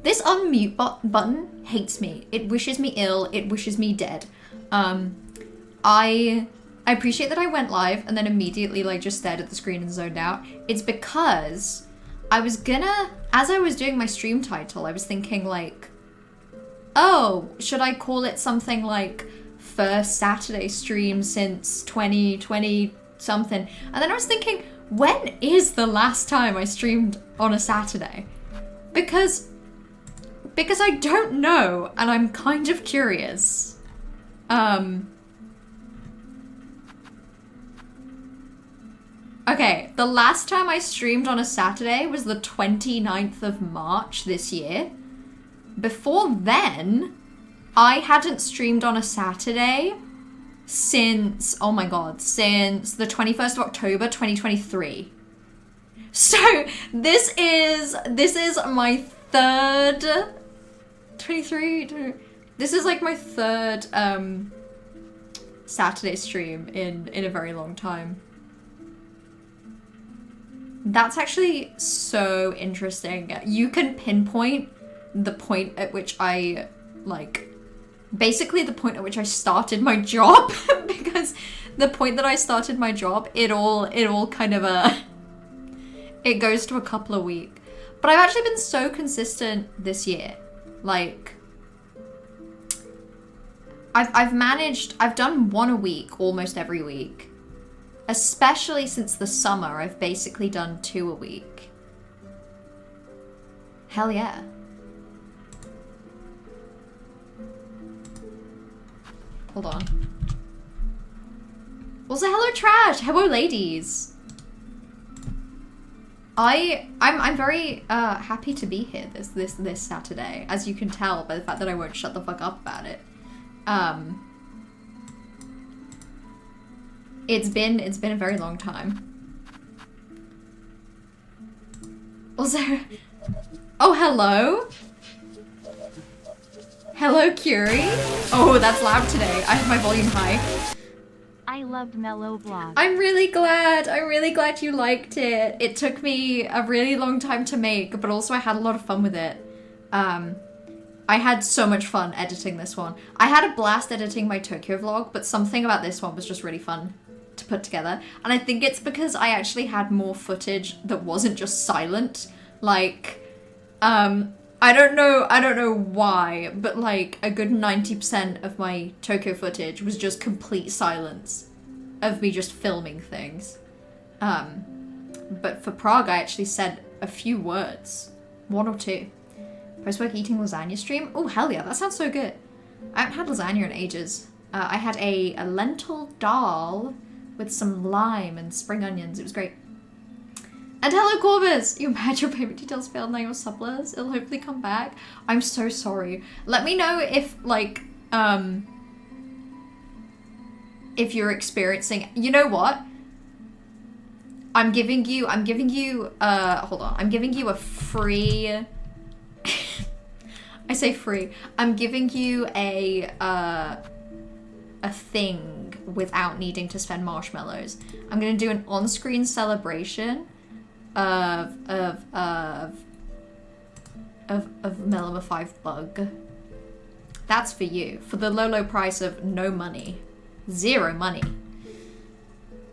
This unmute button hates me. It wishes me ill. It wishes me dead. I appreciate that I went live and then immediately like just stared at the screen and zoned out. It's because I was gonna, as I was doing my stream title, I was thinking like, oh, should I call it something like first Saturday stream since 2020 something? And then I was thinking, when is the last time I streamed on a Saturday? Because I don't know, and I'm kind of curious. Okay, the last time I streamed on a Saturday was the 29th of March this year. Before then, I hadn't streamed on a Saturday since, oh my god, since the 21st of October 2023. So this is my third 23. This is like my third Saturday stream in a very long time. That's actually so interesting. You can pinpoint the point at which I, like, basically the point at which I started my job, because the point that I started my job, it all kind of, it goes to a couple of weeks. But I've actually been so consistent this year. Like, I've done one a week almost every week. Especially since the summer, I've basically done 2 a week. Hell yeah. Hold on. Also, hello Trash! Hello ladies! I'm very happy to be here this Saturday, as you can tell by the fact that I won't shut the fuck up about it. It's been a very long time. Also, oh hello. Hello Curie. Oh, that's loud today. I have my volume high. I loved Mellow Vlog. I'm really glad you liked it. It took me a really long time to make, but also I had a lot of fun with it. I had so much fun editing this one. I had a blast editing my Tokyo vlog, but something about this one was just really fun to put together. And I think it's because I actually had more footage that wasn't just silent. Like, I don't know why, but like a good 90% of my Tokyo footage was just complete silence of me just filming things. But for Prague, I actually said a few words, 1 or 2. Post-work eating lasagna stream? Oh, hell yeah, that sounds so good. I haven't had lasagna in ages. I had a lentil dal with some lime and spring onions. It was great. And hello, Corvus! You mad your payment details failed, now you're subless. It'll hopefully come back. I'm so sorry. Let me know if, like, if you're experiencing... You know what? I'm giving you, hold on. I'm giving you a free... I say free. I'm giving you a thing without needing to spend marshmallows. I'm gonna do an on-screen celebration of Melima 5 bug. That's for you. For the low price of no money. 0 money.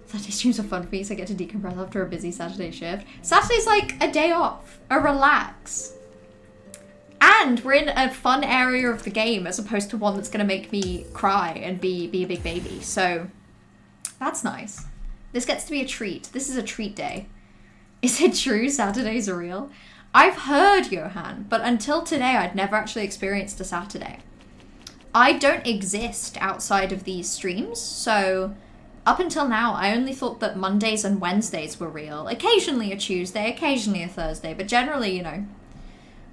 Saturday streams are fun for me, so I get to decompress after a busy Saturday shift. Saturday's like a day off. A relax. And we're in a fun area of the game as opposed to one that's going to make me cry and be a big baby. So that's nice. This gets to be a treat. This is a treat day. Is it true Saturdays are real? I've heard, Johan, but until today I'd never actually experienced a Saturday. I don't exist outside of these streams, so up until now I only thought that Mondays and Wednesdays were real. Occasionally a Tuesday, occasionally a Thursday, but generally, you know,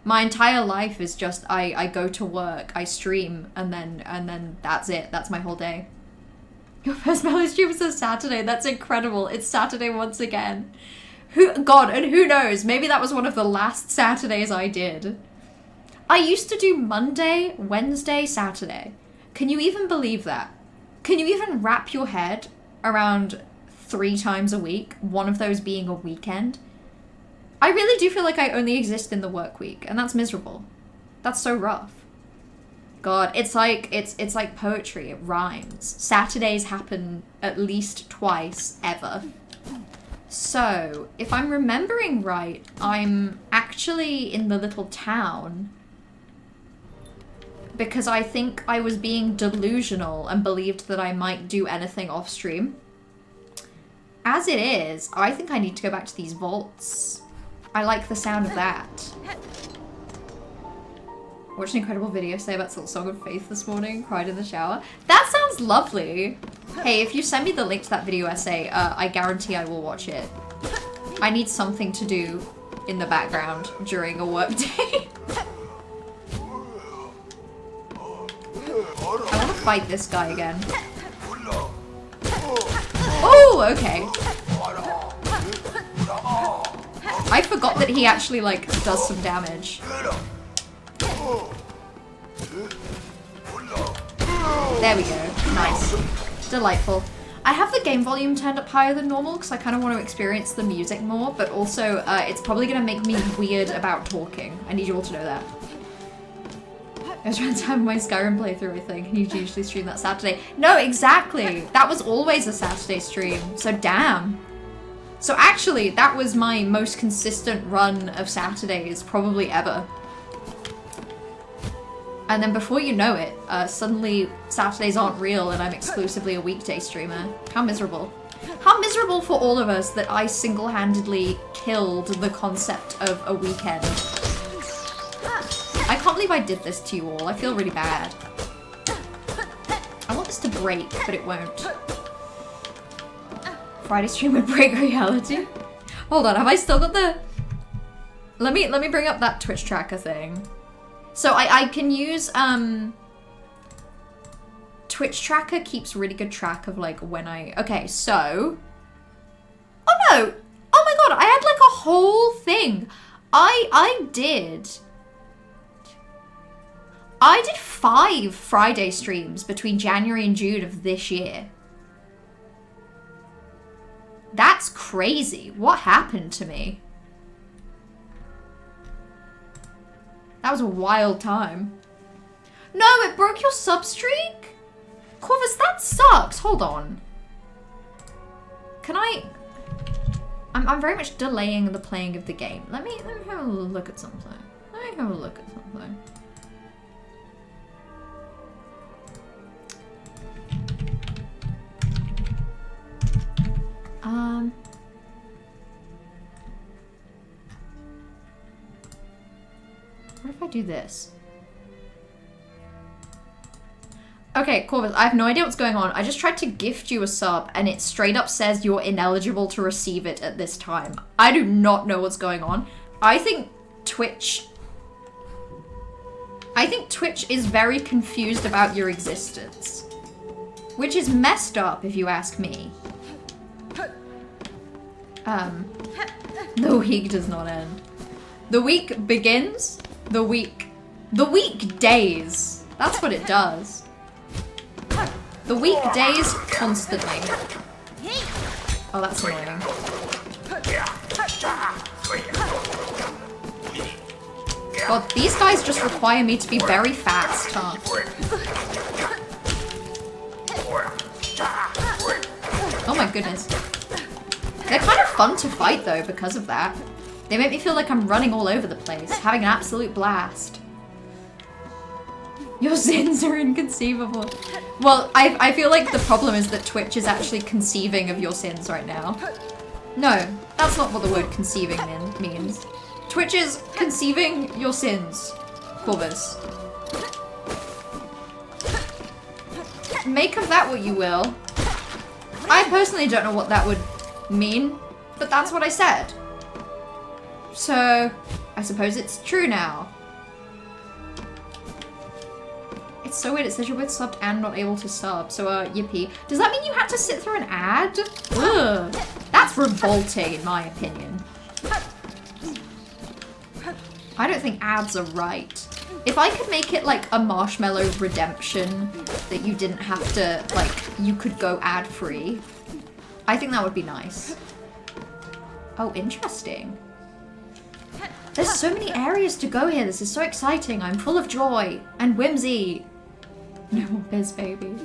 my entire life is just I go to work, I stream, and then that's it. That's my whole day. Your first Mellow stream was a Saturday. That's incredible. It's Saturday once again. God, and who knows? Maybe that was one of the last Saturdays I did. I used to do Monday, Wednesday, Saturday. Can you even believe that? Can you even wrap your head around 3 times a week, one of those being a weekend? I really do feel like I only exist in the work week, and that's miserable. That's so rough. God, it's like poetry. It rhymes. Saturdays happen at least twice ever. So, if I'm remembering right, I'm actually in the little town because I think I was being delusional and believed that I might do anything off stream. As it is, I think I need to go back to these vaults. I like the sound of that. Watched an incredible video say about SILKSONG of Faith this morning. Cried in the shower. That sounds lovely. Hey, if you send me the link to that video essay, I guarantee I will watch it. I need something to do in the background during a work day. I want to fight this guy again. Oh, okay. I forgot that he actually, like, does some damage. There we go. Nice. Delightful. I have the game volume turned up higher than normal because I kind of want to experience the music more, but also it's probably going to make me weird about talking. I need you all to know that. I was trying to have my Skyrim playthrough, I think, and you usually stream that Saturday. No, exactly! That was always a Saturday stream, so damn. So actually, that was my most consistent run of Saturdays probably ever. And then before you know it, suddenly Saturdays aren't real and I'm exclusively a weekday streamer. How miserable. How miserable for all of us that I single-handedly killed the concept of a weekend. I can't believe I did this to you all. I feel really bad. I want this to break, but it won't. Friday stream would break reality. Hold on, have I still got the... Let me bring up that Twitch tracker thing. So I can use, Twitch tracker keeps really good track of like when okay, so, oh no, oh my god, I had like a whole thing. I did 5 Friday streams between January and June of this year. That's crazy. What happened to me? That was a wild time. No, it broke your sub streak? Corvus, that sucks. Hold on. Can I'm very much delaying the playing of the game. Let me have a look at something. Let me have a look at something. What if I do this? Okay, Corvus, I have no idea what's going on. I just tried to gift you a sub and it straight up says you're ineligible to receive it at this time. I do not know what's going on. I think Twitch is very confused about your existence. Which is messed up if you ask me. The week does not end. The week begins. The weekdays. That's what it does. The weekdays constantly. Oh, that's annoying. God, these guys just require me to be very fast, huh? Oh my goodness. They're kind of fun to fight though because of that. They make me feel like I'm running all over the place, having an absolute blast. Your sins are inconceivable. Well, I feel like the problem is that Twitch is actually conceiving of your sins right now. No, that's not what the word conceiving means. Twitch is conceiving your sins, Corvus. Make of that what you will. I personally don't know what that would mean, but that's what I said. So, I suppose it's true now. It's so weird, it says you're both subbed and not able to sub, so yippee. Does that mean you had to sit through an ad? Ugh. That's revolting in my opinion. I don't think ads are right. If I could make it like a Marshmallow redemption, that you didn't have to, like, you could go ad-free, I think that would be nice. Oh, interesting. There's so many areas to go here. This is so exciting. I'm full of joy and whimsy. No more Biz Baby.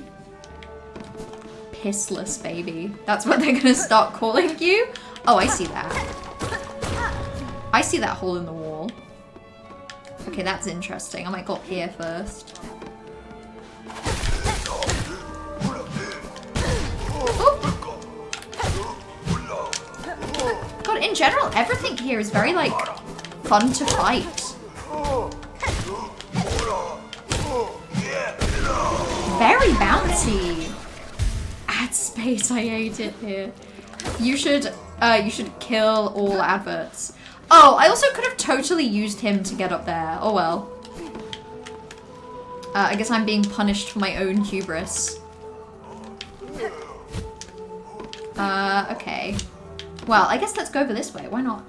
Pissless Baby. That's what they're gonna start calling you? Oh, I see that. I see that hole in the wall. Okay, that's interesting. I might go up here first. God, in general, everything here is very, like, fun to fight. Very bouncy. Ad space, I hate it here. You should kill all adverts. Oh, I also could have totally used him to get up there. Oh well. I guess I'm being punished for my own hubris. Okay. Well, I guess let's go over this way. Why not?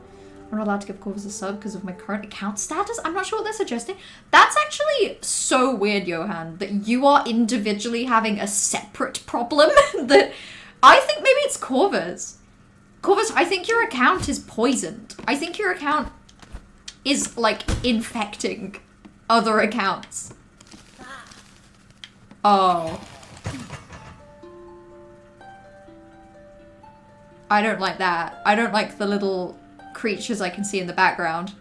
I'm not allowed to give Corvus a sub because of my current account status. I'm not sure what they're suggesting. That's actually so weird, Johan, that you are individually having a separate problem. That I think maybe it's Corvus. Corvus, I think your account is poisoned. I think your account is, like, infecting other accounts. Oh. I don't like that. I don't like the little creatures I can see in the background.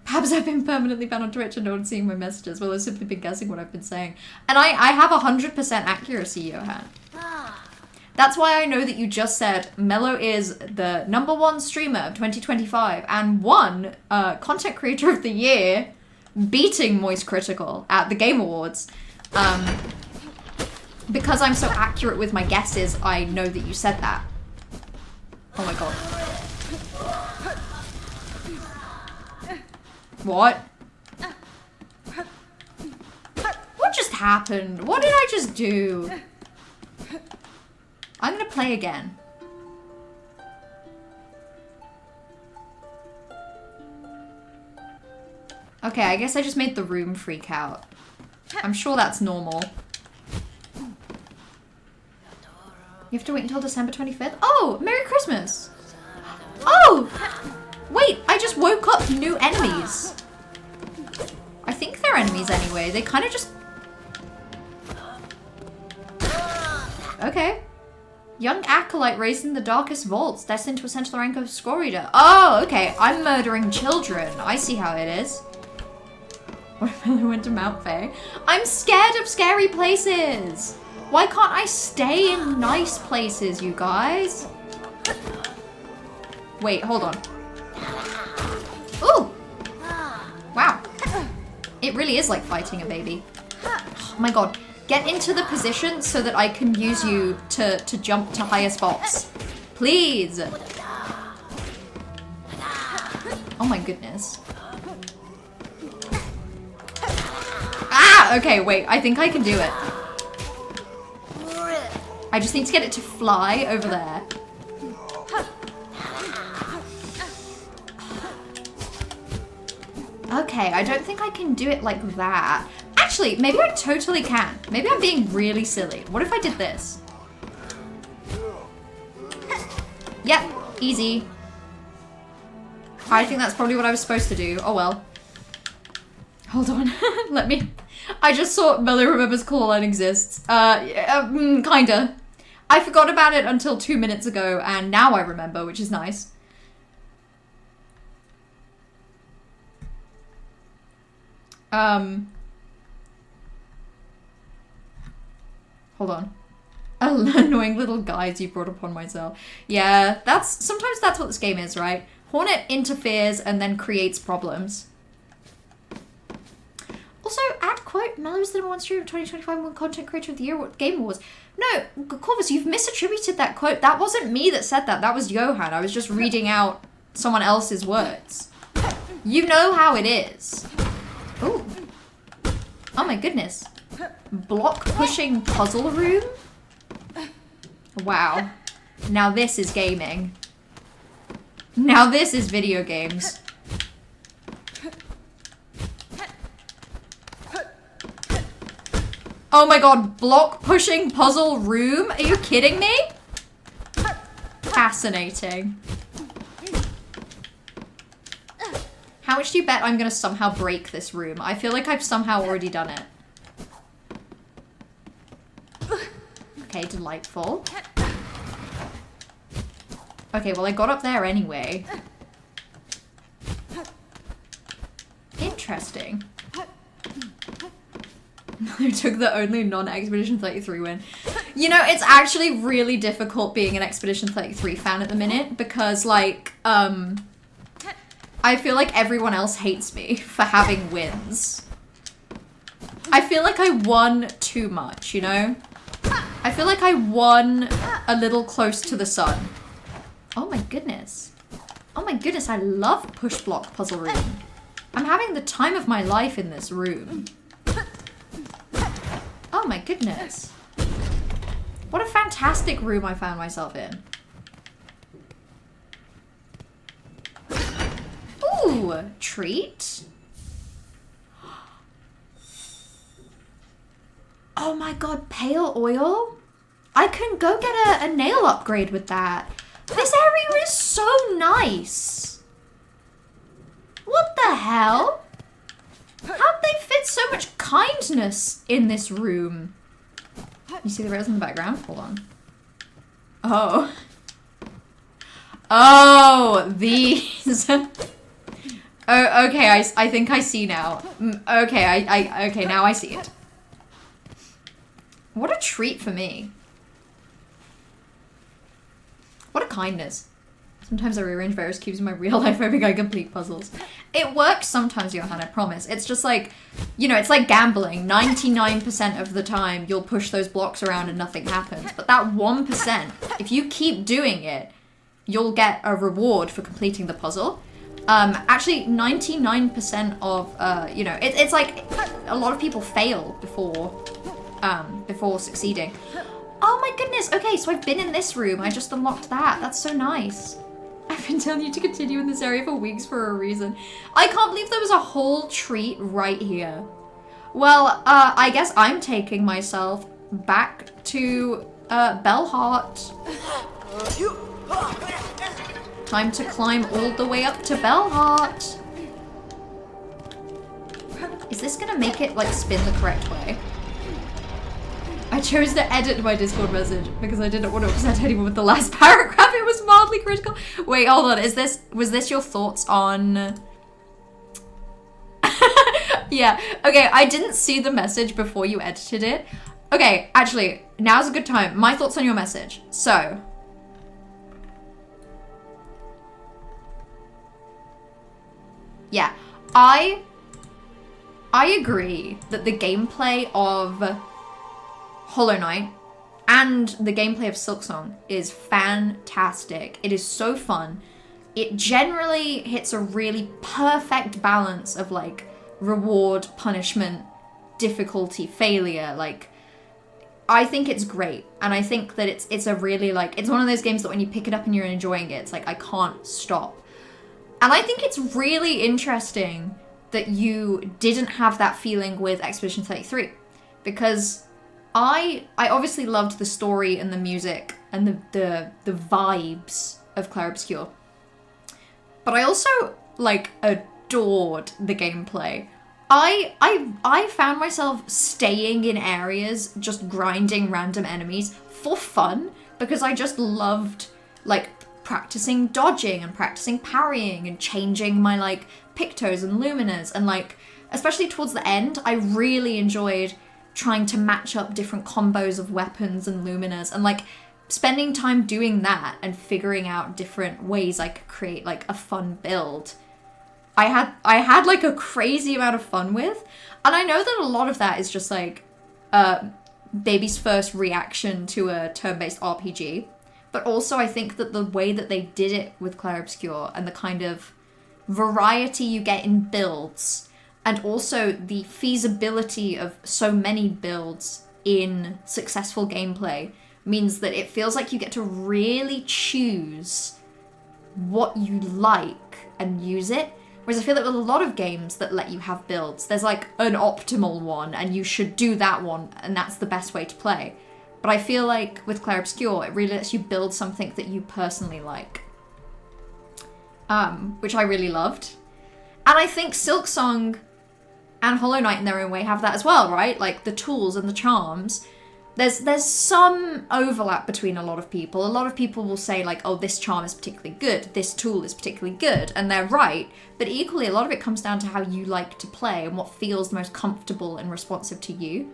Perhaps I've been permanently banned on Twitch and no one's seeing my messages. Well, I've simply been guessing what I've been saying. And I have 100% accuracy, Johan. That's why I know that you just said Mello is the #1 streamer of 2025 and won Content Creator of the Year, beating Moist Critical at the Game Awards. Because I'm so accurate with my guesses, I know that you said that. Oh my god. What? What just happened? What did I just do? I'm gonna play again. Okay, I guess I just made the room freak out. I'm sure that's normal. You have to wait until December 25th? Oh, Merry Christmas! Oh! Wait, I just woke up new enemies. I think they're enemies anyway. They kind of just... Okay. Young acolyte raised in the darkest vaults, destined to ascend to the rank of score reader. Oh, okay. I'm murdering children. I see how it is. What if I went to Mount Faye? I'm scared of scary places. Why can't I stay in nice places, you guys? Wait, hold on. Ooh! Wow. It really is like fighting a baby. Oh my god. Get into the position so that I can use you to jump to higher spots. Please! Oh my goodness. Ah! Okay, wait. I think I can do it. I just need to get it to fly over there. Okay, I don't think I can do it like that. Actually, maybe I totally can. Maybe I'm being really silly. What if I did this? Yep, easy. I think that's probably what I was supposed to do. Oh well. Hold on. Let me... I just saw Melly remembers Call Line exists. Kinda. I forgot about it until 2 minutes ago, and now I remember, which is nice. Hold on. Annoying little guys you brought upon myself. Yeah, sometimes that's what this game is, right? Hornet interferes and then creates problems. Also, add quote, Mello is the #1 streamer of 2025 and won Content Creator of the Year at Game Awards. No, Corvus, you've misattributed that quote. That wasn't me that said that. That was Johan. I was just reading out someone else's words. You know how it is. Ooh. Oh my goodness. Block pushing puzzle room? Wow. Now this is gaming. Now this is video games. Oh my god, block pushing puzzle room? Are you kidding me? Fascinating. How much do you bet I'm gonna somehow break this room? I feel like I've somehow already done it. Okay, delightful. Okay, well I got up there anyway. Interesting. I took the only non-Expedition 33 win. You know, it's actually really difficult being an Expedition 33 fan at the minute because, like, I feel like everyone else hates me for having wins. I feel like I won too much, you know? I feel like I won a little close to the sun. Oh my goodness. Oh my goodness, I love push block puzzle room. I'm having the time of my life in this room. Oh my goodness. What a fantastic room I found myself in. Ooh, treat. Oh my god, pale oil? I can go get a nail upgrade with that. This area is so nice. What the hell? How'd they fit so much kindness in this room? You see the rails in the background? Hold on. Oh. Oh, these. Oh, okay, I think I see now. Okay, okay, now I see it. What a treat for me. What a kindness. Sometimes I rearrange various cubes in my real life hoping I complete puzzles. It works sometimes, Johan, I promise. It's just like, you know, it's like gambling. 99% of the time, you'll push those blocks around and nothing happens. But that 1%, if you keep doing it, you'll get a reward for completing the puzzle. Actually, 99% of, you know, it's like a lot of people fail before succeeding. Oh my goodness, okay, so I've been in this room. I just unlocked that. That's so nice. I've been telling you to continue in this area for weeks for a reason. I can't believe there was a whole treat right here. Well, I guess I'm taking myself back to, Bellheart. Time to climb all the way up to Bellheart. Is this gonna make it, like, spin the correct way? I chose to edit my Discord message because I didn't want to upset anyone with the last paragraph. It was mildly critical. Wait, hold on. Was this your thoughts on... Yeah. Okay, I didn't see the message before you edited it. Okay, actually, now's a good time. My thoughts on your message. So... Yeah. I agree that the gameplay of Hollow Knight and the gameplay of SILKSONG is fantastic. It is so fun. It generally hits a really perfect balance of like reward, punishment, difficulty, failure. Like, I think it's great. And I think that it's a really like, it's one of those games that when you pick it up and you're enjoying it, it's like, I can't stop. And I think it's really interesting that you didn't have that feeling with Expedition 33 because I obviously loved the story and the music and the vibes of Clair Obscur. But I also, like, adored the gameplay. I found myself staying in areas, just grinding random enemies for fun, because I just loved, like, practicing dodging and practicing parrying and changing my, like, pictos and luminas. And, like, especially towards the end, I really enjoyed trying to match up different combos of weapons and luminas and like spending time doing that and figuring out different ways I could create like a fun build. I had like a crazy amount of fun with, and I know that a lot of that is just like Baby's first reaction to a turn-based RPG, but also I think that the way that they did it with Clair Obscur and the kind of variety you get in builds and also the feasibility of so many builds in successful gameplay means that it feels like you get to really choose what you like and use it. Whereas I feel that with a lot of games that let you have builds, there's like an optimal one and you should do that one and that's the best way to play. But I feel like with Clair Obscur, it really lets you build something that you personally like. Which I really loved. And I think Silksong and Hollow Knight in their own way have that as well, right? Like the tools and the charms. There's some overlap between a lot of people. A lot of people will say like, oh, this charm is particularly good, this tool is particularly good, and they're right. But equally, a lot of it comes down to how you like to play and what feels the most comfortable and responsive to you.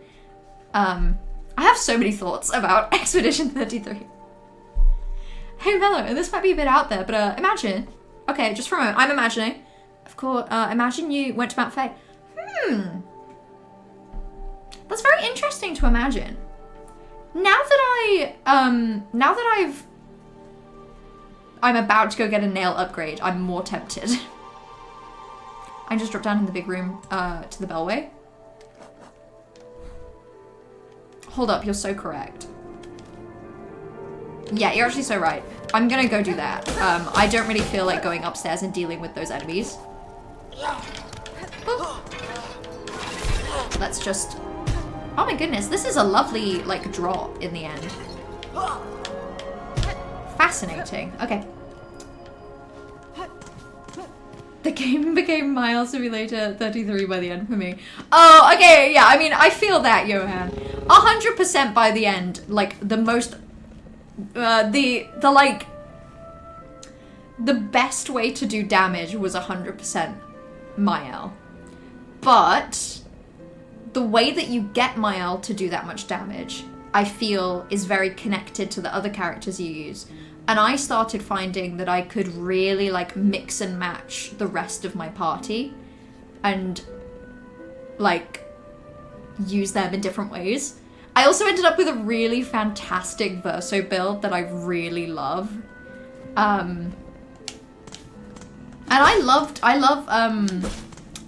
I have so many thoughts about Expedition 33. Hey Mello, and this might be a bit out there, but imagine, okay, just for a moment, I'm imagining, of course, imagine you went to Mount Fae. That's very interesting to imagine. Now that I'm about to go get a nail upgrade, I'm more tempted. I just dropped down in the big room to the Bellway. Hold up, you're so correct. Yeah, you're actually so right. I'm gonna go do that. I don't really feel like going upstairs and dealing with those enemies. Ooh. Let's just... Oh my goodness, this is a lovely, like, drop in the end. Fascinating. Okay. The game became Mile Simulator 33 by the end for me. Oh, okay, yeah, I mean, I feel that, Johan. 100% by the end, like, the most... the best way to do damage was 100% Mael. But the way that you get Mael to do that much damage, I feel, is very connected to the other characters you use. And I started finding that I could really, like, mix and match the rest of my party and, like, use them in different ways. I also ended up with a really fantastic Verso build that I really love. And I love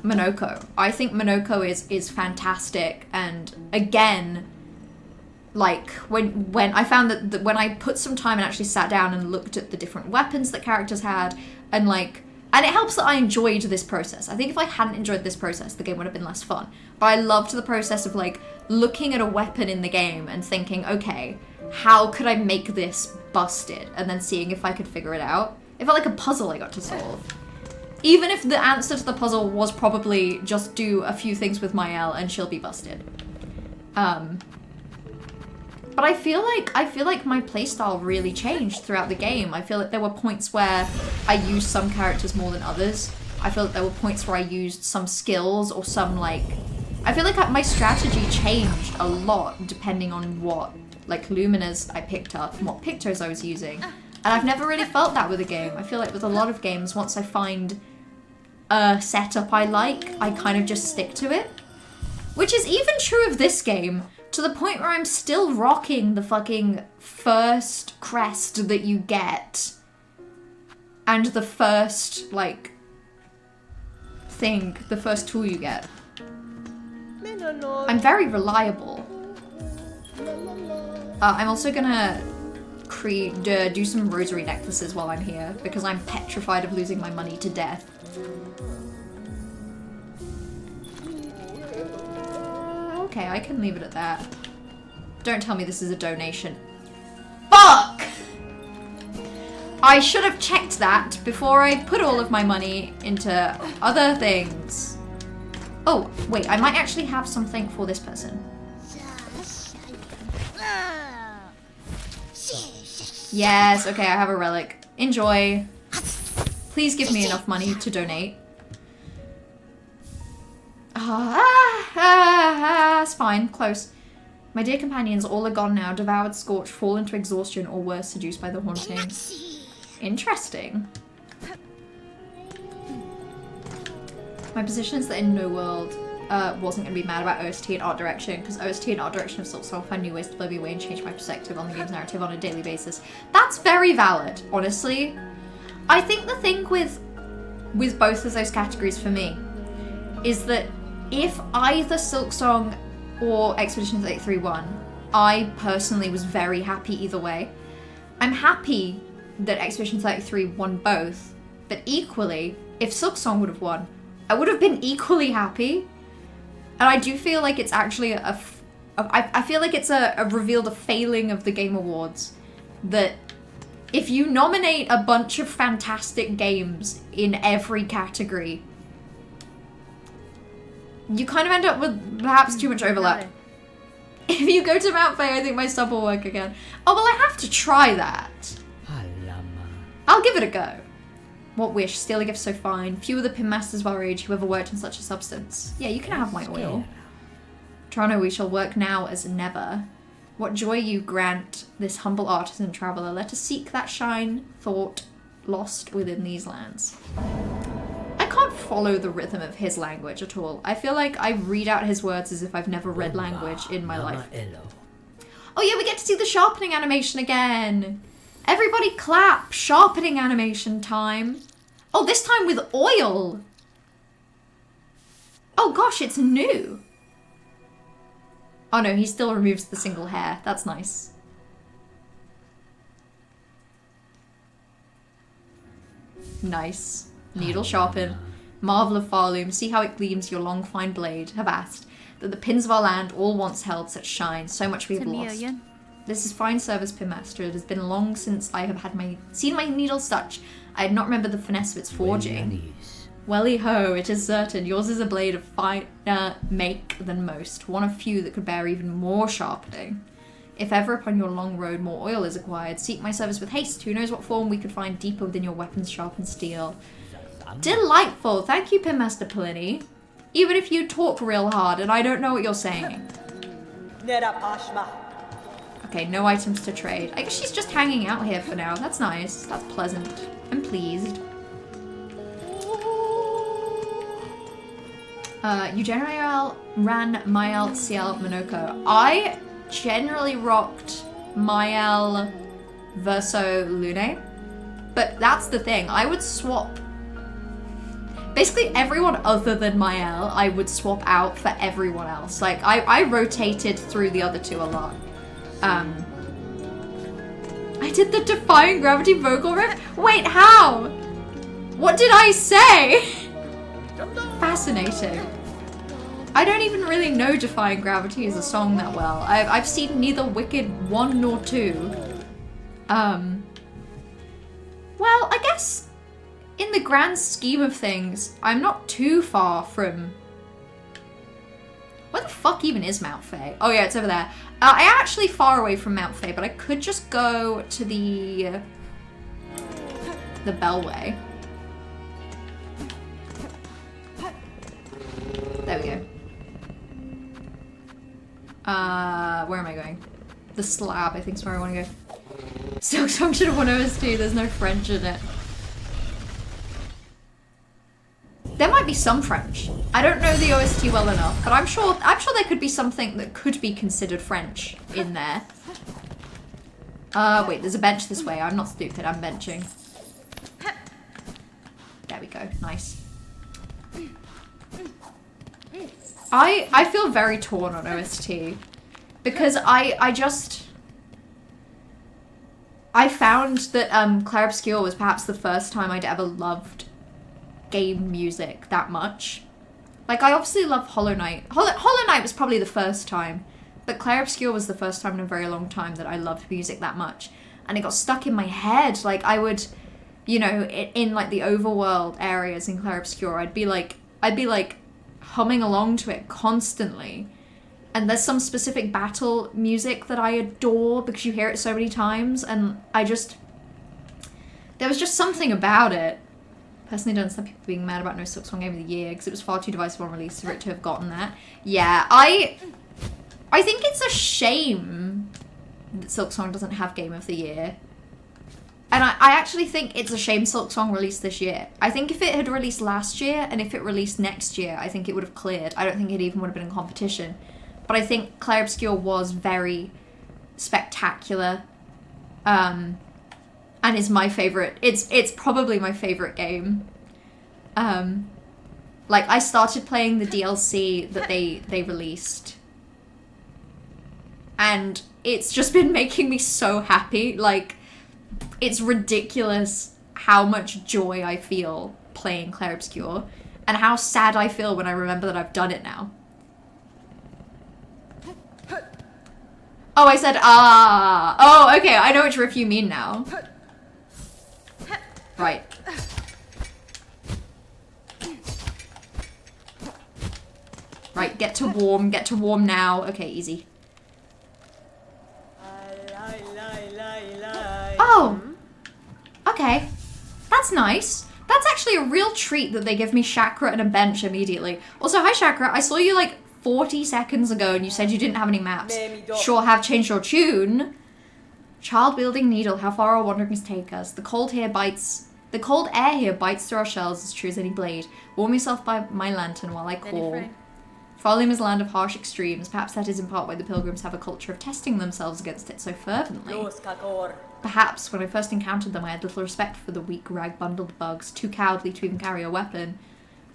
Monoko. I think Monoko is fantastic, and again, like when I found that when I put some time and actually sat down and looked at the different weapons that characters had, and it helps that I enjoyed this process. I think if I hadn't enjoyed this process, the game would have been less fun. But I loved the process of like looking at a weapon in the game and thinking, okay, how could I make this busted? And then seeing if I could figure it out. It felt like a puzzle I got to solve. Even if the answer to the puzzle was probably just do a few things with Mael and she'll be busted. But I feel like my playstyle really changed throughout the game. I feel like there were points where I used some characters more than others. I feel like there were points where I used some skills or some like... I feel like my strategy changed a lot depending on what like Luminas I picked up and what Pictos I was using. And I've never really felt that with a game. I feel like with a lot of games, once I find a setup I like, I kind of just stick to it. Which is even true of this game, to the point where I'm still rocking the fucking first crest that you get. And the first, like, thing, the first tool you get. I'm very reliable. I'm also gonna do some rosary necklaces while I'm here, because I'm petrified of losing my money to death. Okay, I can leave it at that. Don't tell me this is a donation. Fuck! I should have checked that before I put all of my money into other things. Oh, wait, I might actually have something for this person. Yes, okay, I have a relic. Enjoy. Please give me enough money to donate. It's fine, close. My dear companions, all are gone now, devoured, scorched, fallen to exhaustion, or worse, seduced by the haunting. Interesting. My position is that in no world wasn't going to be mad about OST and art direction, because OST and art direction of SILKSONG find new ways to blow me away and change my perspective on the game's narrative on a daily basis. That's very valid, honestly. I think the thing with both of those categories for me is that if either SILKSONG or Expedition 33 won, I personally was very happy either way. I'm happy that Expedition 33 won both, but equally, if SILKSONG would have won, I would have been equally happy. And I do feel like it's actually I feel like it's revealed a failing of the Game Awards, that if you nominate a bunch of fantastic games in every category, You kind of end up with perhaps too much overlap. If you go to Mount Faye, I think my sub will work again. Oh, well, I have to try that. I'll give it a go. What wish? Steal a gift so fine. Few of the pin masters of our age who ever worked in such a substance. Yeah, you can have my oil. Toronto, we shall work now as never. What joy you grant this humble artisan traveller. Let us seek that shine, thought, lost within these lands. I can't follow the rhythm of his language at all. I feel like I read out his words as if I've never read language in my life. Oh yeah, we get to see the sharpening animation again. Everybody clap. Sharpening animation time. Oh, this time with oil. Oh gosh, it's new. Oh no, he still removes the single hair. That's nice. Nice. Needle sharpen. Marvel of Farloom. See how it gleams your long fine blade. Have asked that the pins of our land all once held such shine. So much we have lost. This is fine service, Pinmaster. It has been long since I have had seen my needle such. I had not remembered the finesse of its forging. Welly ho, it is certain. Yours is a blade of finer make than most. One of few that could bear even more sharpening. If ever upon your long road more oil is acquired, seek my service with haste. Who knows what form we could find deeper within your weapons sharpened steel. Delightful. Thank you, Pinmaster Pliny. Even if you talk real hard and I don't know what you're saying. Okay, no items to trade. I guess she's just hanging out here for now. That's nice. That's pleasant. I'm pleased. You generally ran Mael, CL, Monoko. I generally rocked Mael, Verso, Lune. But that's the thing. I would swap... Basically everyone other than Mael, I would swap out for everyone else. Like, I rotated through the other two a lot. I did the Defying Gravity vocal riff? Wait, how? What did I say? Fascinating. I don't even really know Defying Gravity as a song that well. I've seen neither Wicked 1 nor 2. Well, I guess in the grand scheme of things, I'm not too far from... Where the fuck even is Mount Faye? Oh yeah, it's over there. I am actually far away from Mount Faye, but I could just go to the Bellway. There we go. Where am I going? The Slab, I think is where I want to go. SILKSONG should have won OST, there's no French in it. There might be some French. I don't know the OST well enough, but I'm sure there could be something that could be considered French in there. Wait, there's a bench this way. I'm not stupid, I'm benching. There we go, nice. I feel very torn on OST because I found that Clair Obscur was perhaps the first time I'd ever loved game music that much. Like, I obviously love Hollow Knight. Hollow Knight was probably the first time, but Clair Obscur was the first time in a very long time that I loved music that much. And it got stuck in my head. Like, I would, you know, in like the overworld areas in Clair Obscur, I'd be like humming along to it constantly. And there's some specific battle music that I adore because you hear it so many times, and there was just something about it. Personally, don't understand people being mad about no SILKSONG Game of the Year because it was far too divisive on release for it to have gotten that. Yeah, I think it's a shame that SILKSONG doesn't have Game of the Year. And I actually think it's a shame SILKSONG released this year. I think if it had released last year and if it released next year, I think it would have cleared. I don't think it even would have been in competition. But I think Clair Obscur was very spectacular. And is my favorite. It's probably my favorite game. Like, I started playing the DLC that they released. And it's just been making me so happy. Like, it's ridiculous how much joy I feel playing Clair Obscur. And how sad I feel when I remember that I've done it now. Oh, I said, ah. Oh, okay, I know which riff you mean now. Right. Right, get to warm now. Okay, easy. Oh! Okay. That's nice. That's actually a real treat that they give me Chakra and a bench immediately. Also, hi Chakra, I saw you like 40 seconds ago and you said you didn't have any maps. Sure have changed your tune. Child-wielding needle, how far our wanderings take us. The cold air here bites through our shells as true as any blade. Warm yourself by my lantern while I call. Farlium is a land of harsh extremes. Perhaps that is in part why the pilgrims have a culture of testing themselves against it so fervently. Perhaps when I first encountered them I had little respect for the weak, rag-bundled bugs, too cowardly to even carry a weapon.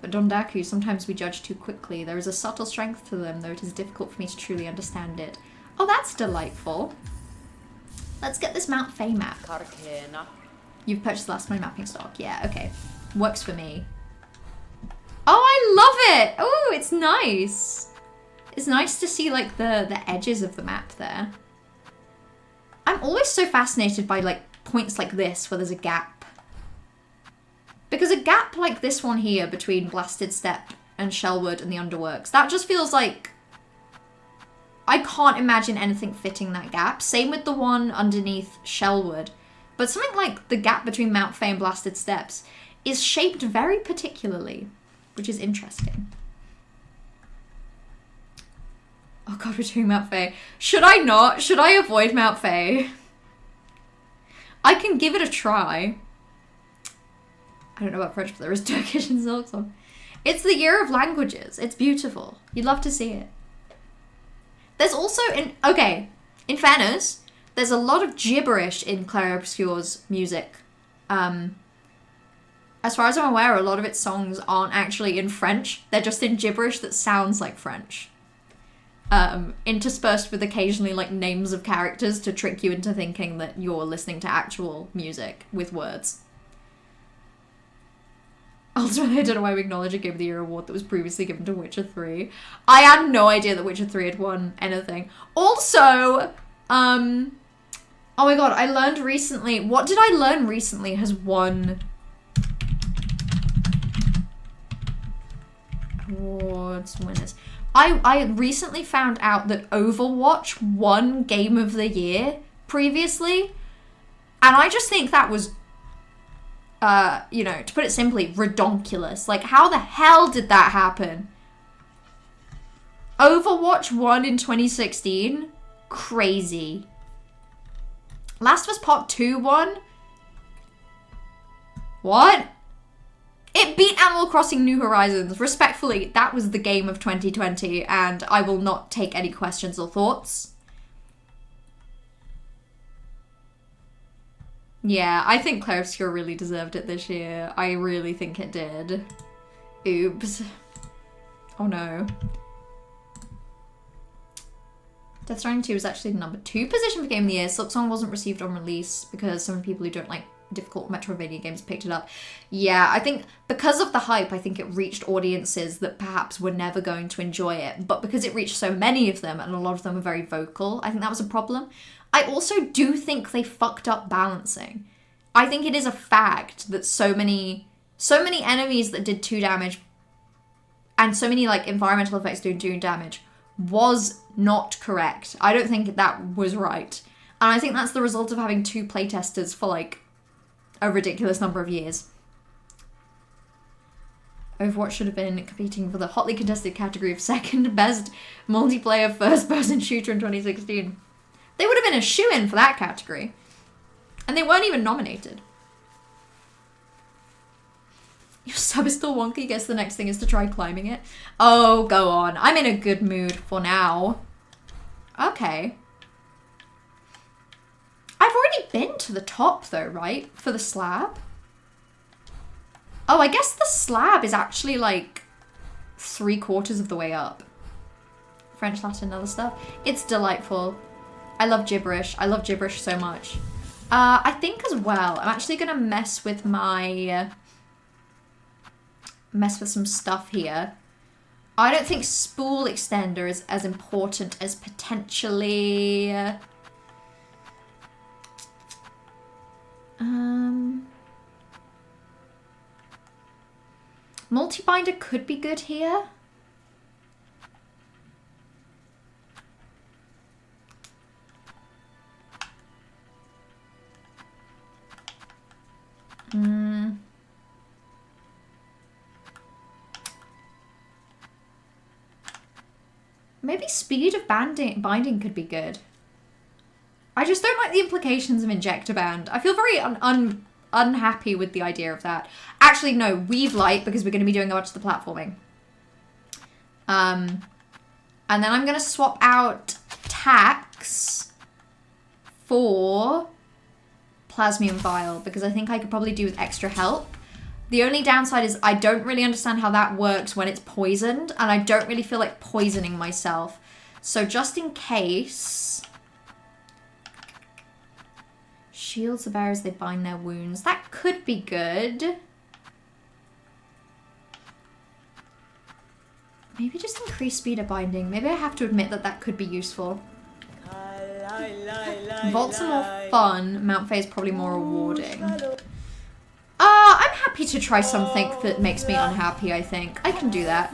But Dondaku, sometimes we judge too quickly. There is a subtle strength to them, though it is difficult for me to truly understand it. Oh, that's delightful. Let's get this Mount Faye map. You've purchased the last of my mapping stock. Yeah, okay. Works for me. Oh, I love it! Oh, it's nice. It's nice to see, like, the edges of the map there. I'm always so fascinated by, like, points like this where there's a gap. Because a gap like this one here between Blasted Steppe and Shellwood and the Underworks, that just feels like... I can't imagine anything fitting that gap. Same with the one underneath Shellwood. But something like the gap between Mount Faye and Blasted Steppes is shaped very particularly, which is interesting. Oh god, we're doing Mount Faye. Should I not? Should I avoid Mount Faye? I can give it a try. I don't know about French, but there is Turkish in SILKSONG. It's the year of languages. It's beautiful. You'd love to see it. There's also, in fairness, there's a lot of gibberish in Claire Obscure's music. As far as I'm aware, a lot of its songs aren't actually in French. They're just in gibberish that sounds like French. Interspersed with occasionally like names of characters to trick you into thinking that you're listening to actual music with words. Ultimately, I don't know why we acknowledge a Game of the Year award that was previously given to Witcher 3. I had no idea that Witcher 3 had won anything. Also, oh my god, I learned recently, what did I learn recently has won awards winners. I recently found out that Overwatch won Game of the Year previously, and I just think that was, you know, to put it simply, redonkulous. Like, how the hell did that happen? Overwatch won in 2016? Crazy. Last of Us Part 2 won? What? It beat Animal Crossing New Horizons. Respectfully, that was the game of 2020, and I will not take any questions or thoughts. Yeah, I think Claire Obscure really deserved it this year. I really think it did. Oops. Oh no. Death Stranding 2 was actually the number 2 position for Game of the Year. SILKSONG wasn't received on release because some people who don't like difficult Metroidvania games picked it up. Yeah, I think because of the hype, I think it reached audiences that perhaps were never going to enjoy it. But because it reached so many of them, and a lot of them were very vocal, I think that was a problem. I also do think they fucked up balancing. I think it is a fact that so many enemies that did 2 damage and so many like environmental effects doing 2 damage was not correct. I don't think that was right. And I think that's the result of having 2 playtesters for like a ridiculous number of years. Overwatch should have been competing for the hotly contested category of second best multiplayer first-person shooter in 2016. They would have been a shoo-in for that category. And they weren't even nominated. Your sub is still wonky. Guess the next thing is to try climbing it. Oh, go on. I'm in a good mood for now. Okay. I've already been to the top though, right? For the slab? Oh, I guess the slab is actually like 3/4 of the way up. French, Latin, other stuff. It's delightful. I love gibberish. I love gibberish so much. I think as well, I'm actually gonna mess with some stuff here. I don't think spool extender is as important as potentially... multi-binder could be good here. Maybe speed of binding could be good. I just don't like the implications of injector band. I feel very unhappy with the idea of that. Actually, no, weave light, because we're going to be doing a bunch of the platforming. And then I'm going to swap out tax for plasmium vial, because I think I could probably do with extra help. The only downside is I don't really understand how that works when it's poisoned, and I don't really feel like poisoning myself. So just in case... Shields the bearers, they bind their wounds. That could be good. Maybe just increase speed of binding. Maybe I have to admit that that could be useful. Vaults are more fun. Mount Fae is probably more rewarding. I'm happy to try something that makes me unhappy, I think. I can do that.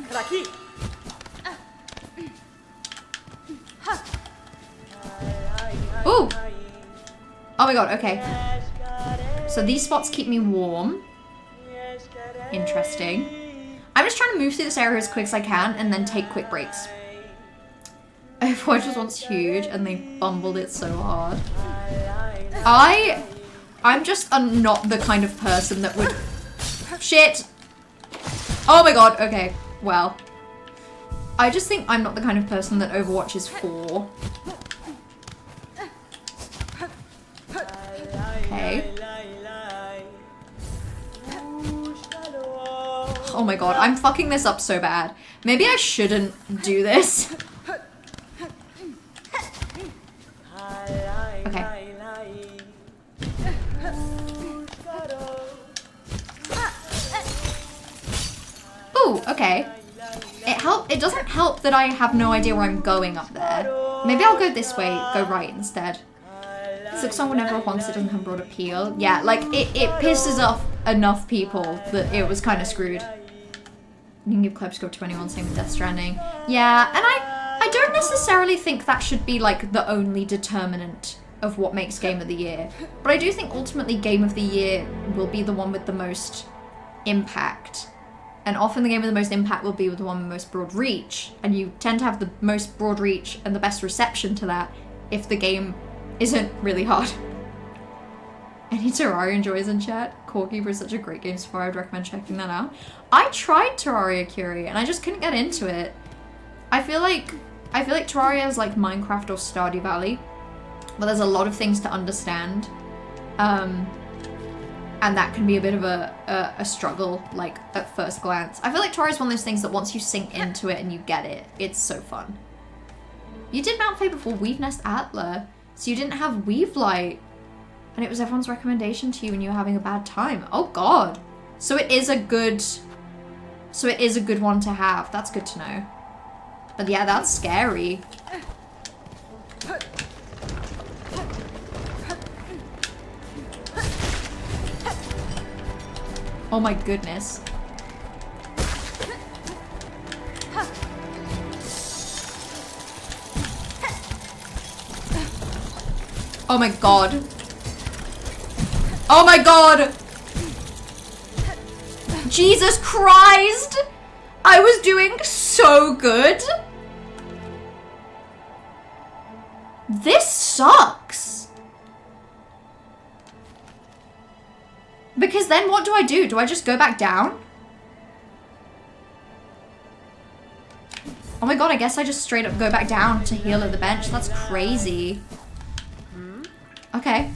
Ooh! Oh my god, okay. So these spots keep me warm. Interesting. I'm just trying to move through this area as quick as I can and then take quick breaks. Overwatch was once huge and they bumbled it so hard. I'm just not the kind of person that would... Shit! Oh my god, okay. Well. I just think I'm not the kind of person that Overwatch is for. Okay. Oh my god, I'm fucking this up so bad. Maybe I shouldn't do this. Okay. Ooh, okay. It doesn't help that I have no idea where I'm going up there. Maybe I'll go this way, go right instead. SILKSONG whenever it honks, it doesn't have broad appeal. Yeah, like, it pisses off enough people that it was kind of screwed. You can give Clebscope to anyone, same with Death Stranding. Yeah, and I don't necessarily think that should be, like, the only determinant of what makes Game of the Year. But I do think ultimately Game of the Year will be the one with the most impact. And often the game with the most impact will be the one with the most broad reach. And you tend to have the most broad reach and the best reception to that if the game isn't really hard. Any Terraria enjoys in chat? Core is such a great game so far, I'd recommend checking that out. I tried Terraria Curie and I just couldn't get into it. I feel like Terraria is like Minecraft or Stardew Valley, but there's a lot of things to understand. And that can be a bit of a struggle, like, at first glance. I feel like Terraria is one of those things that once you sink into it and you get it, it's so fun. You did Mount Fae before Weave Nest Atla, so you didn't have Weave Light, and it was everyone's recommendation to you when you were having a bad time. Oh god. So it is a good one to have. That's good to know. But yeah, that's scary. Oh my goodness. Oh my god. Oh my god! Jesus Christ! I was doing so good! This sucks! Because then what do I do? Do I just go back down? Oh my god, I guess I just straight up go back down to heal at the bench. That's crazy. Okay.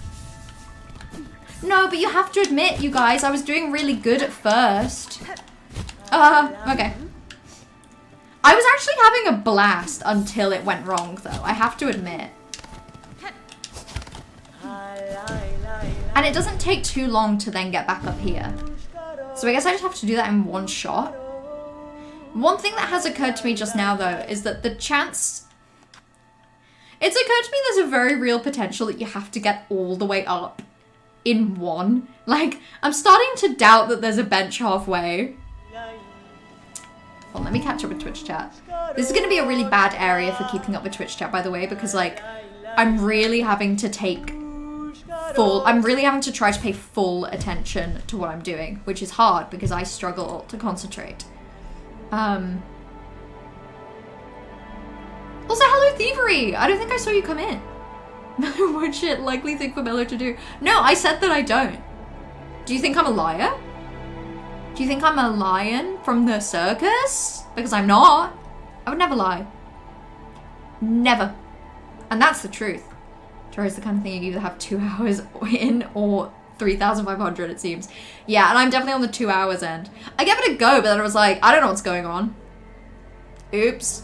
No, but you have to admit, you guys, I was doing really good at first. Okay. I was actually having a blast until it went wrong, though. I have to admit. And it doesn't take too long to then get back up here. So I guess I just have to do that in one shot. One thing that has occurred to me just now, though, is that the chance... It's occurred to me there's a very real potential that you have to get all the way up in one. Like, I'm starting to doubt that there's a bench halfway. Well, let me catch up with Twitch chat. This is going to be a really bad area for keeping up with Twitch chat, by the way, because, like, I'm really having to take I'm really having to try to pay full attention to what I'm doing, which is hard because I struggle to concentrate. Also, hello Thievery! I don't think I saw you come in. What shit likely thing for Mello to do? No, I said that I don't. Do you think I'm a liar? Do you think I'm a lion from the circus? Because I'm not. I would never lie. Never. And that's the truth. Tori is the kind of thing you either have 2 hours in or 3,500 it seems. Yeah, and I'm definitely on the 2 hours end. I gave it a go, but then I was like, I don't know what's going on. Oops.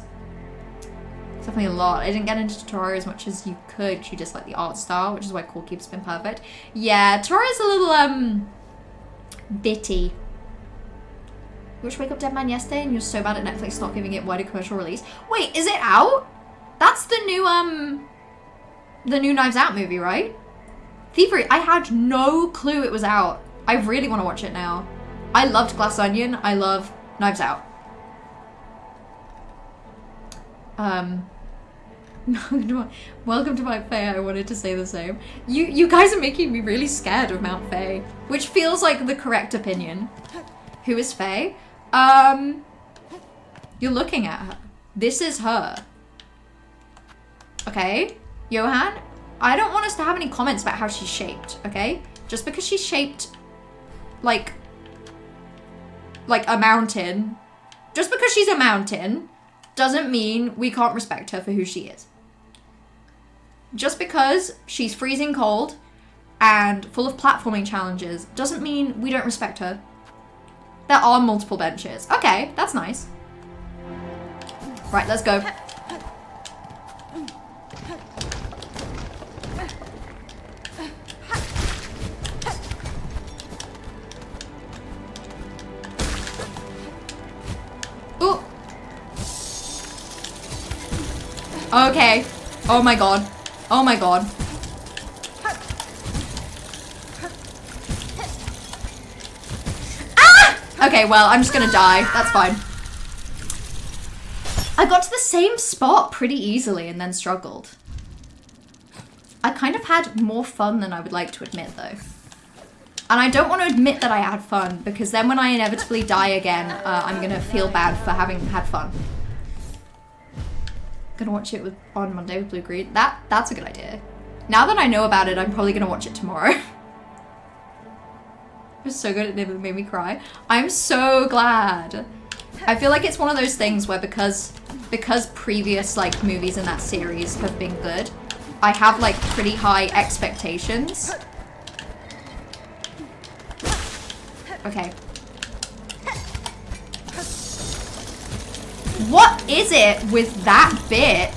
It's definitely a lot. I didn't get into Tori as much as you could. You just like the art style, which is why Core Keep's been perfect. Yeah, Tori's a little, bitty. You watched Wake Up Dead Man yesterday and you're so bad at Netflix not giving it wider commercial release. Wait, is it out? That's the new Knives Out movie, right? Thievery, I had no clue it was out. I really want to watch it now. I loved Glass Onion. I love Knives Out. Welcome to Mount Faye. I wanted to say the same. You guys are making me really scared of Mount Faye, which feels like the correct opinion. Who is Faye? You're looking at her. This is her. Okay, Johan, I don't want us to have any comments about how she's shaped, okay? Just because she's shaped like a mountain, just because she's a mountain doesn't mean we can't respect her for who she is. Just because she's freezing cold and full of platforming challenges doesn't mean we don't respect her. There are multiple benches. Okay, that's nice. Right, let's go. Ooh. Okay. Oh my god. Oh my god. Okay, well, I'm just gonna die. That's fine. I got to the same spot pretty easily and then struggled. I kind of had more fun than I would like to admit, though. And I don't want to admit that I had fun, because then when I inevitably die again, I'm gonna feel bad for having had fun. Gonna watch it on Monday with Blue Green. That's a good idea. Now that I know about it, I'm probably gonna watch it tomorrow. It was so good, it made me cry. I'm so glad. I feel like it's one of those things where because previous like movies in that series have been good, I have like pretty high expectations. Okay. What is it with that bit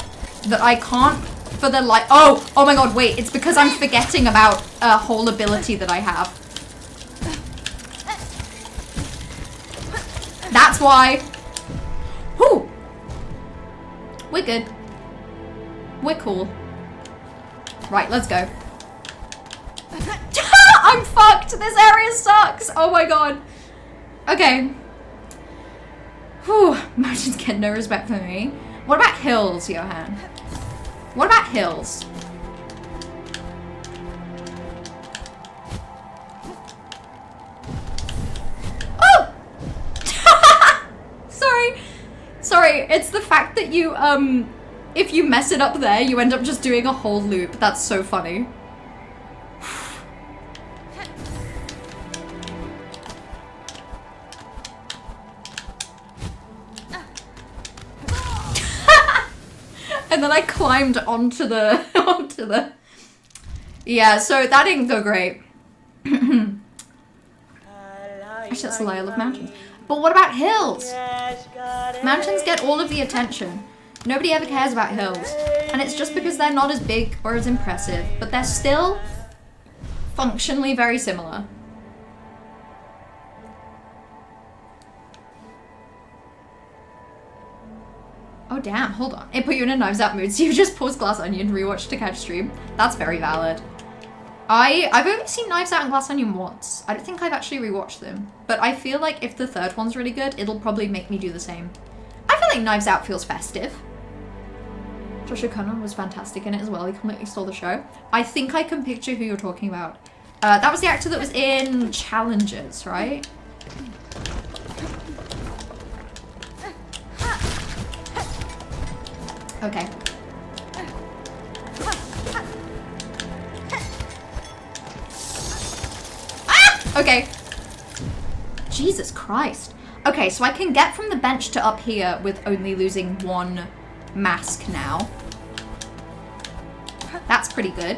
that I can't for the like? Oh my god, wait, it's because I'm forgetting about a whole ability that I have. That's why. Whew. We're good. We're cool. Right, let's go. I'm fucked. This area sucks. Oh my god. Okay. Whew. Mountains get no respect for me. What about hills, Johan? What about hills? Sorry, it's the fact that you, if you mess it up there, you end up just doing a whole loop. That's so funny. And then I climbed onto the, Yeah, so that didn't go great. Actually, that's a lie, I love mountains. But what about hills? Mountains get all of the attention. Nobody ever cares about hills. And it's just because they're not as big or as impressive, but they're still functionally very similar. Oh damn, hold on. It put you in a Knives Out mood, so you just paused Glass Onion, rewatched to catch stream. That's very valid. I've only seen Knives Out and Glass Onion once. I don't think I've actually rewatched them. But I feel like if the third one's really good, it'll probably make me do the same. I feel like Knives Out feels festive. Josh O'Connor was fantastic in it as well. He completely stole the show. I think I can picture who you're talking about. That was the actor that was in Challengers, right? Okay. Ah! Okay. Jesus Christ. Okay, so I can get from the bench to up here with only losing one mask now. That's pretty good.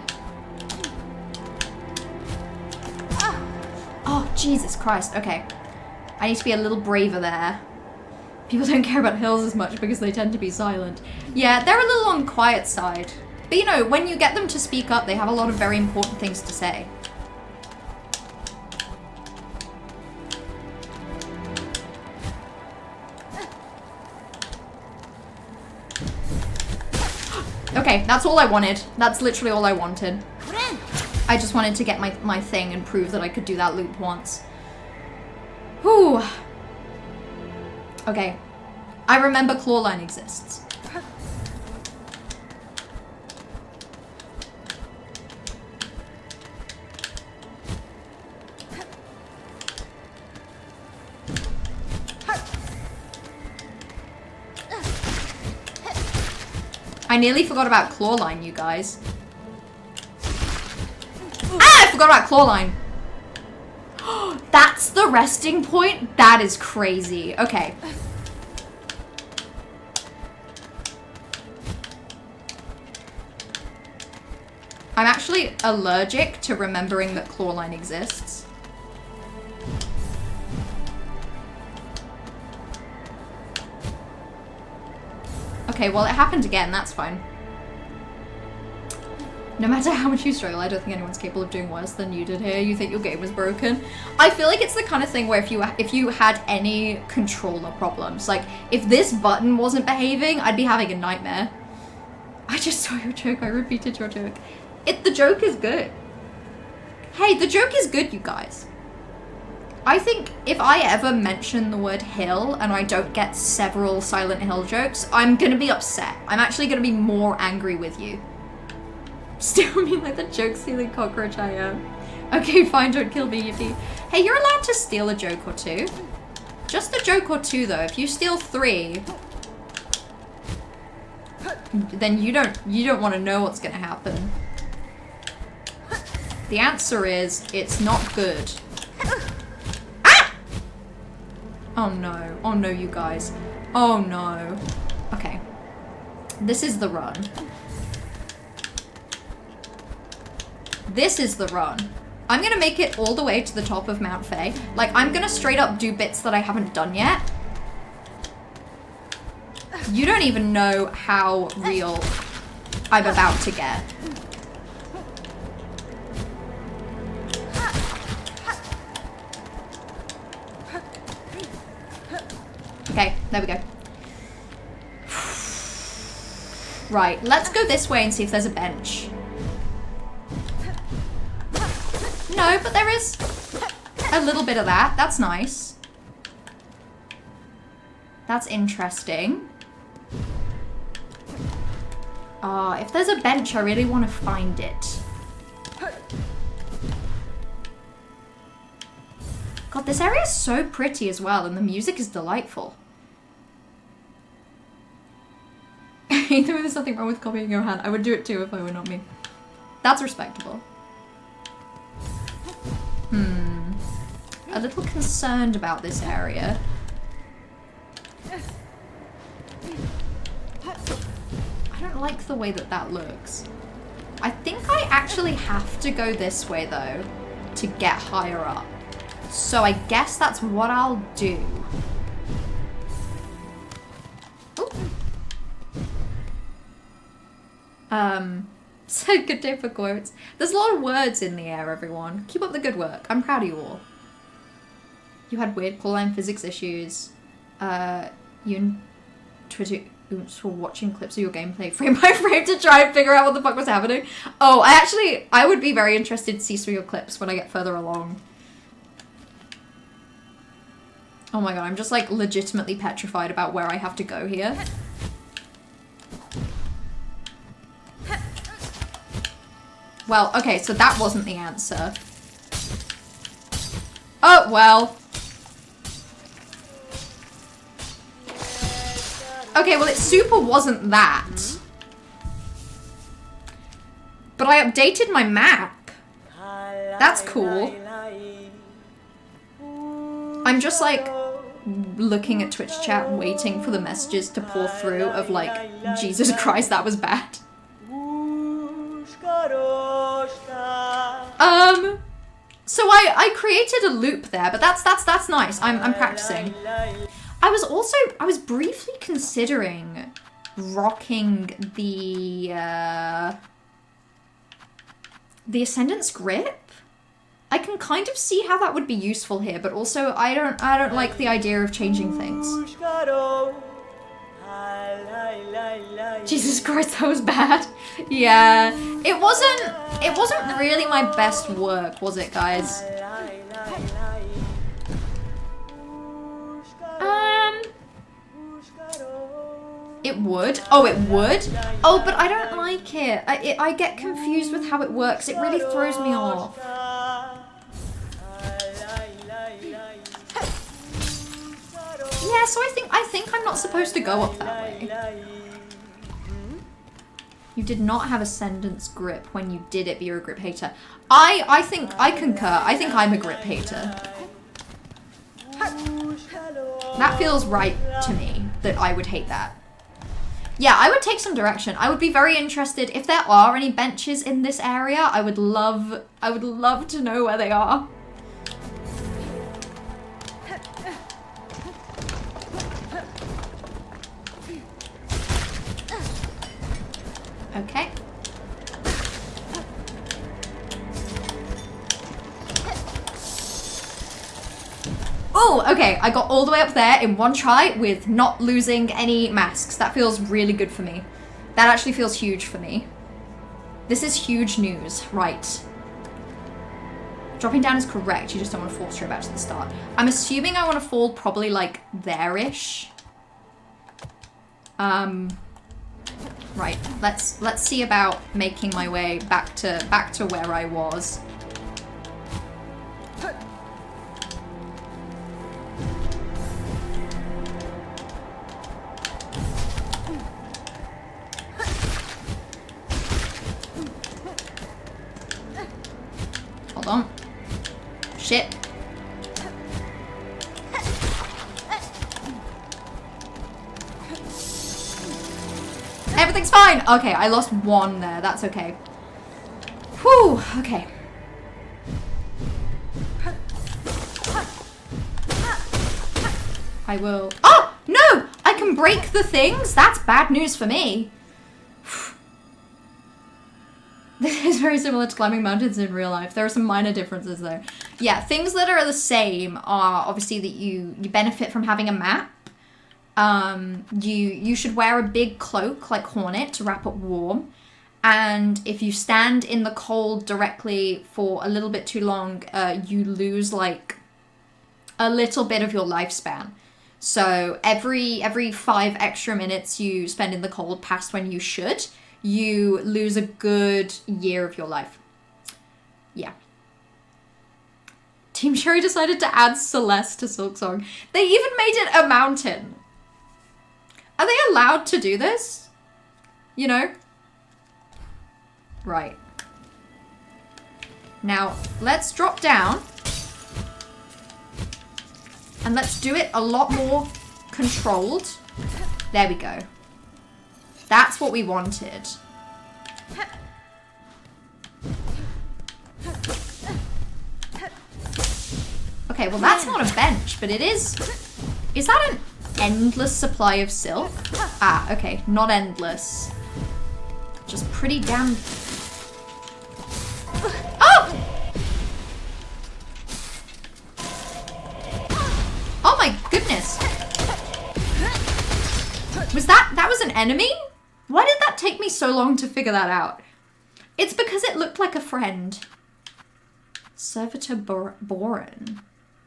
Oh, Jesus Christ. Okay. I need to be a little braver there. People don't care about hills as much because they tend to be silent. Yeah, they're a little on the quiet side. But you know, when you get them to speak up, they have a lot of very important things to say. Okay, that's all I wanted. That's literally all I wanted. I just wanted to get my thing and prove that I could do that loop once. Whew. Okay. I remember Clawline exists. I nearly forgot about Clawline, you guys. Ah, I forgot about Clawline. That's the resting point? That is crazy. Okay. I'm actually allergic to remembering that Clawline exists. Okay, well, it happened again. That's fine. No matter how much you struggle, I don't think anyone's capable of doing worse than you did here. You think your game was broken. I feel like it's the kind of thing where if you had any controller problems, like if this button wasn't behaving, I'd be having a nightmare. I just saw your joke. I repeated your joke. The joke is good. Hey, the joke is good, you guys. I think if I ever mention the word hill and I don't get several Silent Hill jokes, I'm gonna be upset. I'm actually gonna be more angry with you. Still mean like the joke stealing cockroach I am. Okay, fine, don't kill me, yippee. Hey, you're allowed to steal a joke or two. Just a joke or two though. If you steal 3, then you don't want to know what's gonna happen. The answer is, it's not good. Ah! Oh no. Oh no, you guys. Oh no. Okay. This is the run. This is the run. I'm gonna make it all the way to the top of Mount Faye. Like, I'm gonna straight up do bits that I haven't done yet. You don't even know how real I'm about to get. Okay, there we go. Right, let's go this way and see if there's a bench. No, but there is a little bit of that. That's nice. That's interesting. If there's a bench, I really want to find it. God, this area is so pretty as well, and the music is delightful. Either there's something wrong with copying your hand. I would do it too if I were not me. That's respectable. A little concerned about this area. I don't like the way that that looks. I think I actually have to go this way though to get higher up. So I guess that's what I'll do. Ooh. So good day for quotes. There's a lot of words in the air, everyone. Keep up the good work. I'm proud of you all. You had weird Clawline physics issues. You and Twitter were watching clips of your gameplay frame by frame to try and figure out what the fuck was happening. Oh, I would be very interested to see some of your clips when I get further along. Oh my god, I'm just like legitimately petrified about where I have to go here. Well, okay, so that wasn't the answer. Oh, well. Okay, well, it super wasn't that. But I updated my map. That's cool. I'm just like looking at Twitch chat and waiting for the messages to pour through of like, Jesus Christ, that was bad. So I created a loop there, but that's nice. I'm practicing. I was briefly considering rocking the Ascendant's Grip. I can kind of see how that would be useful here, but also I don't like the idea of changing things. Jesus Christ, that was bad. Yeah, it wasn't really my best work, was it, guys? It would. Oh, it would? Oh, but I don't like it. I get confused with how it works. It really throws me off. Yeah, so I think I'm not supposed to go up that way. You did not have Ascendant's Grip when you did it, but you're a grip hater. I think I concur. I think I'm a grip hater. That feels right to me, that I would hate that. Yeah, I would take some direction. I would be very interested if there are any benches in this area. I would love to know where they are. Okay. Oh, okay, I got all the way up there in one try with not losing any masks. That feels really good for me. That actually feels huge for me. This is huge news, right. Dropping down is correct, you just don't want to fall straight back to the start. I'm assuming I want to fall probably like there-ish. Right, let's see about making my way back to where I was. Hold on. Shit. Everything's fine! Okay, I lost one there. That's okay. Whew, okay. I will... Oh! No! I can break the things? That's bad news for me. This is very similar to climbing mountains in real life. There are some minor differences though. Yeah, things that are the same are obviously that you benefit from having a map. You should wear a big cloak like Hornet to wrap up warm. And if you stand in the cold directly for a little bit too long, you lose like a little bit of your lifespan. So every 5 extra minutes you spend in the cold past when you should, you lose a good year of your life. Yeah. Team Sherry decided to add Celeste to SILKSONG. They even made it a mountain. Are they allowed to do this? You know? Right. Now, let's drop down. And let's do it a lot more controlled. There we go. That's what we wanted. Okay, well that's not a bench, but it is... Is that an endless supply of silk? Ah, okay, not endless. Just pretty damn... Oh! Oh my goodness. That was an enemy? Why did that take me so long to figure that out? It's because it looked like a friend. Servitor Boren.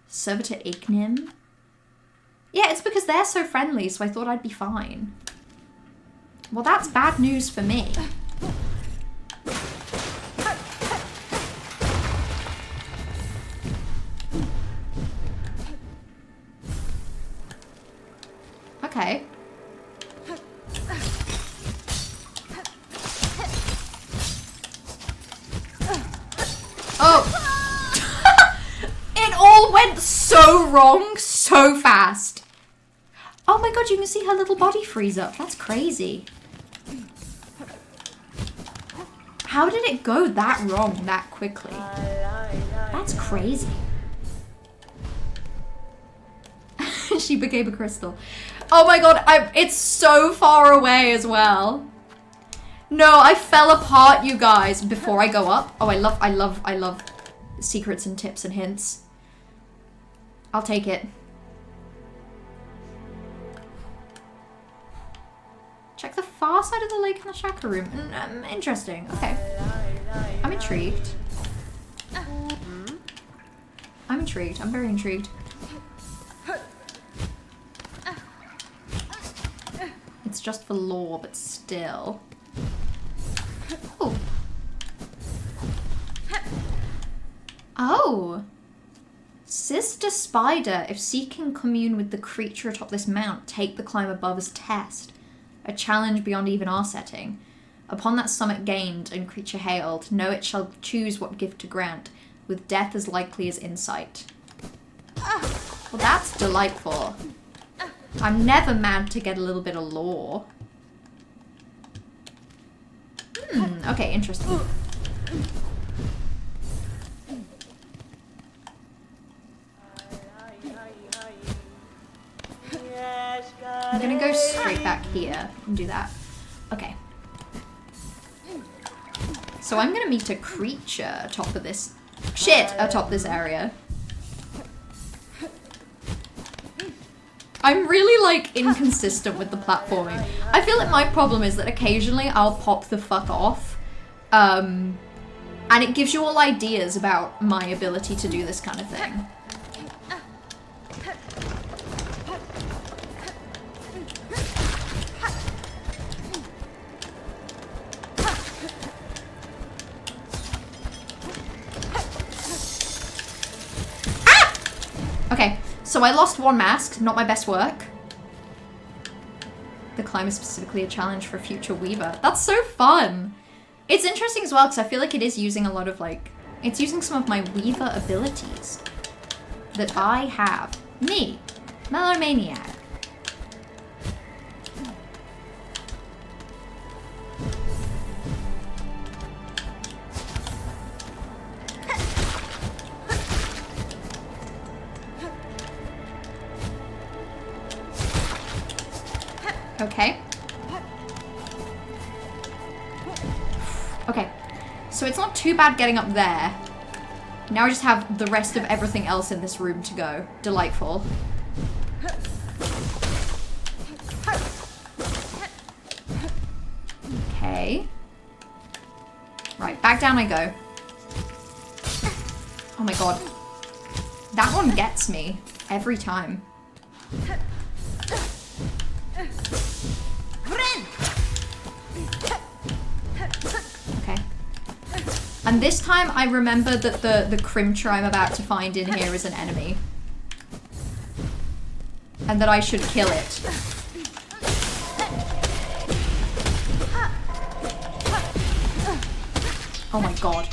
Servitor Ignim. Yeah, it's because they're so friendly, so I thought I'd be fine. Well, that's bad news for me. all went so wrong so fast. Oh my god, you can see her little body freeze up. That's crazy. How did it go that wrong that quickly? That's crazy. She became a crystal. Oh my god, it's so far away as well. No, I fell apart, you guys. Before I go up. Oh, I love secrets and tips and hints. I'll take it. Check the far side of the lake in the chakra room. Interesting. Okay. I'm intrigued. I'm intrigued. I'm very intrigued. It's just for lore, but still. Oh. Oh. Sister Spider, if seeking commune with the creature atop this mount, take the climb above as test. A challenge beyond even our setting. Upon that summit gained and creature hailed, know it shall choose what gift to grant, with death as likely as insight. Well, that's delightful. I'm never mad to get a little bit of lore. Okay, interesting. I'm gonna go straight back here and do that. Okay. So I'm gonna meet a creature atop of this... Shit! Atop this area. I'm really, like, inconsistent with the platforming. I feel like my problem is that occasionally I'll pop the fuck off. And it gives you all ideas about my ability to do this kind of thing. Okay, so I lost one mask, not my best work. The climb is specifically a challenge for a future Weaver. That's so fun! It's interesting as well, because I feel like it is using a lot of, like... It's using some of my Weaver abilities that I have. Me, Melomaniac. Okay. Okay. So it's not too bad getting up there. Now I just have the rest of everything else in this room to go. Delightful. Okay. Right, back down I go. Oh my god. That one gets me every time. Okay. And this time I remember that the Crimcher I'm about to find in here is an enemy. And that I should kill it. Oh my god.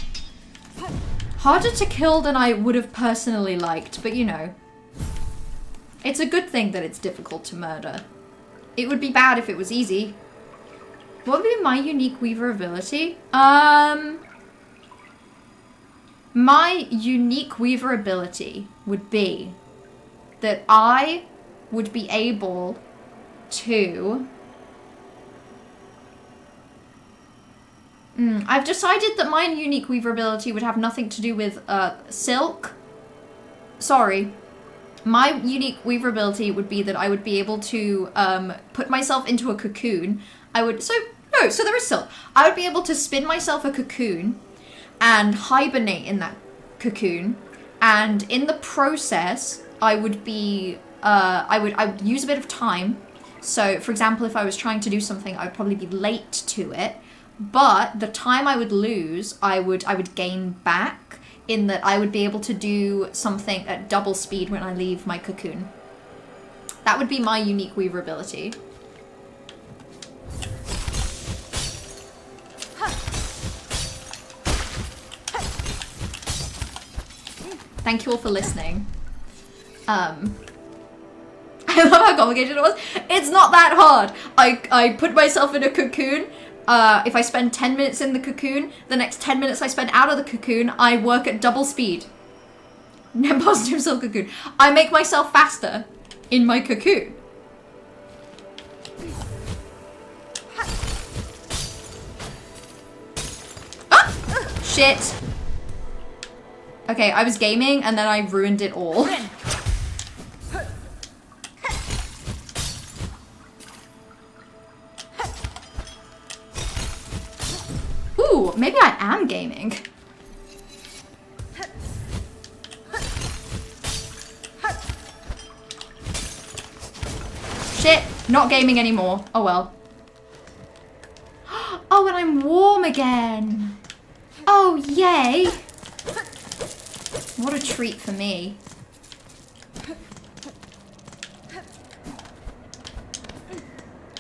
Harder to kill than I would have personally liked, but you know. It's a good thing that it's difficult to murder. It would be bad if it was easy. What would be my unique Weaver ability? My unique Weaver ability would be that I would be able to... I've decided that my unique Weaver ability would have nothing to do with silk. Sorry. My unique Weaver ability would be that I would be able to put myself into a cocoon. So there is silk. I would be able to spin myself a cocoon and hibernate in that cocoon. And in the process, I would be, I would use a bit of time. So, for example, if I was trying to do something, I would probably be late to it. But the time I would lose, I would gain back in that I would be able to do something at double speed when I leave my cocoon. That would be my unique Weaver ability. Thank you all for listening. I love how complicated it was. It's not that hard. I put myself in a cocoon. If I spend 10 minutes in the cocoon, the next 10 minutes I spend out of the cocoon, I work at double speed. Net positive silk cocoon. I make myself faster in my cocoon. Ah! Shit. Okay, I was gaming and then I ruined it all. Ooh, maybe I am gaming. Shit, not gaming anymore. Oh well. Oh, and I'm warm again. Oh, yay. What a treat for me.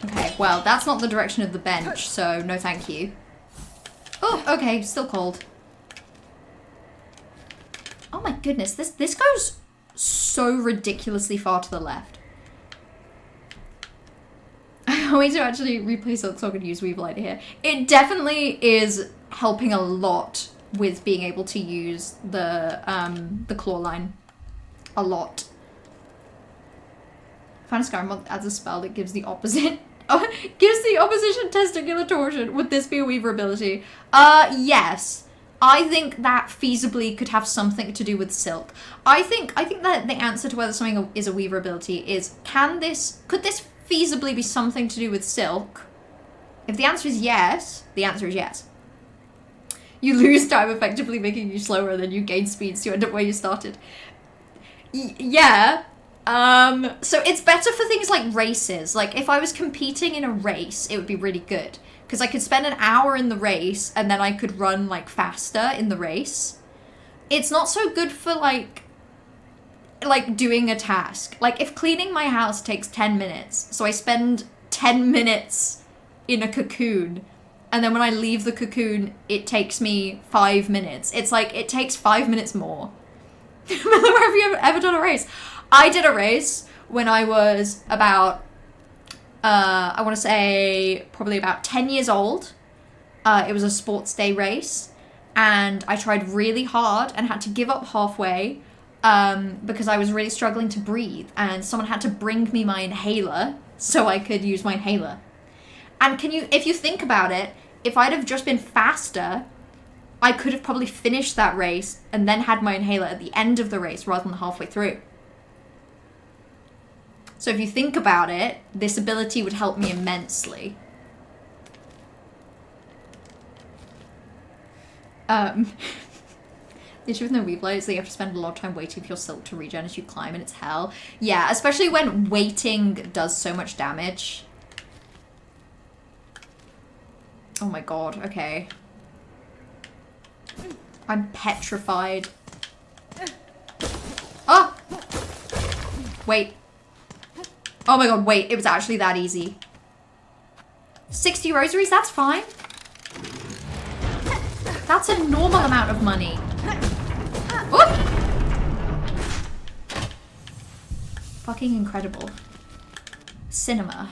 Okay, well, that's not the direction of the bench, so no thank you. Oh, okay, still cold. Oh my goodness, this goes so ridiculously far to the left. I want to actually replay SILKSONG and use Weavelight here. It definitely is helping a lot with being able to use the claw line. A lot. Find a Skyrim mod adds a spell that gives the opposite. Gives the opposition testicular torsion. Would this be a weaver ability? Yes. I think that feasibly could have something to do with silk. I think that the answer to whether something is a weaver ability is could this feasibly be something to do with silk? If the answer is yes, the answer is yes. You lose time effectively making you slower and then you gain speed so you end up where you started. Yeah. So it's better for things like races. Like if I was competing in a race, it would be really good. Because I could spend an hour in the race and then I could run like faster in the race. It's not so good for like doing a task. Like if cleaning my house takes 10 minutes, so I spend 10 minutes in a cocoon, and then when I leave the cocoon, it takes me 5 minutes. It's like, it takes 5 minutes more. Have you ever done a race? I did a race when I was about, I want to say probably about 10 years old. It was a sports day race, and I tried really hard and had to give up halfway because I was really struggling to breathe, and someone had to bring me my inhaler so I could use my inhaler. And if you think about it, if I'd have just been faster, I could have probably finished that race and then had my inhaler at the end of the race rather than halfway through. So if you think about it, this ability would help me immensely. The issue with no Weavelight is that you have to spend a lot of time waiting for your silk to regen as you climb, and it's hell. Yeah, especially when waiting does so much damage. Oh my god, okay. I'm petrified. Oh! Wait. Oh my god, wait, it was actually that easy. 60 rosaries, that's fine. That's a normal amount of money. Oop! Fucking incredible. Cinema.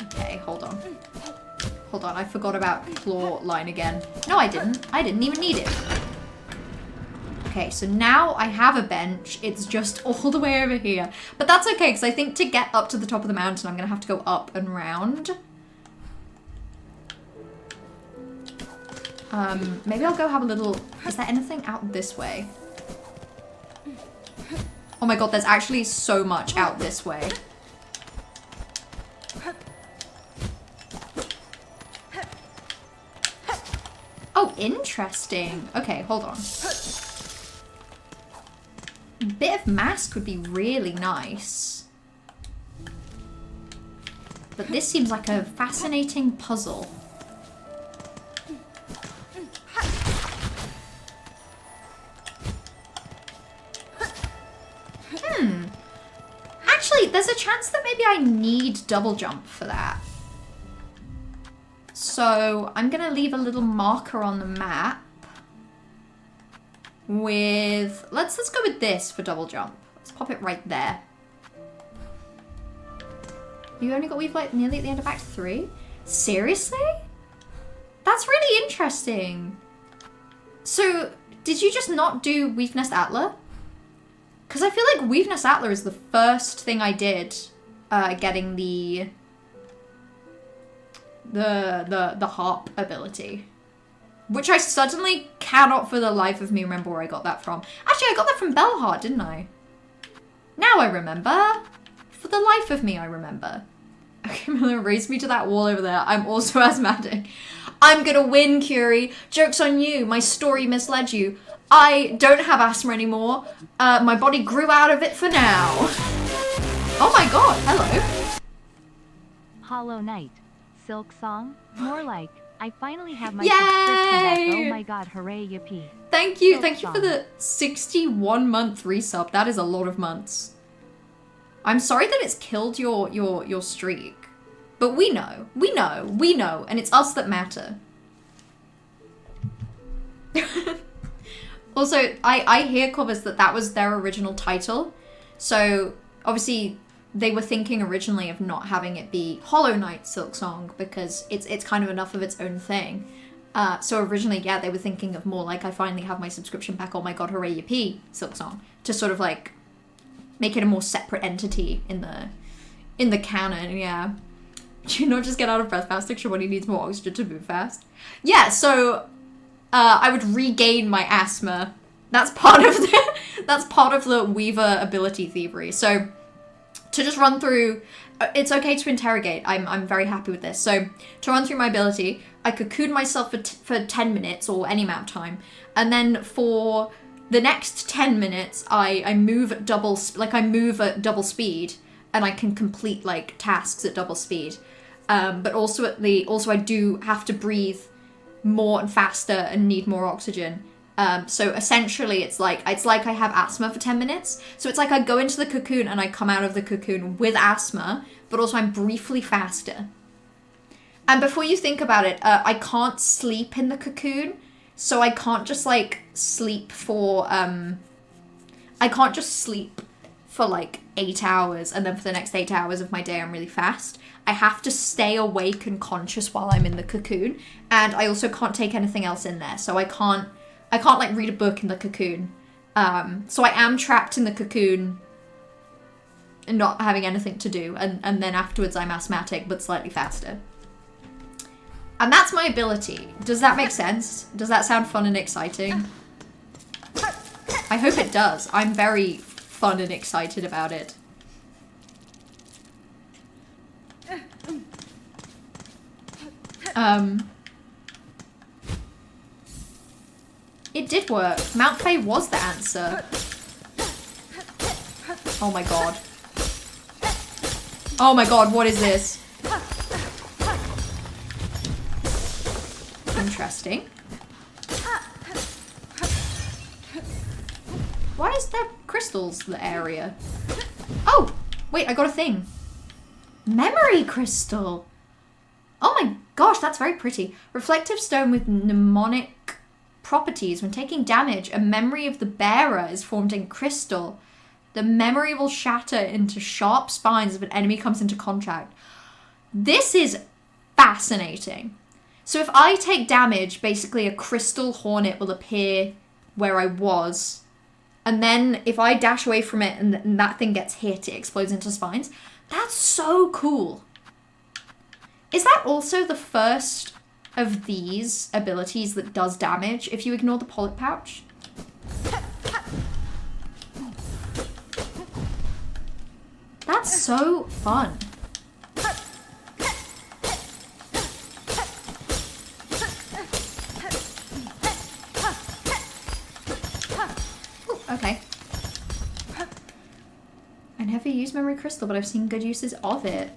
Okay, hold on. Hold on, I forgot about claw line again. No, I didn't. I didn't even need it. Okay, so now I have a bench. It's just all the way over here. But that's okay, because I think to get up to the top of the mountain, I'm going to have to go up and round. Maybe I'll go have a little... Is there anything out this way? Oh my god, there's actually so much out this way. Oh, interesting. Okay, hold on. A bit of mask would be really nice. But this seems like a fascinating puzzle. Actually, there's a chance that maybe I need double jump for that. So I'm gonna leave a little marker on the map. with... Let's go with this for double jump. Let's pop it right there. You only got weave like nearly at the end of Act 3? Seriously? That's really interesting. So, did you just not do Weave Nest Atla? Because I feel like Weave Nest Atla is the first thing I did getting the harp ability. Which I suddenly cannot for the life of me remember where I got that from. Actually, I got that from Bellheart, didn't I? Now I remember. For the life of me, I remember. Okay, Miller, race me to that wall over there. I'm also asthmatic. I'm gonna win, Curie. Joke's on you. My story misled you. I don't have asthma anymore. My body grew out of it for now. Oh my god, hello. Hollow Knight. SILKSONG? More like, I finally have my Yay! subscription back. Oh my god, hooray, yippee. Thank you. SILKSONG. Thank you for the 61-month resub. That is a lot of months. I'm sorry that it's killed your streak. But we know, and it's us that matter. Also, I hear, Cobbers, that was their original title. So, obviously, they were thinking originally of not having it be Hollow Knight SILKSONG because it's kind of enough of its own thing. So originally, yeah, they were thinking of more like, I finally have my subscription back, oh my god, hooray, yippee, SILKSONG. To sort of like, make it a more separate entity in the canon, yeah. Do you not just get out of breath fast, when he needs more oxygen to move fast? Yeah, so I would regain my asthma. That's part of the Weaver ability thievery. So to just run through, it's okay to interrogate. I'm very happy with this. So to run through my ability, I cocoon myself for 10 minutes or any amount of time, and then for the next 10 minutes, I move at double speed, and I can complete like tasks at double speed. But also I do have to breathe more and faster and need more oxygen. So essentially it's like I have asthma for 10 minutes. So it's like I go into the cocoon and I come out of the cocoon with asthma, but also I'm briefly faster. And before you think about it, I can't sleep in the cocoon. So I can't just like sleep for, I can't just sleep for like 8 hours and then for the next 8 hours of my day I'm really fast. I have to stay awake and conscious while I'm in the cocoon, and I also can't take anything else in there. So I can't like read a book in the cocoon. So I am trapped in the cocoon and not having anything to do, and then afterwards I'm asthmatic but slightly faster. And that's my ability. Does that make sense? Does that sound fun and exciting? I hope it does. I'm very fun and excited about it. It did work. Mount Faye was the answer. Oh my god. Oh my god, what is this? Interesting. Why is there crystals the area? Oh! Wait, I got a thing. Memory crystal! Oh my gosh, that's very pretty. Reflective stone with mnemonic properties. When taking damage, a memory of the bearer is formed in crystal. The memory will shatter into sharp spines if an enemy comes into contact. This is fascinating. So if I take damage, basically a crystal hornet will appear where I was. And then if I dash away from it and that thing gets hit, it explodes into spines. That's so cool. Is that also the first of these abilities that does damage if you ignore the polyp pouch? That's so fun. Ooh, okay. I never used Memory Crystal, but I've seen good uses of it.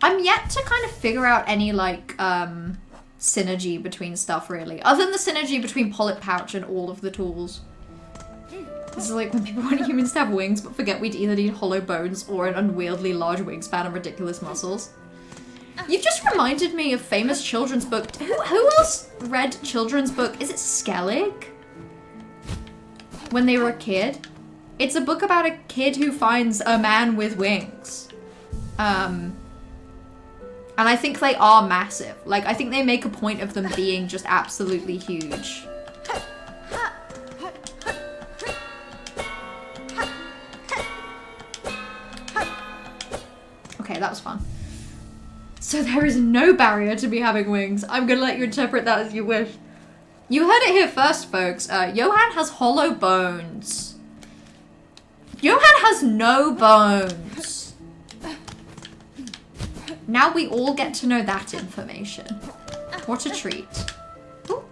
I'm yet to kind of figure out any, like, synergy between stuff, really. Other than the synergy between Polyp Pouch and all of the tools. This is like when people want humans to have wings, but forget we'd either need hollow bones or an unwieldy large wingspan and ridiculous muscles. You've just reminded me of famous children's book. Who else read children's book? Is it Skellig? When they were a kid? It's a book about a kid who finds a man with wings. And I think they are massive. Like, I think they make a point of them being just absolutely huge. Okay, that was fun. So there is no barrier to me having wings. I'm gonna let you interpret that as you wish. You heard it here first, folks. Johan has hollow bones. Johan has no bones. Now we all get to know that information. What a treat. Ooh.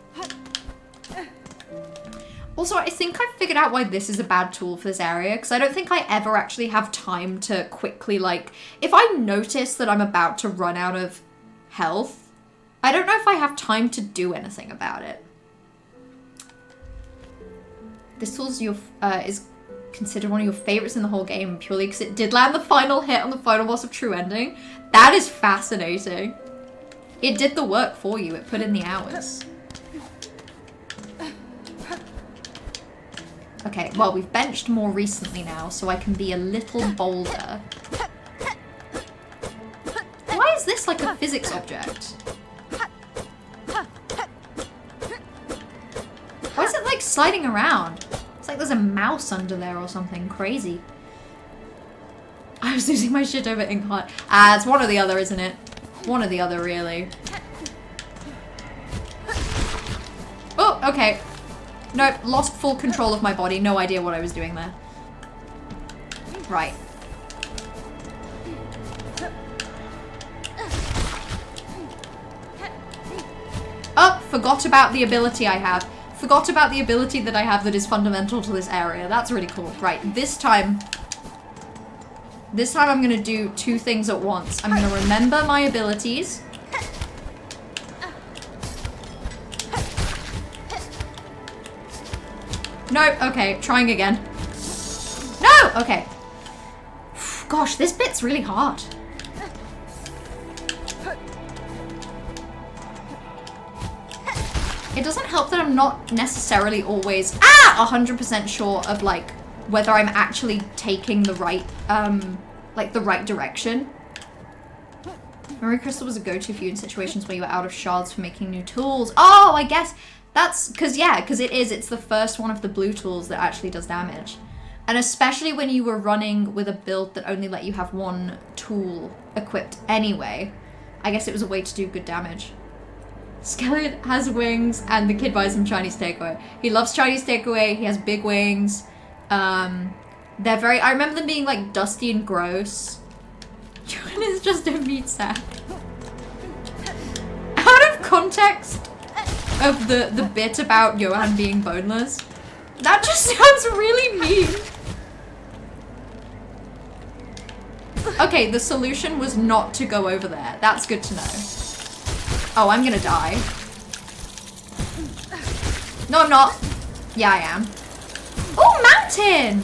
Also, I think I figured out why this is a bad tool for this area, because I don't think I ever actually have time to quickly, like, if I notice that I'm about to run out of health, I don't know if I have time to do anything about it. This tool is considered one of your favorites in the whole game, purely because it did land the final hit on the final boss of True Ending. That is fascinating. It did the work for you. It put in the hours. Okay, well, we've benched more recently now, so I can be a little bolder. Why is this like a physics object? Why is it like sliding around? It's like there's a mouse under there or something crazy. I was losing my shit over Inkheart. Ah, it's one or the other, isn't it? One or the other, really. Oh, okay. Nope, lost full control of my body. No idea what I was doing there. Right. Oh, forgot about the ability I have. Forgot about the ability that I have that is fundamental to this area. That's really cool. Right, this time I'm gonna do two things at once. I'm gonna remember my abilities. No, okay, trying again. No, okay. Gosh, this bit's really hard. It doesn't help that I'm not necessarily always 100% sure of like whether I'm actually taking the right like the right direction. Memory Crystal was a go-to for you in situations where you were out of shards for making new tools. Oh, I guess that's because it's the first one of the blue tools that actually does damage. And especially when you were running with a build that only let you have one tool equipped anyway, I guess it was a way to do good damage. Skeleton has wings and the kid buys him Chinese takeaway. He loves Chinese takeaway. He has big wings. They're very, I remember them being like dusty and gross. Johan is just a meat sack. Out of context of the bit about Johan being boneless, that just sounds really mean. Okay, the solution was not to go over there. That's good to know. Oh, I'm gonna die. No, I'm not. Yeah, I am. Oh, mountain!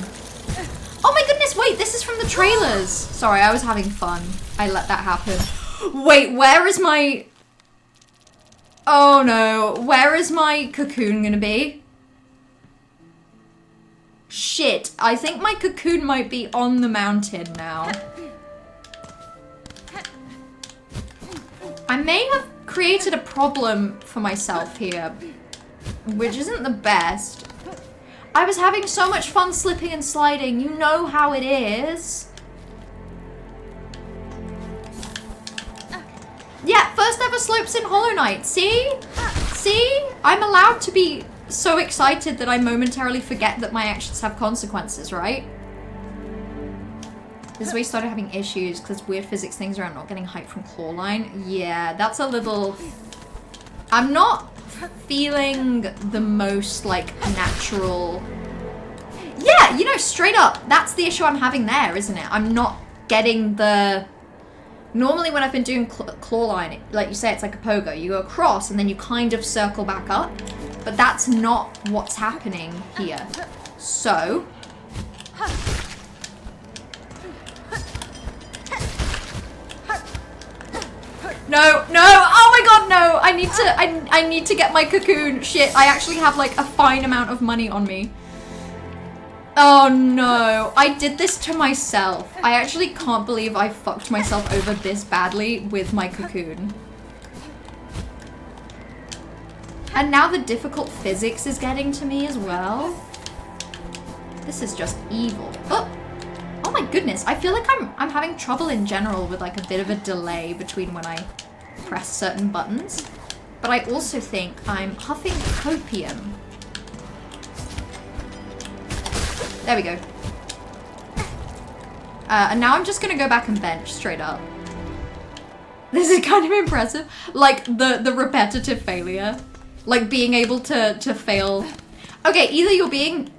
Oh my goodness, wait, this is from the trailers. Sorry, I was having fun. I let that happen. Wait, where is my... Oh no, where is my cocoon gonna be? Shit, I think my cocoon might be on the mountain now. I may have created a problem for myself here, which isn't the best. I was having so much fun slipping and sliding. You know how it is. Yeah, first ever slopes in Hollow Knight. See? See? I'm allowed to be so excited that I momentarily forget that my actions have consequences, right? This is where you started having issues because weird physics things around not getting height from clawline. Yeah, that's a little... I'm not feeling the most, like, natural... Yeah, you know, straight up, that's the issue I'm having there, isn't it? I'm not getting the... Normally when I've been doing clawline, like you say, it's like a pogo. You go across and then you kind of circle back up. But that's not what's happening here. So... No, no, oh my god, no! I need to get my cocoon. Shit, I actually have like a fine amount of money on me. Oh no, I did this to myself. I actually can't believe I fucked myself over this badly with my cocoon. And now the difficult physics is getting to me as well. This is just evil. Oh my goodness, I feel like I'm having trouble in general with like a bit of a delay between when I press certain buttons. But I also think I'm huffing copium. There we go. And now I'm just gonna go back and bench straight up. This is kind of impressive. Like the repetitive failure. Like being able to fail. Okay, either you're being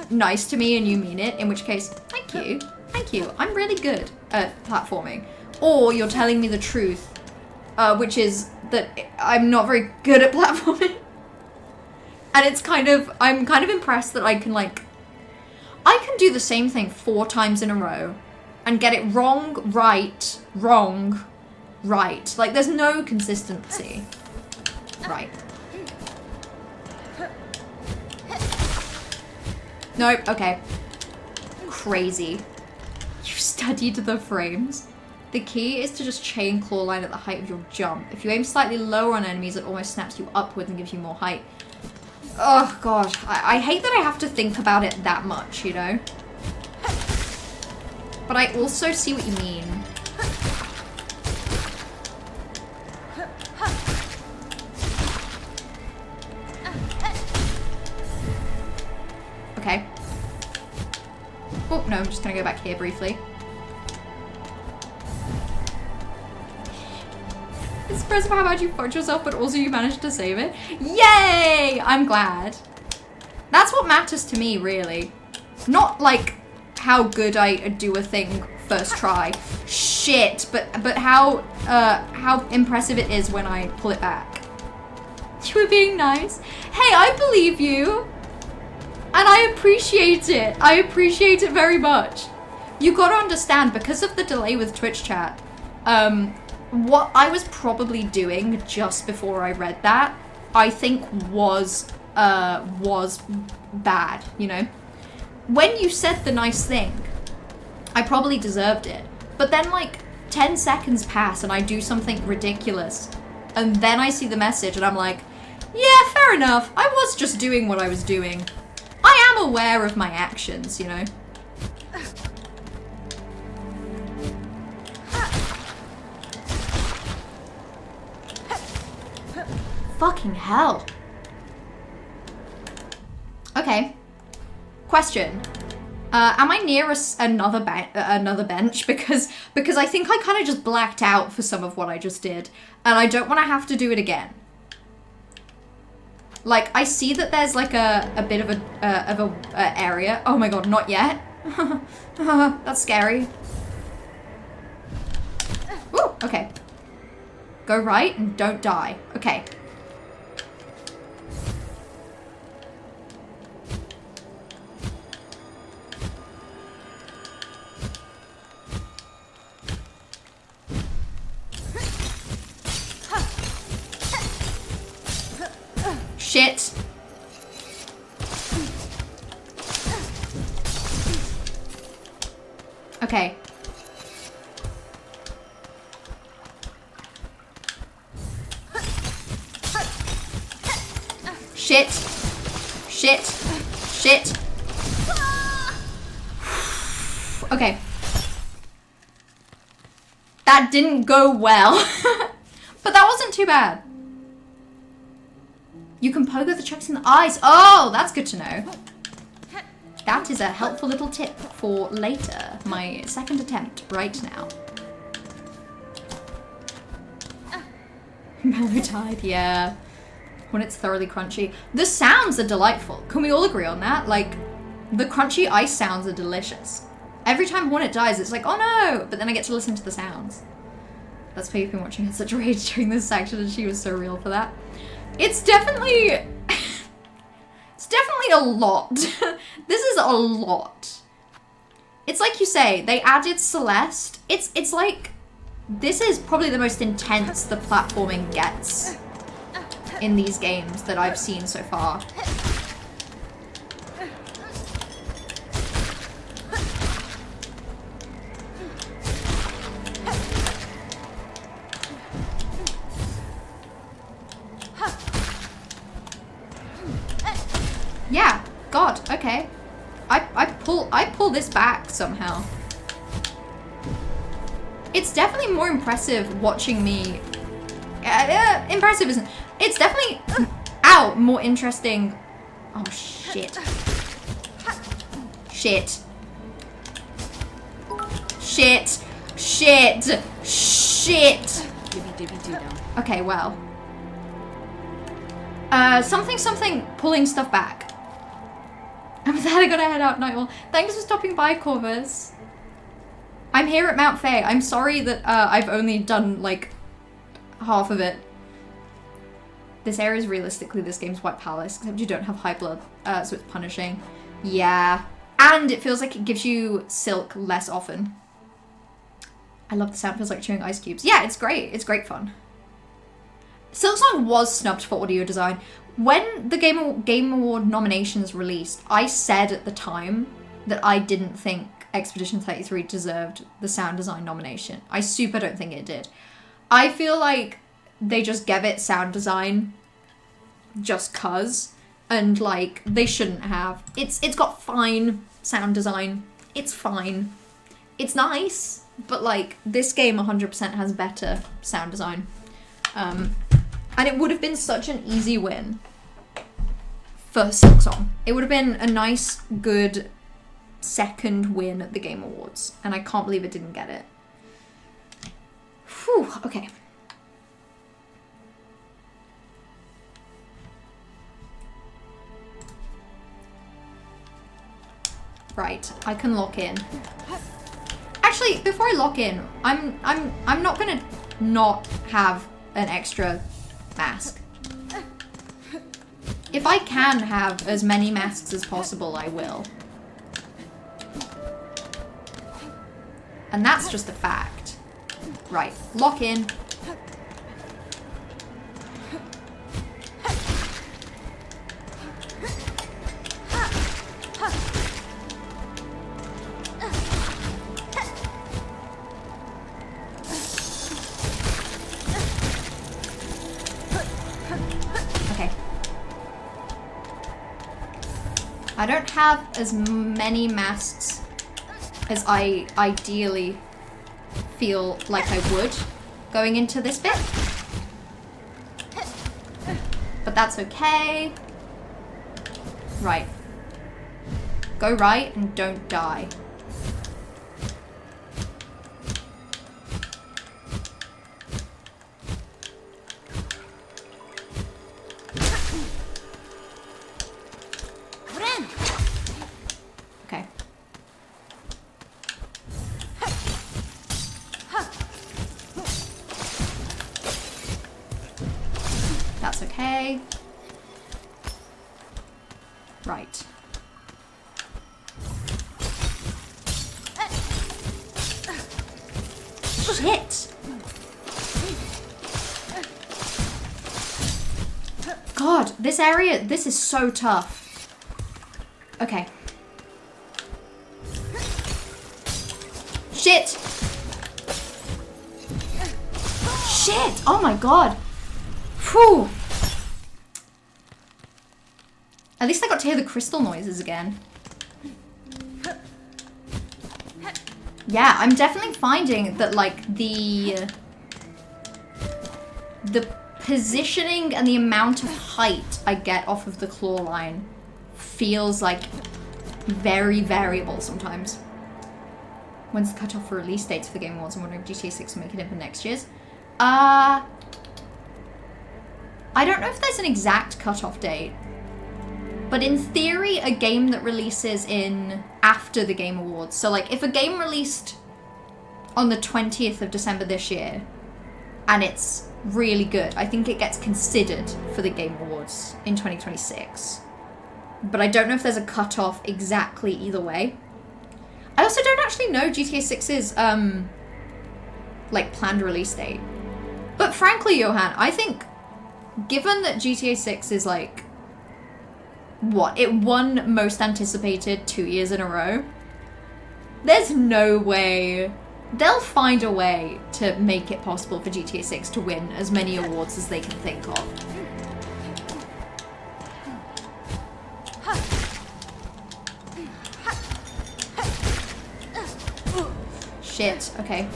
nice to me and you mean it, in which case, thank you. Thank you. I'm really good at platforming. Or you're telling me the truth, which is that I'm not very good at platforming. And it's kind of, I'm kind of impressed that I can do the same thing 4 times in a row and get it wrong, right, wrong, right. Like there's no consistency. Right. Nope, okay. Crazy. You studied the frames. The key is to just chain claw line at the height of your jump. If you aim slightly lower on enemies, it almost snaps you upwards and gives you more height. Oh god, I hate that I have to think about it that much, you know? But I also see what you mean. Okay. Oh, no, I'm just gonna go back here briefly. It's impressive how much you fucked yourself, but also you managed to save it. Yay! I'm glad. That's what matters to me, really. Not, like, how good I do a thing first try. Shit! But how impressive it is when I pull it back. You were being nice. Hey, I believe you! And I appreciate it. I appreciate it very much. You gotta understand, because of the delay with Twitch chat, what I was probably doing just before I read that, I think was bad, you know? When you said the nice thing, I probably deserved it. But then like 10 seconds pass and I do something ridiculous. And then I see the message and I'm like, yeah, fair enough. I was just doing what I was doing. I am aware of my actions, you know? Fucking hell. Okay. Question. Am I near another bench? Because I think I kind of just blacked out for some of what I just did. And I don't want to have to do it again. Like, I see that there's like a bit of a area. Oh my god, not yet. That's scary. Ooh, okay. Go right and don't die. Okay. Shit. Okay. Shit. Shit. Shit. Okay. That didn't go well. But that wasn't too bad. You can pogo the checks in the eyes. Oh, that's good to know. That is a helpful little tip for later. My second attempt right now. Mellotide, yeah. When it's thoroughly crunchy. The sounds are delightful. Can we all agree on that? Like, the crunchy ice sounds are delicious. Every time Hornet dies, it's like, oh no! But then I get to listen to the sounds. That's why you've been watching in such rage during this section, and she was so real for that. It's definitely... it's definitely a lot. This is a lot. It's like you say, they added Celeste. It's like This is probably the most intense the platforming gets in these games that I've seen so far. Yeah, God, okay. I pull this back somehow. It's definitely more impressive watching me. Impressive isn't. It's definitely more interesting. Oh shit. Shit. Shit. Shit. Shit. Okay, well. Something pulling stuff back. I'm sad I gotta head out, Nightwall. Thanks for stopping by, Corvus. I'm here at Mount Faye. I'm sorry that I've only done like half of it. This area is realistically this game's White Palace, except you don't have high blood, so it's punishing. Yeah. And it feels like it gives you silk less often. I love the sound, feels like chewing ice cubes. Yeah, it's great. It's great fun. SilkSong was snubbed for audio design. When the Game Award nominations released, I said at the time that I didn't think Expedition 33 deserved the sound design nomination. I super don't think it did. I feel like they just gave it sound design just cuz, and like they shouldn't have. It's got fine sound design. It's fine. It's nice, but like this game 100% has better sound design. And it would have been such an easy win for SilkSong. It would have been a nice, good second win at the Game Awards. And I can't believe it didn't get it. Whew, okay. Right, I can lock in. Actually, before I lock in, I'm not gonna not have an extra mask. If I can have as many masks as possible, I will. And that's just a fact. Right, lock in. I don't have as many masks as I ideally feel like I would going into this bit. But that's okay. Right. Go right and don't die. Okay. That's okay. Right. Shit! God, this area, this is so tough. Okay. Shit! Shit! Oh my god! Whew! At least I got to hear the crystal noises again. Yeah, I'm definitely finding that, like, the positioning and the amount of height I get off of the claw line feels, like, very variable sometimes. When's the cutoff for release dates for the Game Awards? I'm wondering if GTA 6 will make it in for next year's. I don't know if there's an exact cutoff date. But in theory, a game that releases in after the Game Awards. So like if a game released on the 20th of December this year and it's really good, I think it gets considered for the Game Awards in 2026. But I don't know if there's a cutoff exactly either way. I also don't actually know GTA 6's like, planned release date. But frankly, Johan, I think, given that GTA 6 is, like, what? It won most anticipated 2 years in a row. There's no way. They'll find a way to make it possible for GTA 6 to win as many awards as they can think of. Shit, okay.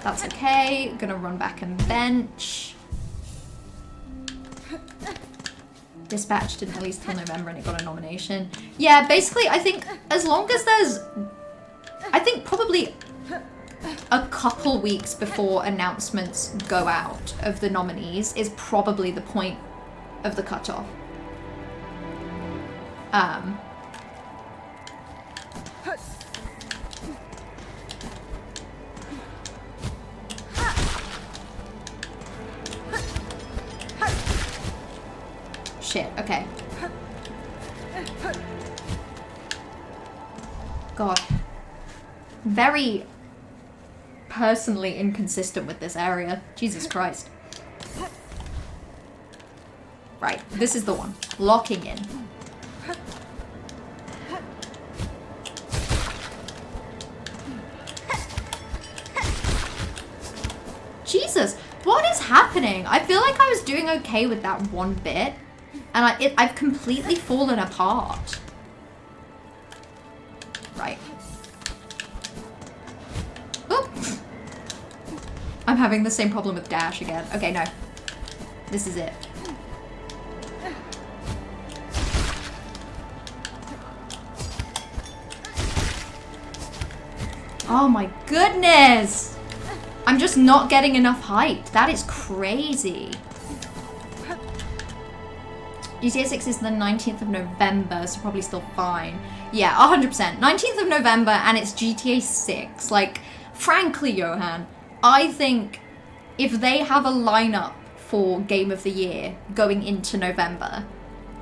That's okay. Gonna run back and bench. Dispatched didn't release till November and it got a nomination. Yeah, basically, I think as long as there's... I think probably a couple weeks before announcements go out of the nominees is probably the point of the cutoff. Shit, okay. God. Very personally inconsistent with this area. Jesus Christ. Right, this is the one. Locking in. Jesus, what is happening? I feel like I was doing okay with that one bit. And I've completely fallen apart. Right. Oop. I'm having the same problem with Dash again. Okay, no. This is it. Oh my goodness! I'm just not getting enough height. That is crazy. GTA 6 is the 19th of November, so probably still fine. Yeah, 100%. 19th of November, and it's GTA 6. Like, frankly, Johan, I think if they have a lineup for Game of the Year going into November,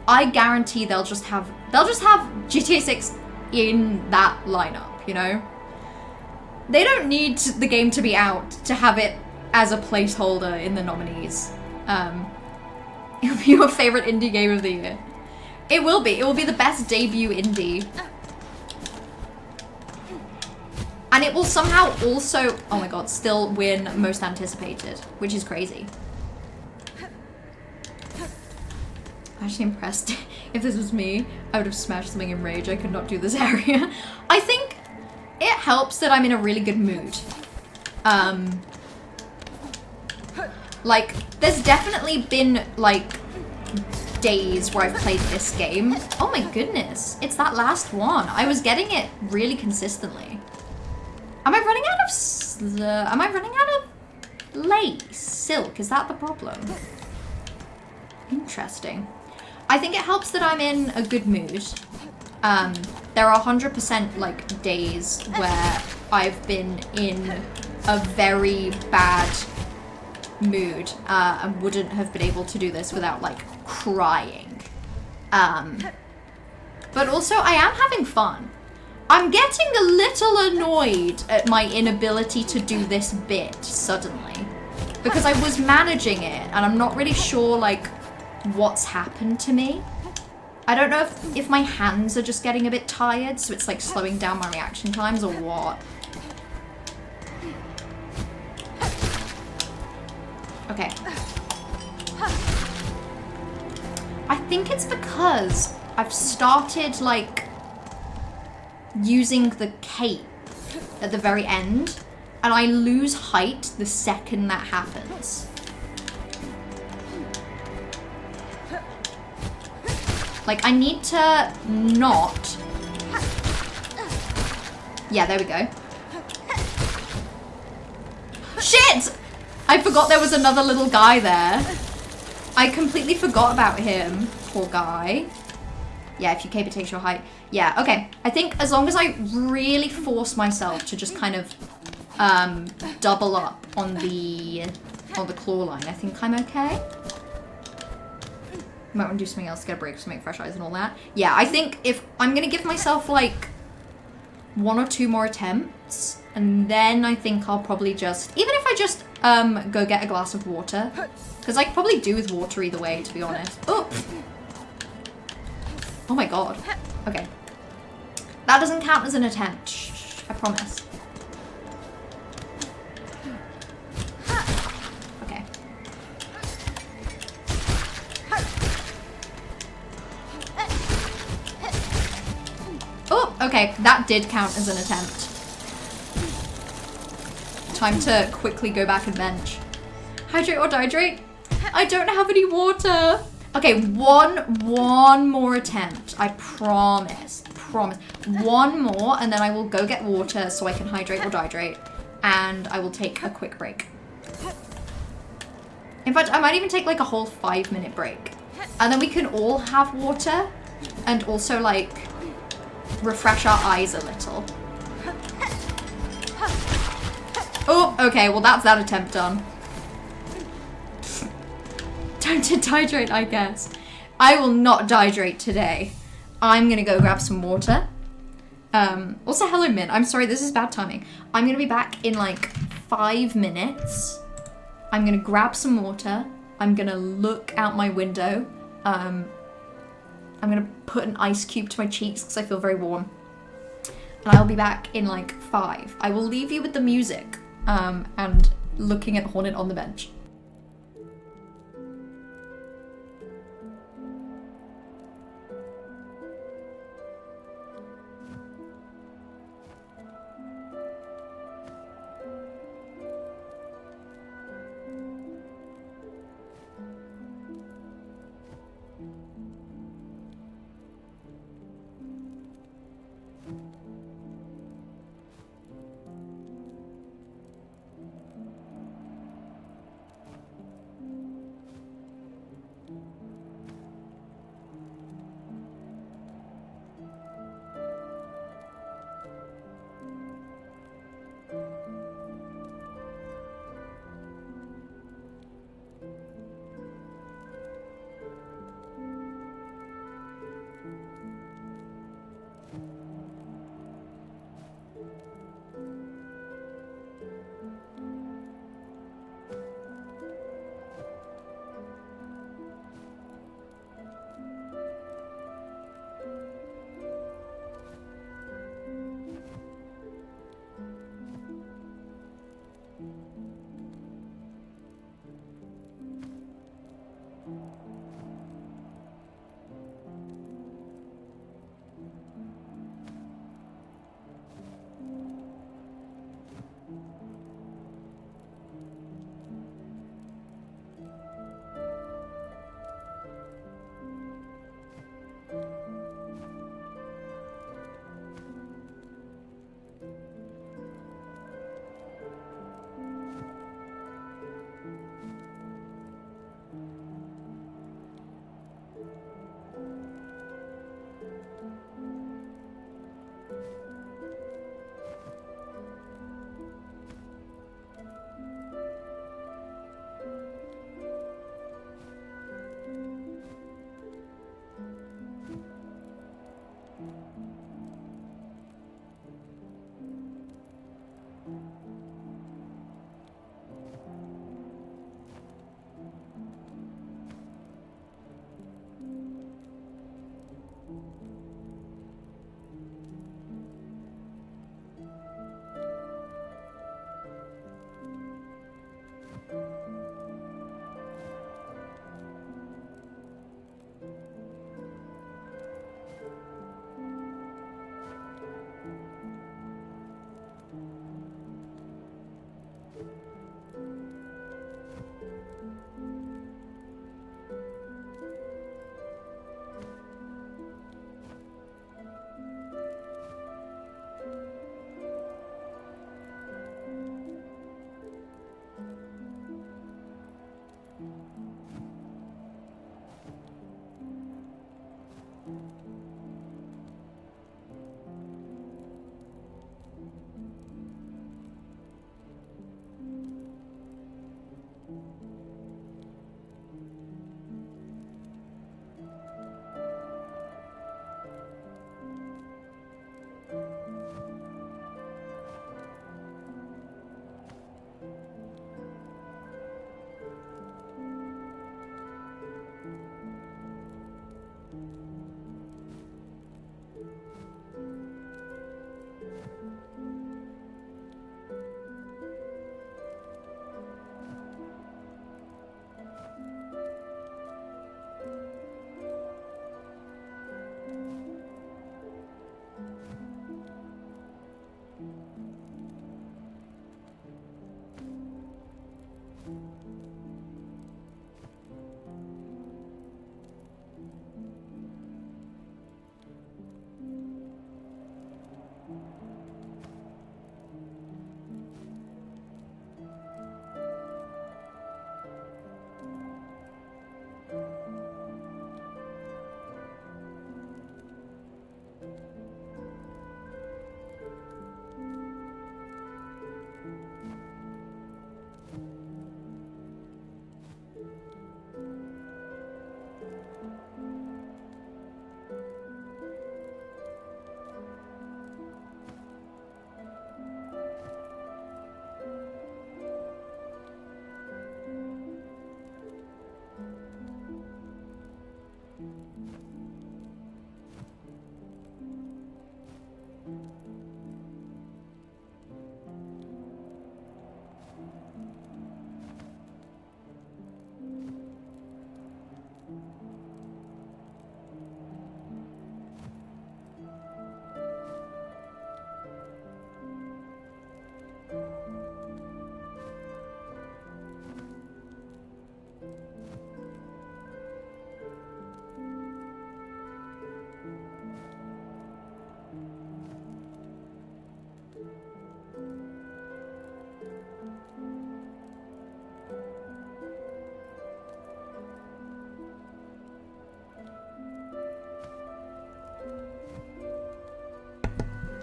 I guarantee they'll just have GTA 6 in that lineup, you know? They don't need the game to be out to have it as a placeholder in the nominees. It'll be your favorite indie game of the year. It will be. It will be the best debut indie. And it will somehow also, oh my god, still win most anticipated, which is crazy. I'm actually impressed. If this was me, I would have smashed something in rage. I could not do this area. I think it helps that I'm in a really good mood. Like, there's definitely been, like, days where I've played this game. Oh my goodness, it's that last one. I was getting it really consistently. Am I running out of lace? Silk, is that the problem? Interesting. I think it helps that I'm in a good mood. There are 100% like days where I've been in a very bad mood and wouldn't have been able to do this without like crying. But also I am having fun. I'm getting a little annoyed at my inability to do this bit suddenly because I was managing it and I'm not really sure like what's happened to me. I don't know if my hands are just getting a bit tired, so it's like slowing down my reaction times or what. Okay. I think it's because I've started like using the cape at the very end and I lose height the second that happens. Like, I need to not... Yeah, there we go. Shit! I forgot there was another little guy there. I completely forgot about him. Poor guy. Yeah, if you cape, it takes your height. Yeah, okay. I think as long as I really force myself to just kind of double up on the claw line, I think I'm okay. Might want to do something else to get a break to make fresh eyes and all that. Yeah, I think if I'm gonna give myself like 1 or 2 more attempts, and then I think I'll probably just, even if I just go get a glass of water, because I could probably do with water either way, to be honest. Oh! Oh my god. Okay. That doesn't count as an attempt. Shh, I promise. Okay. Oh, okay. That did count as an attempt. Time to quickly go back and bench. Hydrate or dehydrate? I don't have any water. Okay, one more attempt. I promise. Promise. One more, and then I will go get water so I can hydrate or dehydrate. And I will take a quick break. In fact, I might even take like a whole 5-minute break. And then we can all have water and also like refresh our eyes a little. Oh, okay, well that's that attempt done. Time to dehydrate, I guess. I will not dehydrate today. I'm gonna go grab some water. Also, hello, Min. I'm sorry, this is bad timing. I'm gonna be back in like 5 minutes. I'm gonna grab some water. I'm gonna look out my window. I'm gonna put an ice cube to my cheeks because I feel very warm. And I'll be back in like 5. I will leave you with the music and looking at Hornet on the bench.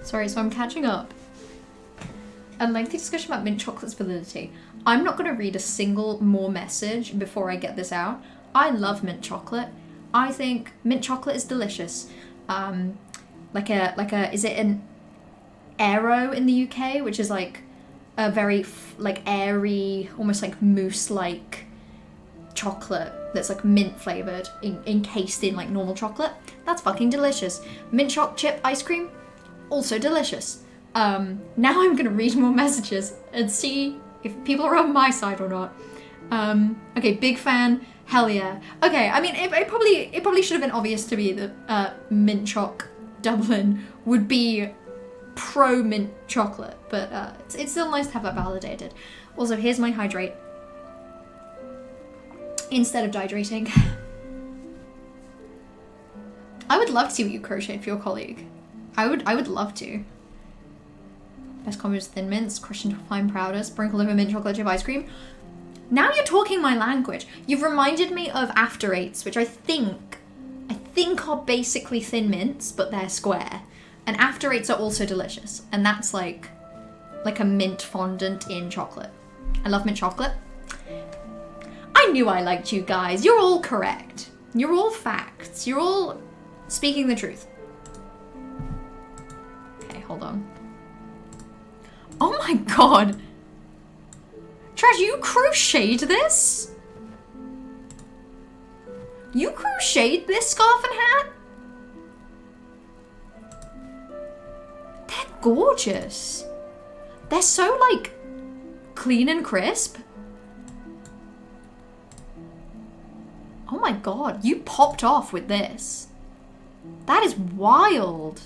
Sorry, so I'm catching up. A lengthy discussion about mint chocolate's validity. I'm not going to read a single more message before I get this out. I love mint chocolate. I think mint chocolate is delicious. Is it an Aero in the UK, which is like a very like airy, almost like mousse-like chocolate that's like mint flavored, encased in like normal chocolate. That's fucking delicious. Mint choc chip ice cream, also delicious. Now I'm gonna read more messages and see if people are on my side or not. Okay, big fan, hell yeah. Okay, I mean, it probably should have been obvious to me that mint choc Dublin would be pro mint chocolate, but it's still nice to have that validated. Also, here's my hydrate instead of dehydrating. I would love to see what you crochet for your colleague. I would love to. Best combo is Thin Mints, crushed into fine powder, sprinkled over mint chocolate chip ice cream. Now you're talking my language. You've reminded me of After Eights, which I think are basically Thin Mints, but they're square. And After Eights are also delicious. And that's like a mint fondant in chocolate. I love mint chocolate. I knew I liked you guys. You're all correct. You're all facts. You're all speaking the truth. Okay, hold on. Oh my god. Trash, you crocheted this? You crocheted this scarf and hat? They're gorgeous. They're so, like, clean and crisp. Oh my god, you popped off with this. That is wild.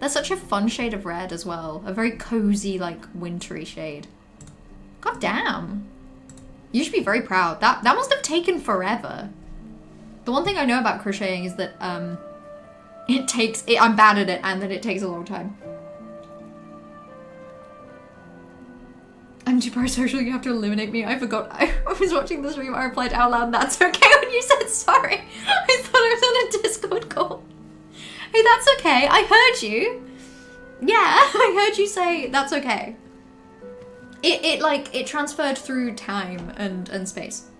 That's such a fun shade of red as well. A very cozy, like, wintry shade. God damn. You should be very proud. That must have taken forever. The one thing I know about crocheting is that I'm bad at it and that it takes a long time. I'm too parasocial, you have to eliminate me. I forgot. I was watching the stream, I replied out loud, that's okay when you said sorry. I thought I was on a Discord call. Hey, that's okay. I heard you. Yeah, I heard you say that's okay. It transferred through time and space.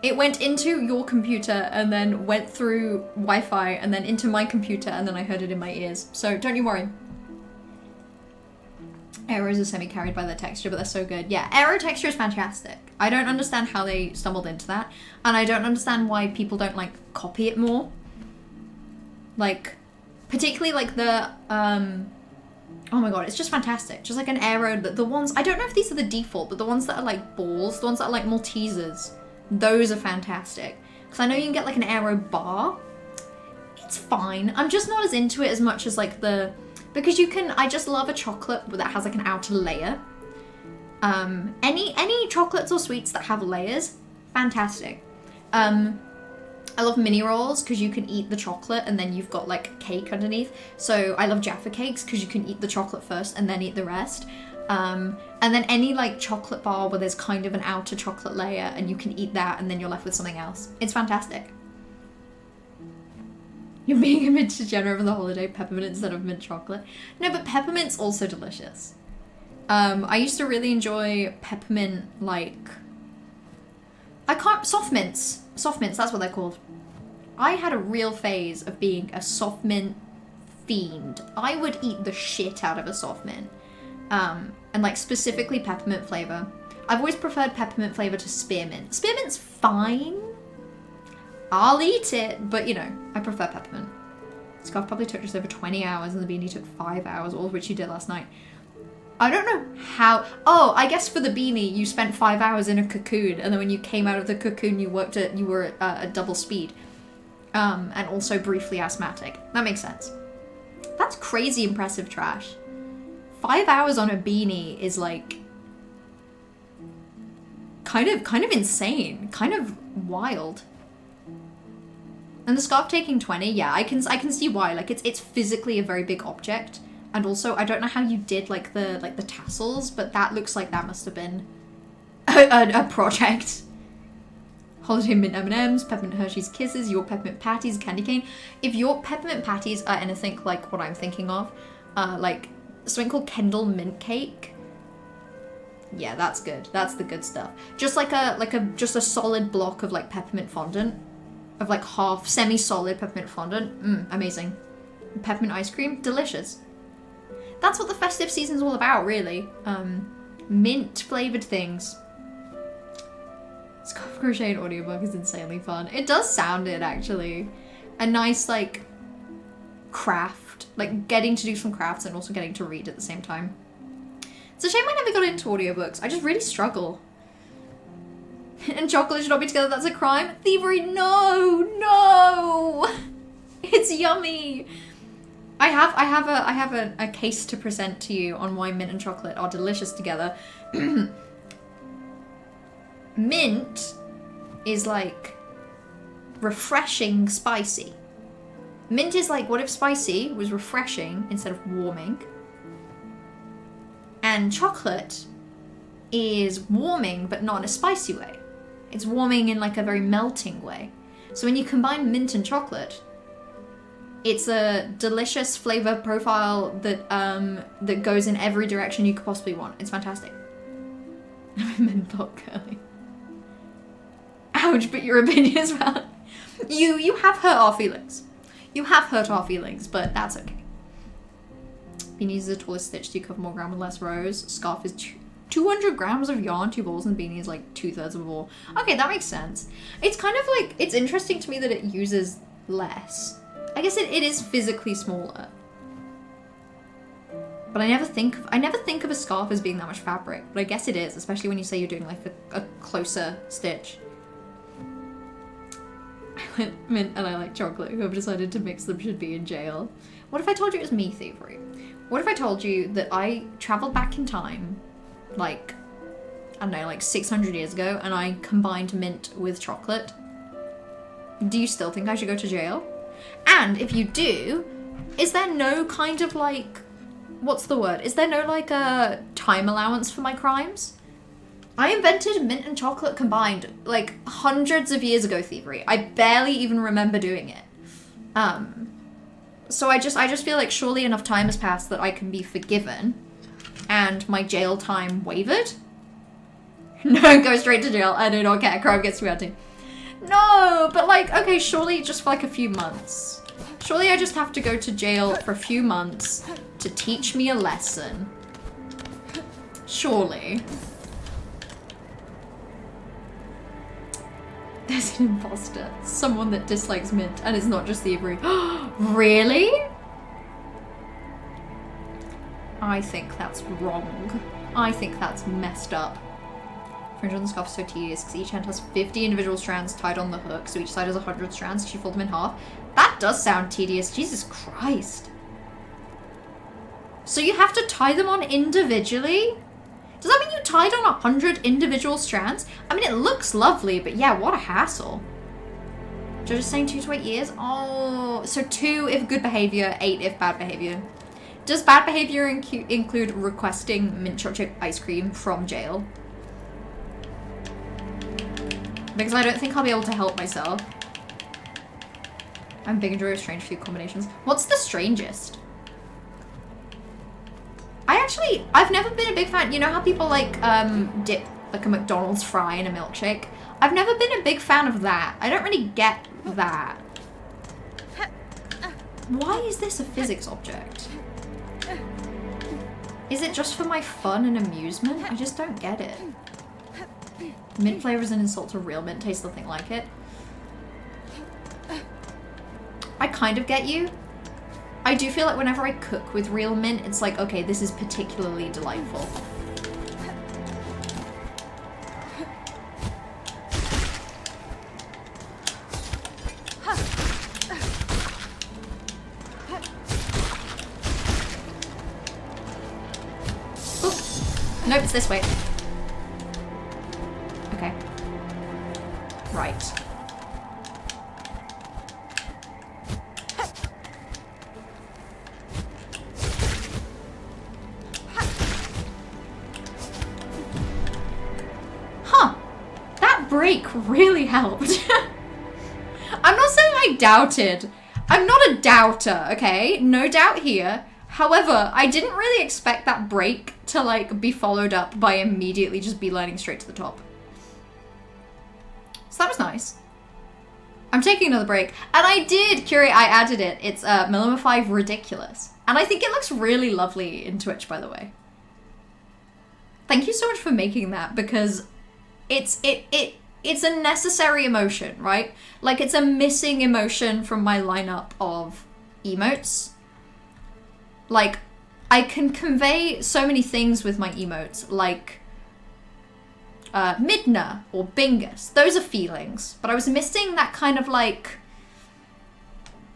It went into your computer and then went through Wi-Fi and then into my computer and then I heard it in my ears. So don't you worry. Arrows are semi-carried by their texture, but they're so good. Yeah, arrow texture is fantastic. I don't understand how they stumbled into that. And I don't understand why people don't, like, copy it more. Like, particularly, like, the, oh my god, it's just fantastic. Just like an arrow, the ones, I don't know if these are the default, but the ones that are, like, balls, the ones that are, like, Maltesers, those are fantastic. Because I know you can get, like, an arrow bar. It's fine. I'm just not as into it as much as, like, because you can, I just love a chocolate that has like an outer layer. Any chocolates or sweets that have layers, fantastic. I love mini rolls because you can eat the chocolate and then you've got like cake underneath. So I love Jaffa cakes because you can eat the chocolate first and then eat the rest. And then any like chocolate bar where there's kind of an outer chocolate layer and you can eat that and then you're left with something else. It's fantastic. You're being a mint degenerate for the holiday, peppermint instead of mint chocolate. No, but peppermint's also delicious. I used to really enjoy peppermint, like... soft mints. Soft mints, that's what they're called. I had a real phase of being a soft mint fiend. I would eat the shit out of a soft mint. And like specifically peppermint flavor. I've always preferred peppermint flavor to spearmint. Spearmint's fine. I'll eat it, but you know, I prefer peppermint. Scarf probably took just over 20 hours and the beanie took 5 hours, all of which you did last night. I don't know how... Oh, I guess for the beanie, you spent 5 hours in a cocoon and then when you came out of the cocoon, you were at double speed. And also briefly asthmatic. That makes sense. That's crazy impressive, Trash. 5 hours on a beanie is like... kind of insane. Kind of wild. And the scarf taking 20, yeah, I can see why. Like it's physically a very big object, and also I don't know how you did like the tassels, but that looks like that must have been a project. Holiday mint M&Ms, peppermint Hershey's Kisses, your peppermint patties, candy cane. If your peppermint patties are anything like what I'm thinking of, like something called Kendall mint cake. Yeah, that's good. That's the good stuff. Just like just a solid block of like peppermint fondant, of like half semi-solid peppermint fondant. Amazing. Peppermint ice cream, delicious. That's what the festive season's all about, really. Mint flavored things. Scarf crochet and audiobook is insanely fun. It does sound it, actually. A nice, like, craft. Like, getting to do some crafts and also getting to read at the same time. It's a shame I never got into audiobooks. I just really struggle. And chocolate should not be together, that's a crime. Thievery, no! It's yummy. I have a case to present to you on why mint and chocolate are delicious together. Mint is like refreshing spicy. Mint is like, what if spicy was refreshing instead of warming? And chocolate is warming, but not in a spicy way. It's warming in like a very melting way. So when you combine mint and chocolate, it's a delicious flavor profile that that goes in every direction you could possibly want. It's fantastic. Mint block curly. Ouch, but your opinion is valid. You have hurt our feelings. You have hurt our feelings, but that's okay. Beanies is the tallest stitch, do you cover more ground with less rows? Scarf is 200 grams of yarn, 2 balls, and beanie is like 2/3 of a ball. Okay, that makes sense. It's kind of like, it's interesting to me that it uses less. I guess it is physically smaller. But I never think of a scarf as being that much fabric, but I guess it is, especially when you say you're doing like a closer stitch. I like mint and I like chocolate. Whoever decided to mix them should be in jail. What if I told you it was me, Thievery? What if I told you that I traveled back in time, like, I don't know, like 600 years ago, and I combined mint with chocolate? Do you still think I should go to jail? And if you do, is there no kind of like, what's the word? Is there no like a time allowance for my crimes? I invented mint and chocolate combined like hundreds of years ago, Thievery. I barely even remember doing it. So I just feel like surely enough time has passed that I can be forgiven and my jail time wavered. No, go straight to jail. I do not care. Crime gets too empty. No, but like, okay, surely just for like a few months. Surely I just have to go to jail for a few months to teach me a lesson. Surely. There's an imposter. Someone that dislikes mint, and it's not just Thievery. Really? I think that's wrong. I think that's messed up. Fringe on the scarf is so tedious because each end has 50 individual strands tied on the hook, so each side has 100 strands. She fold them in half. That does sound tedious. Jesus Christ. So you have to tie them on individually? Does that mean you tied on 100 individual strands? I mean, it looks lovely, but yeah, what a hassle. Judge is saying 2 to 8 years? Oh, so 2 if good behavior, 8 if bad behavior. Does bad behavior include requesting mint chocolate chip ice cream from jail? Because I don't think I'll be able to help myself. I'm big enjoyer of strange food combinations. What's the strangest? I've never been a big fan. You know how people like dip like a McDonald's fry in a milkshake? I've never been a big fan of that. I don't really get that. Why is this a physics object? Is it just for my fun and amusement? I just don't get it. Mint flavor is an insult to real mint. Tastes nothing like it. I kind of get you. I do feel like whenever I cook with real mint, it's like, okay, this is particularly delightful. Ooh. Nope, it's this way. Okay. Right. Break really helped. I'm not saying I doubted. I'm not a doubter, okay? No doubt here. However, I didn't really expect that break to like be followed up by immediately just beelining straight to the top. So that was nice. I'm taking another break. And I did curate, I added it. It's Melima 5 Ridiculous. And I think it looks really lovely in Twitch, by the way. Thank you so much for making that, because it's a necessary emotion, right? Like, it's a missing emotion from my lineup of emotes. Like, I can convey so many things with my emotes, like Midna or Bingus. Those are feelings, but I was missing that kind of like,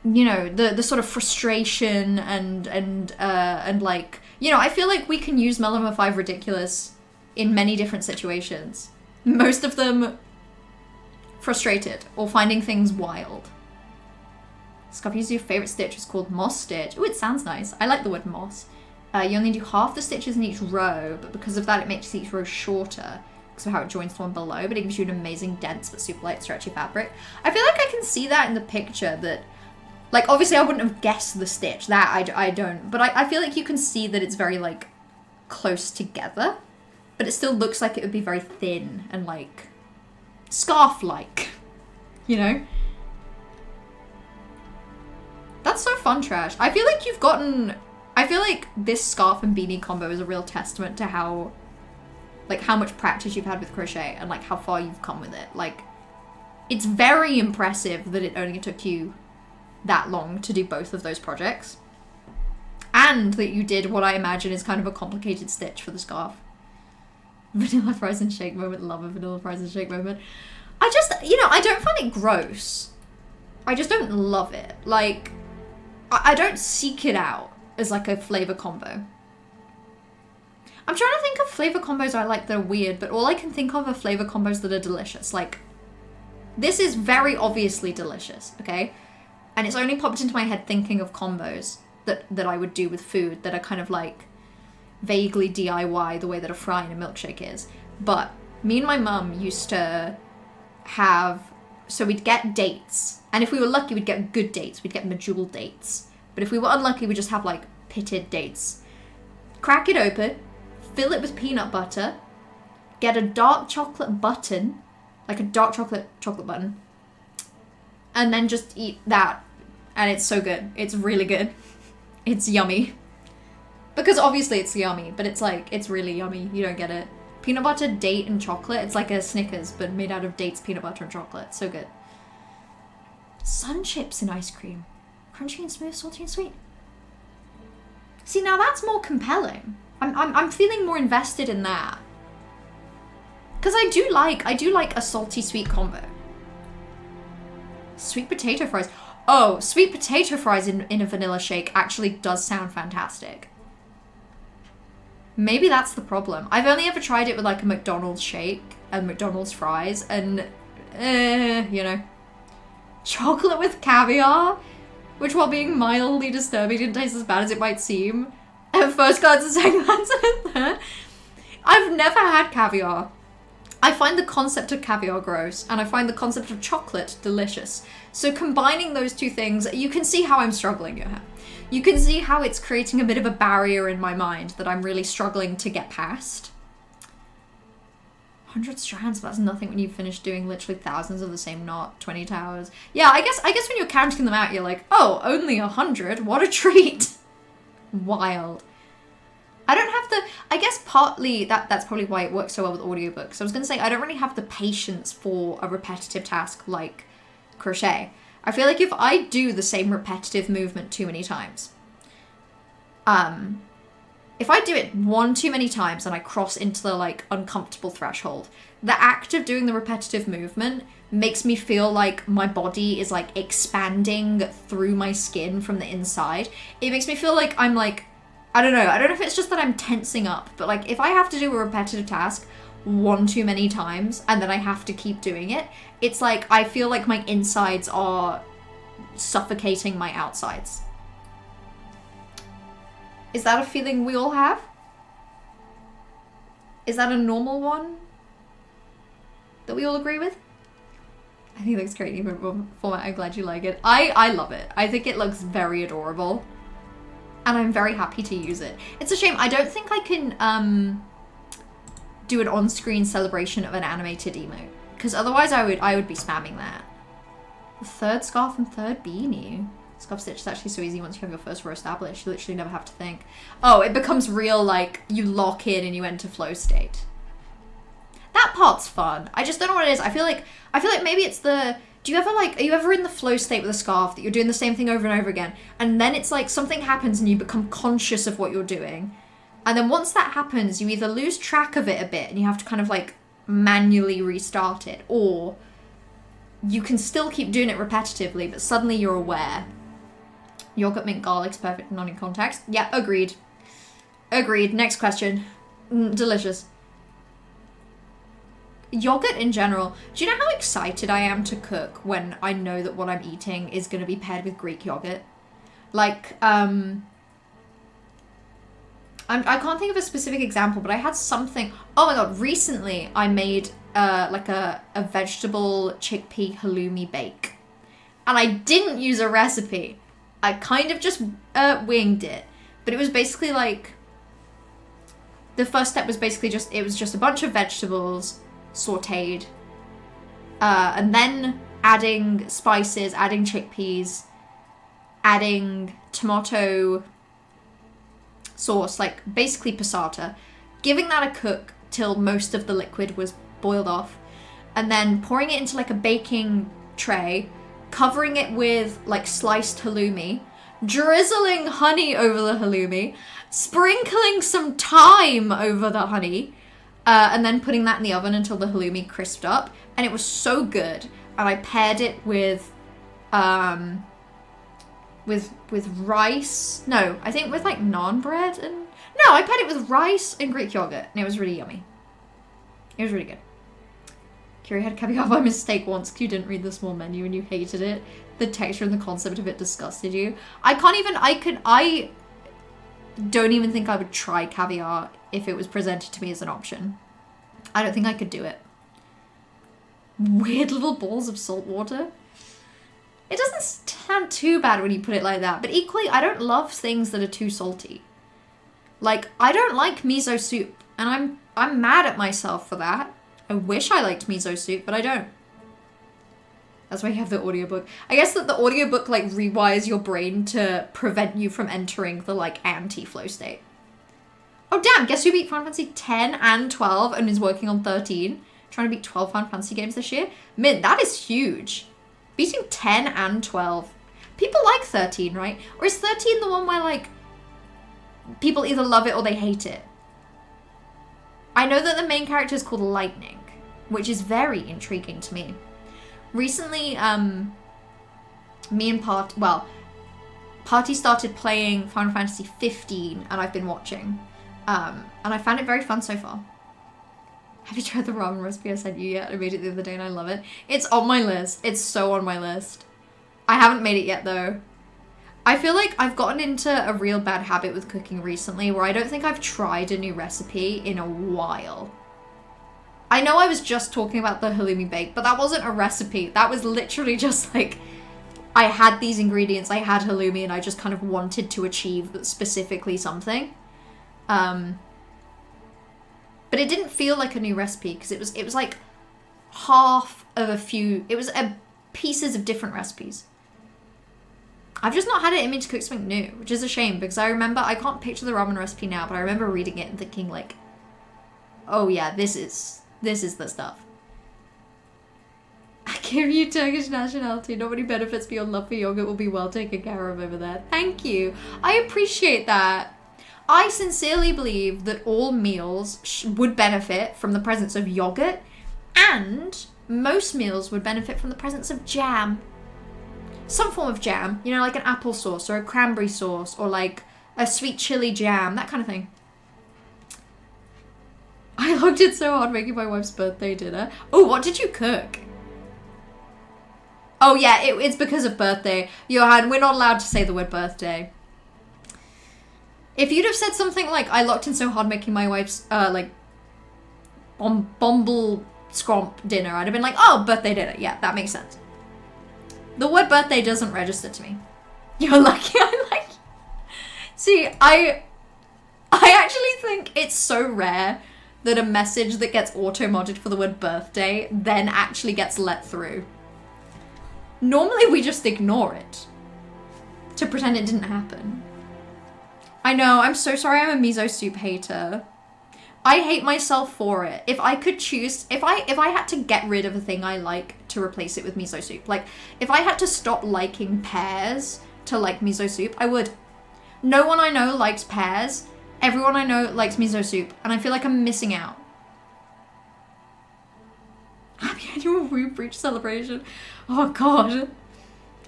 you know, the sort of frustration and like, you know, I feel like we can use Melima 5 Ridiculous in many different situations. Most of them frustrated or finding things wild. Scuffy's your favorite stitch is called Moss Stitch. Oh, it sounds nice. I like the word moss. You only do half the stitches in each row, but because of that it makes each row shorter because of how it joins the one below, but it gives you an amazing dense but super light stretchy fabric. I feel like I can see that in the picture, that, like, obviously I wouldn't have guessed the stitch. That I don't. But I feel like you can see that it's very, like, close together, but it still looks like it would be very thin and, like, scarf-like, you know? That's so fun, Trash. I feel like you've gotten... I feel like this scarf and beanie combo is a real testament to how, like, how much practice you've had with crochet and, like, how far you've come with it. Like, it's very impressive that it only took you that long to do both of those projects. And that you did what I imagine is kind of a complicated stitch for the scarf. Vanilla fries and shake moment. Love a vanilla fries and shake moment. I just, you know, I don't find it gross. I just don't love it. Like, I don't seek it out as like a flavor combo. I'm trying to think of flavor combos I like that are weird, but all I can think of are flavor combos that are delicious. Like, this is very obviously delicious, okay? And it's only popped into my head thinking of combos that I would do with food that are kind of like vaguely DIY the way that a fry and a milkshake is. But me and my mum used to have, so we'd get dates, and if we were lucky we'd get good dates, we'd get medjool dates. But if we were unlucky, we'd just have like pitted dates. Crack it open, fill it with peanut butter, get a dark chocolate button, like a dark chocolate button, and then just eat that. And it's so good. It's really good. It's yummy. Because obviously it's yummy, but it's like, it's really yummy. You don't get it. Peanut butter, date, and chocolate. It's like a Snickers, but made out of dates, peanut butter, and chocolate. So good. Sun chips in ice cream. Crunchy and smooth, salty and sweet. See, now that's more compelling. I'm feeling more invested in that. Because I do like a salty sweet combo. Sweet potato fries. Oh, sweet potato fries in a vanilla shake actually does sound fantastic. Maybe that's the problem. I've only ever tried it with like a McDonald's shake and McDonald's fries, and you know. Chocolate with caviar, which while being mildly disturbing didn't taste as bad as it might seem. At first glance and second glance at that. I've never had caviar. I find the concept of caviar gross, and I find the concept of chocolate delicious. So combining those two things, you can see how I'm struggling here. You can see how it's creating a bit of a barrier in my mind that I'm really struggling to get past. 100 strands, but that's nothing when you've finished doing literally thousands of the same knot, 20 towers. Yeah, I guess when you're counting them out, you're like, oh, only 100? What a treat. Wild. I don't have the, I guess partly that's probably why it works so well with audiobooks. I was going to say, I don't really have the patience for a repetitive task like crochet. I feel like if I do the same repetitive movement too many times, if I do it one too many times and I cross into the like uncomfortable threshold, the act of doing the repetitive movement makes me feel like my body is like expanding through my skin from the inside. It makes me feel like I'm like, I don't know if it's just that I'm tensing up, but like if I have to do a repetitive task one too many times and then I have to keep doing it, it's like I feel like my insides are suffocating my outsides. Is that a feeling we all have? Is that a normal one that we all agree with? I think it looks great in different format. I'm glad you like it. I love it. I think it looks very adorable. and I'm very happy to use it. It's a shame. I don't think I can do an on-screen celebration of an animated emote, because otherwise I would be spamming that. The third scarf and third beanie. Scarf stitch is actually so easy once you have your first row established. You literally never have to think. Oh, it becomes real, like, you lock in and you enter flow state. That part's fun. I just don't know what it is. I feel like maybe it's the... are you ever in the flow state with a scarf that you're doing the same thing over and over again, and then it's like something happens and you become conscious of what you're doing, and then once that happens, you either lose track of it a bit and you have to kind of like manually restart it, or you can still keep doing it repetitively, but suddenly you're aware. Yogurt, mint, garlic's perfect non in context. Yeah, agreed. Agreed. Next question. Delicious. Yogurt in general. Do you know how excited I am to cook when I know that what I'm eating is going to be paired with Greek yogurt? Like, I can't think of a specific example, but I had something... Oh my god, recently I made like a vegetable chickpea halloumi bake. And I didn't use a recipe. I kind of just winged it. But it was basically like... The first step was basically just... It was just a bunch of vegetables sauteed. And then adding spices, adding chickpeas, adding tomato sauce, like basically passata, giving that a cook till most of the liquid was boiled off, and then pouring it into like a baking tray, covering it with like sliced halloumi, drizzling honey over the halloumi, sprinkling some thyme over the honey, and then putting that in the oven until the halloumi crisped up, and it was so good. And I paired it with rice. No, I think with like naan bread and... No, I paired it with rice and Greek yogurt, and it was really yummy. It was really good. Kiri had caviar by mistake once because you didn't read the small menu and you hated it. The texture and the concept of it disgusted you. I don't even think I would try caviar if it was presented to me as an option. I don't think I could do it. Weird little balls of salt water. It doesn't sound too bad when you put it like that, but equally, I don't love things that are too salty. Like, I don't like miso soup, and I'm mad at myself for that. I wish I liked miso soup, but I don't. That's why you have the audiobook. I guess that the audiobook, like, rewires your brain to prevent you from entering the, like, anti-flow state. Oh, damn, guess who beat Final Fantasy 10 and 12 and is working on 13? Trying to beat 12 Final Fantasy games this year? Mint, that is huge. Beating 10 and 12. People like 13, right? Or is 13 the one where, like, people either love it or they hate it? I know that the main character is called Lightning, which is very intriguing to me. Recently, me and Party started playing Final Fantasy 15, and I've been watching. And I found it very fun so far. Have you tried the ramen recipe I sent you yet? I made it the other day and I love it. It's on my list. It's so on my list. I haven't made it yet though. I feel like I've gotten into a real bad habit with cooking recently where I don't think I've tried a new recipe in a while. I know I was just talking about the halloumi bake, but that wasn't a recipe. That was literally just like, I had these ingredients, I had halloumi, and I just kind of wanted to achieve specifically something. But it didn't feel like a new recipe because it was like half of a few, it was pieces of different recipes. I've just not had it in me to cook something new, which is a shame because I remember, I can't picture the ramen recipe now, but I remember reading it and thinking like, oh yeah, this is the stuff. I give you Turkish nationality. Nobody benefits beyond love for yogurt will be well taken care of over there. Thank you. I appreciate that. I sincerely believe that all meals would benefit from the presence of yogurt, and most meals would benefit from the presence of jam. Some form of jam, you know, like an apple sauce or a cranberry sauce or like a sweet chili jam, that kind of thing. I looked it so hard making my wife's birthday dinner. Oh, what did you cook? Oh yeah, it's because of birthday. Johan, we're not allowed to say the word birthday. If you'd have said something like, I locked in so hard making my wife's, like, bomble scromp dinner, I'd have been like, oh, birthday dinner. Yeah, that makes sense. The word birthday doesn't register to me. You're lucky I like... See, I actually think it's so rare that a message that gets auto-modded for the word birthday then actually gets let through. Normally we just ignore it to pretend it didn't happen. I know, I'm so sorry I'm a miso soup hater. I hate myself for it. If I could choose, if I had to get rid of a thing I like to replace it with miso soup, like if I had to stop liking pears to like miso soup, I would. No one I know likes pears. Everyone I know likes miso soup, and I feel like I'm missing out. Happy annual room breach celebration. Oh god.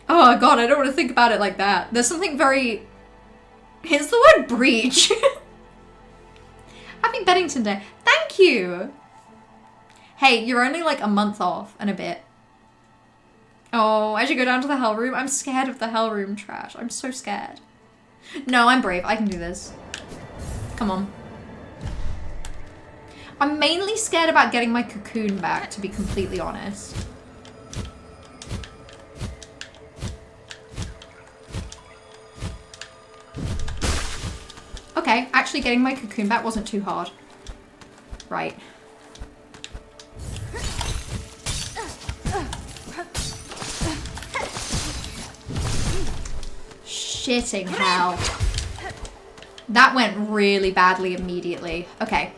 Oh god, I don't want to think about it like that. There's something very... Here's the word breach. Happy Beddington Day. Thank you. Hey, you're only like a month off and a bit. Oh, I should go down to the hell room. I'm scared of the hell room trash. I'm so scared. No, I'm brave. I can do this. Come on. I'm mainly scared about getting my cocoon back, to be completely honest. Okay, actually getting my cocoon back wasn't too hard. Right. Shitting hell. That went really badly immediately. Okay.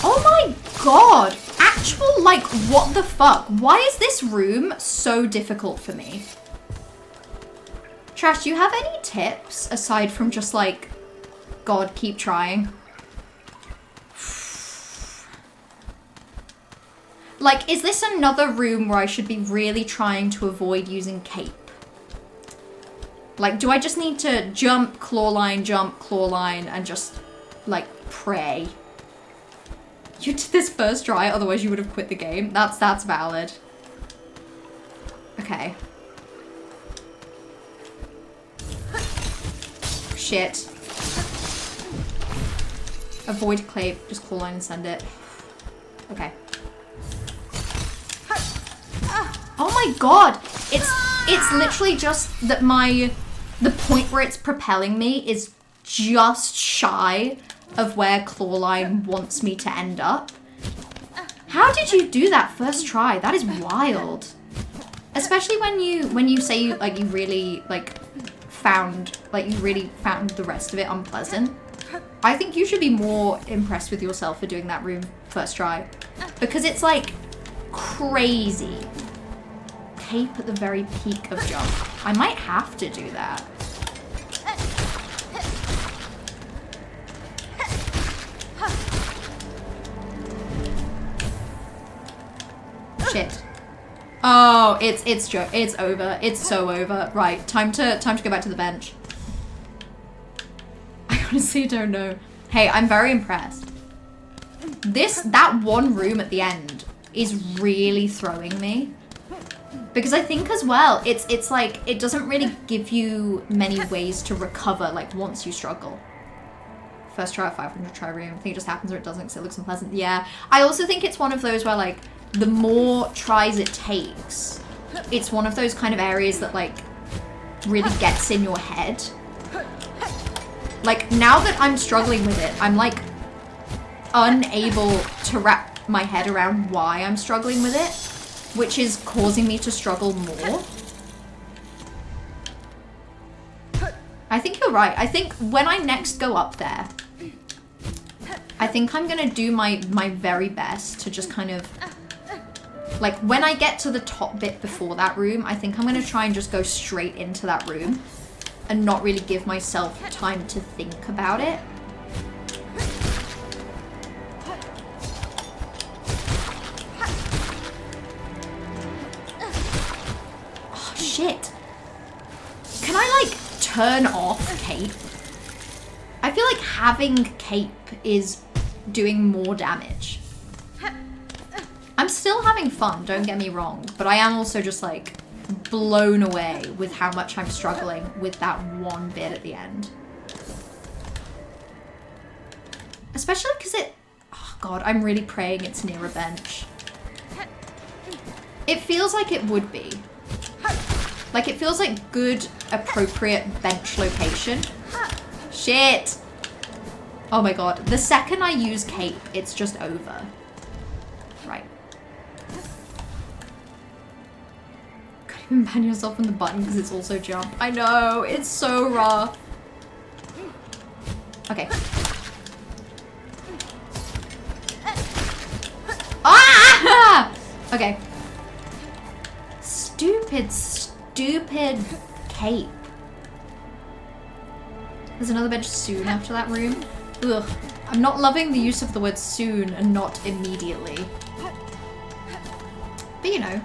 Oh my god! Actual, like, what the fuck? Why is this room so difficult for me? Trash, do you have any tips aside from just like, God, keep trying? Like, is this another room where I should be really trying to avoid using cape? Like, do I just need to jump, claw line, and just, like, pray? You did this first try, otherwise you would have quit the game. That's valid. Okay. Shit. Avoid clay, just claw line and send it. Okay. Oh my god! It's literally just that the point where it's propelling me is just shy of where clawline wants me to end up. How did you do that first try? That is wild. Especially when you say you really found the rest of it unpleasant. I think you should be more impressed with yourself for doing that room first try. Because it's like crazy. Cape at the very peak of jump. I might have to do that. Shit. Oh, it's over. It's so over. Right, time to go back to the bench. I honestly don't know. Hey, I'm very impressed. That one room at the end is really throwing me. Because I think as well, it's like, it doesn't really give you many ways to recover, like, once you struggle. First try at 500 try room. I think it just happens or it doesn't because it looks unpleasant. Yeah. I also think it's one of those where, like, the more tries it takes, it's one of those kind of areas that, like, really gets in your head. Like, now that I'm struggling with it, I'm, like, unable to wrap my head around why I'm struggling with it, which is causing me to struggle more. I think you're right. I think when I next go up there, I think I'm gonna do my very best to just kind of, like, when I get to the top bit before that room, I think I'm gonna try and just go straight into that room and not really give myself time to think about it. Oh, shit. Can I, like, turn off cape? I feel like having cape is doing more damage. I'm still having fun, don't get me wrong, but I am also just, like, blown away with how much I'm struggling with that one bit at the end. Especially because oh god, I'm really praying it's near a bench. It feels like it would be. Like, it feels like good, appropriate bench location. Shit! Oh my god. The second I use cape, it's just over. Right. Can't even ban yourself from the button because it's also jump. I know, it's so rough. Okay. Ah! Okay. Stupid cape. There's another bench soon after that room. Ugh. I'm not loving the use of the word soon and not immediately. But you know.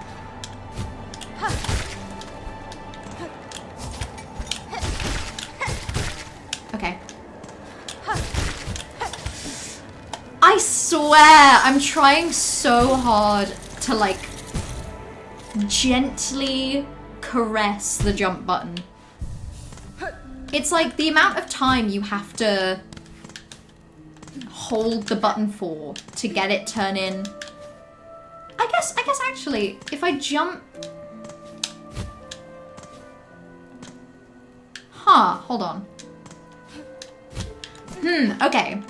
Okay. I swear, I'm trying so hard to like gently caress the jump button. It's like the amount of time you have to hold the button for to get it turn in. I guess actually, if I jump... Huh, hold on. Okay.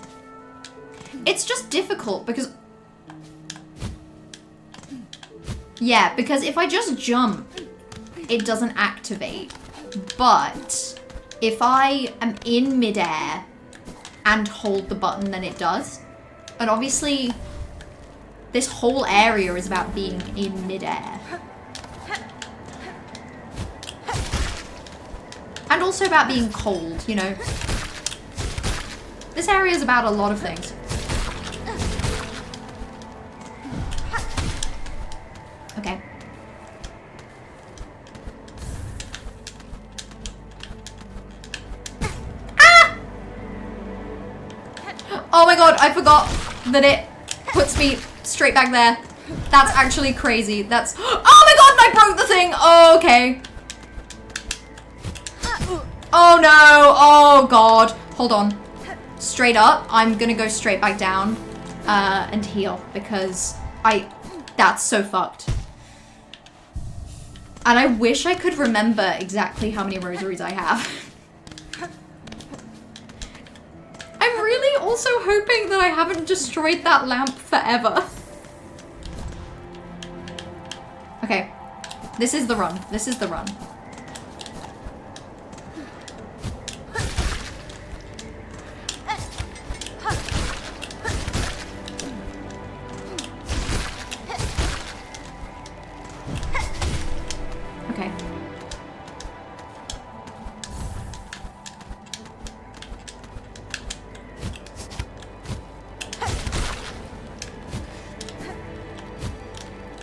It's just difficult because... Yeah, because if I just jump, it doesn't activate. But if I am in midair and hold the button, then it does. And obviously, this whole area is about being in midair. And also about being cold, you know. This area is about a lot of things. Okay. Ah! Oh my god, I forgot that it puts me straight back there. That's actually crazy. That's... Oh my god, I broke the thing! Oh, okay. Oh no, oh god. Hold on. Straight up, I'm gonna go straight back down and heal because that's so fucked. And I wish I could remember exactly how many rosaries I have. I'm really also hoping that I haven't destroyed that lamp forever. Okay, this is the run. This is the run. Okay.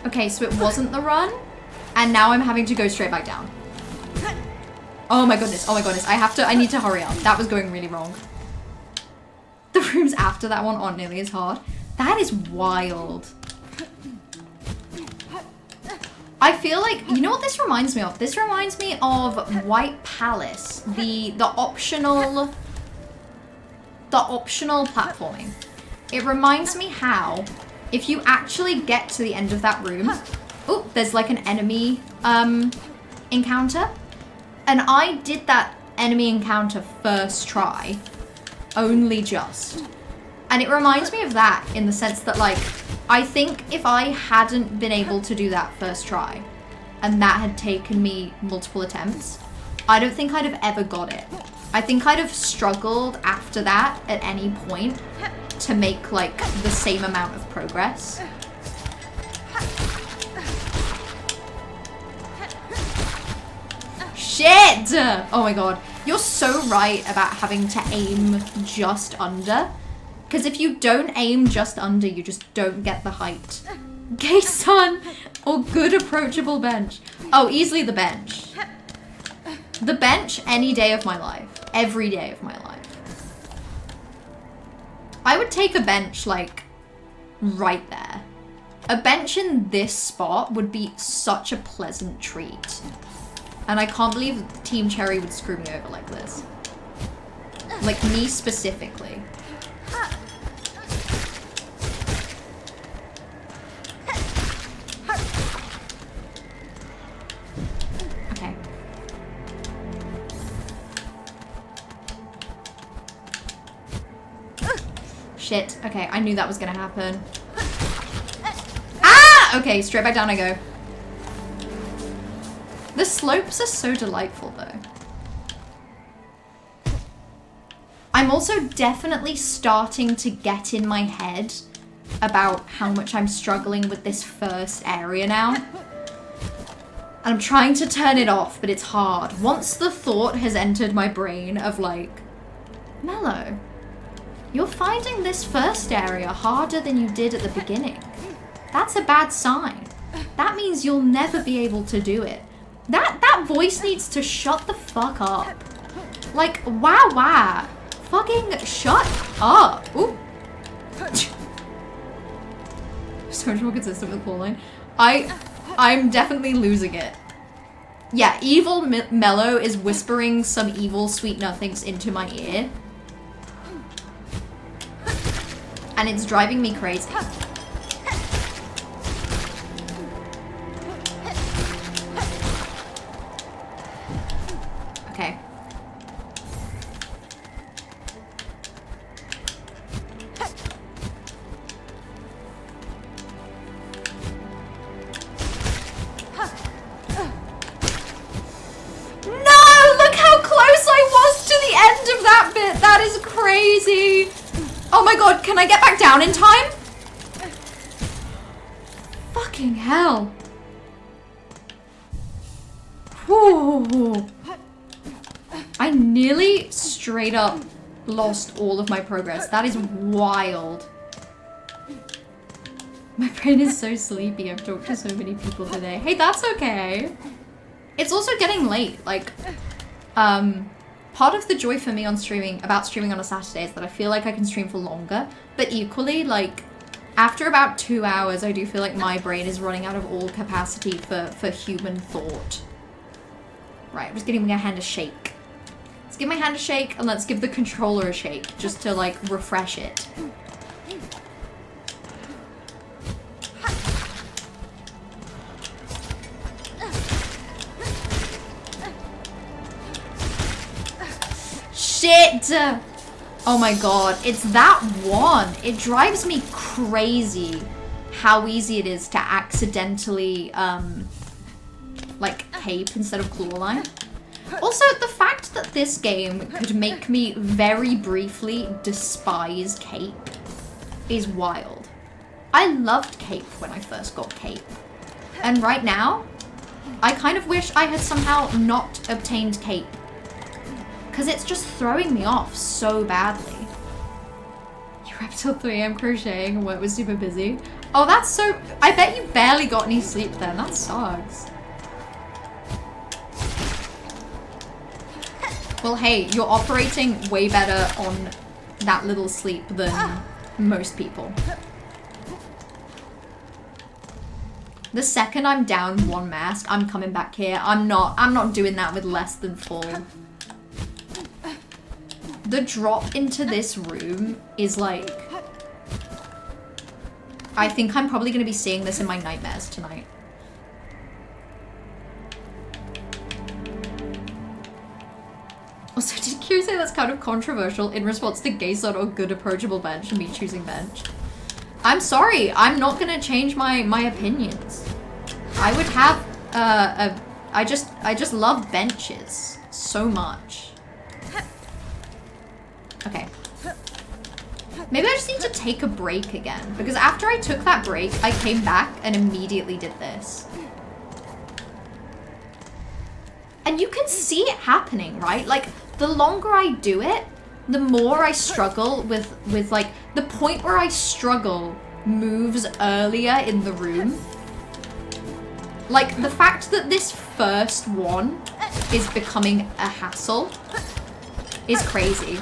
Okay, so it wasn't the run, and now I'm having to go straight back down. Oh my goodness, I need to hurry up. That was going really wrong. The rooms after that one aren't nearly as hard. That is wild. I feel like, you know what this reminds me of? This reminds me of White Palace, the optional platforming. It reminds me how if you actually get to the end of that room, oh, there's like an enemy encounter. And I did that enemy encounter first try, only just. And it reminds me of that in the sense that, like, I think if I hadn't been able to do that first try, and that had taken me multiple attempts, I don't think I'd have ever got it. I think I'd have struggled after that at any point to make, like, the same amount of progress. Shit! Oh my god. You're so right about having to aim just under. Because if you don't aim just under, you just don't get the height. Okay, son. Or good approachable bench. Oh, easily the bench. The bench any day of my life. Every day of my life. I would take a bench, like, right there. A bench in this spot would be such a pleasant treat. And I can't believe Team Cherry would screw me over like this. Like, me specifically. Okay. Shit. Okay, I knew that was gonna happen. Ah! Okay, straight back down I go. The slopes are so delightful, though. I'm also definitely starting to get in my head about how much I'm struggling with this first area now. And I'm trying to turn it off, but it's hard. Once the thought has entered my brain of like, Mello, you're finding this first area harder than you did at the beginning. That's a bad sign. That means you'll never be able to do it. That voice needs to shut the fuck up. Like, wow. Fucking shut up. Ooh. So much more consistent with claw line. I'm definitely losing it. Yeah, evil Mello is whispering some evil sweet nothings into my ear. And it's driving me crazy. Okay. That is crazy. Oh my god, can I get back down in time? Fucking hell. Whew. I nearly straight up lost all of my progress. That is wild. My brain is so sleepy. I've talked to so many people today. Hey, that's okay. It's also getting late. Like, part of the joy for me on streaming on a Saturday is that I feel like I can stream for longer, but equally, like, after about 2 hours, I do feel like my brain is running out of all capacity for human thought. Right, I'm just giving my hand a shake. Let's give my hand a shake, and let's give the controller a shake, just to, like, refresh it. Shit! Oh my god, it's that one. It drives me crazy how easy it is to accidentally, like, cape instead of claw line. Also, the fact that this game could make me very briefly despise cape is wild. I loved cape when I first got cape. And right now, I kind of wish I had somehow not obtained cape. Because it's just throwing me off so badly. You were up till 3 AM crocheting and work was super busy. Oh, that's so... I bet you barely got any sleep then. That sucks. Well, hey, you're operating way better on that little sleep than most people. The second I'm down one mask, I'm coming back here. I'm not doing that with less than full. The drop into this room is like... I think I'm probably going to be seeing this in my nightmares tonight. Also, did Q say that's kind of controversial in response to gay sod or good approachable bench and me choosing bench? I'm sorry, I'm not going to change my opinions. I would have I just love benches so much. Okay. Maybe I just need to take a break again, because after I took that break, I came back and immediately did this. And you can see it happening, right? Like, the longer I do it, the more I struggle with like, the point where I struggle moves earlier in the room. Like, the fact that this first one is becoming a hassle is crazy.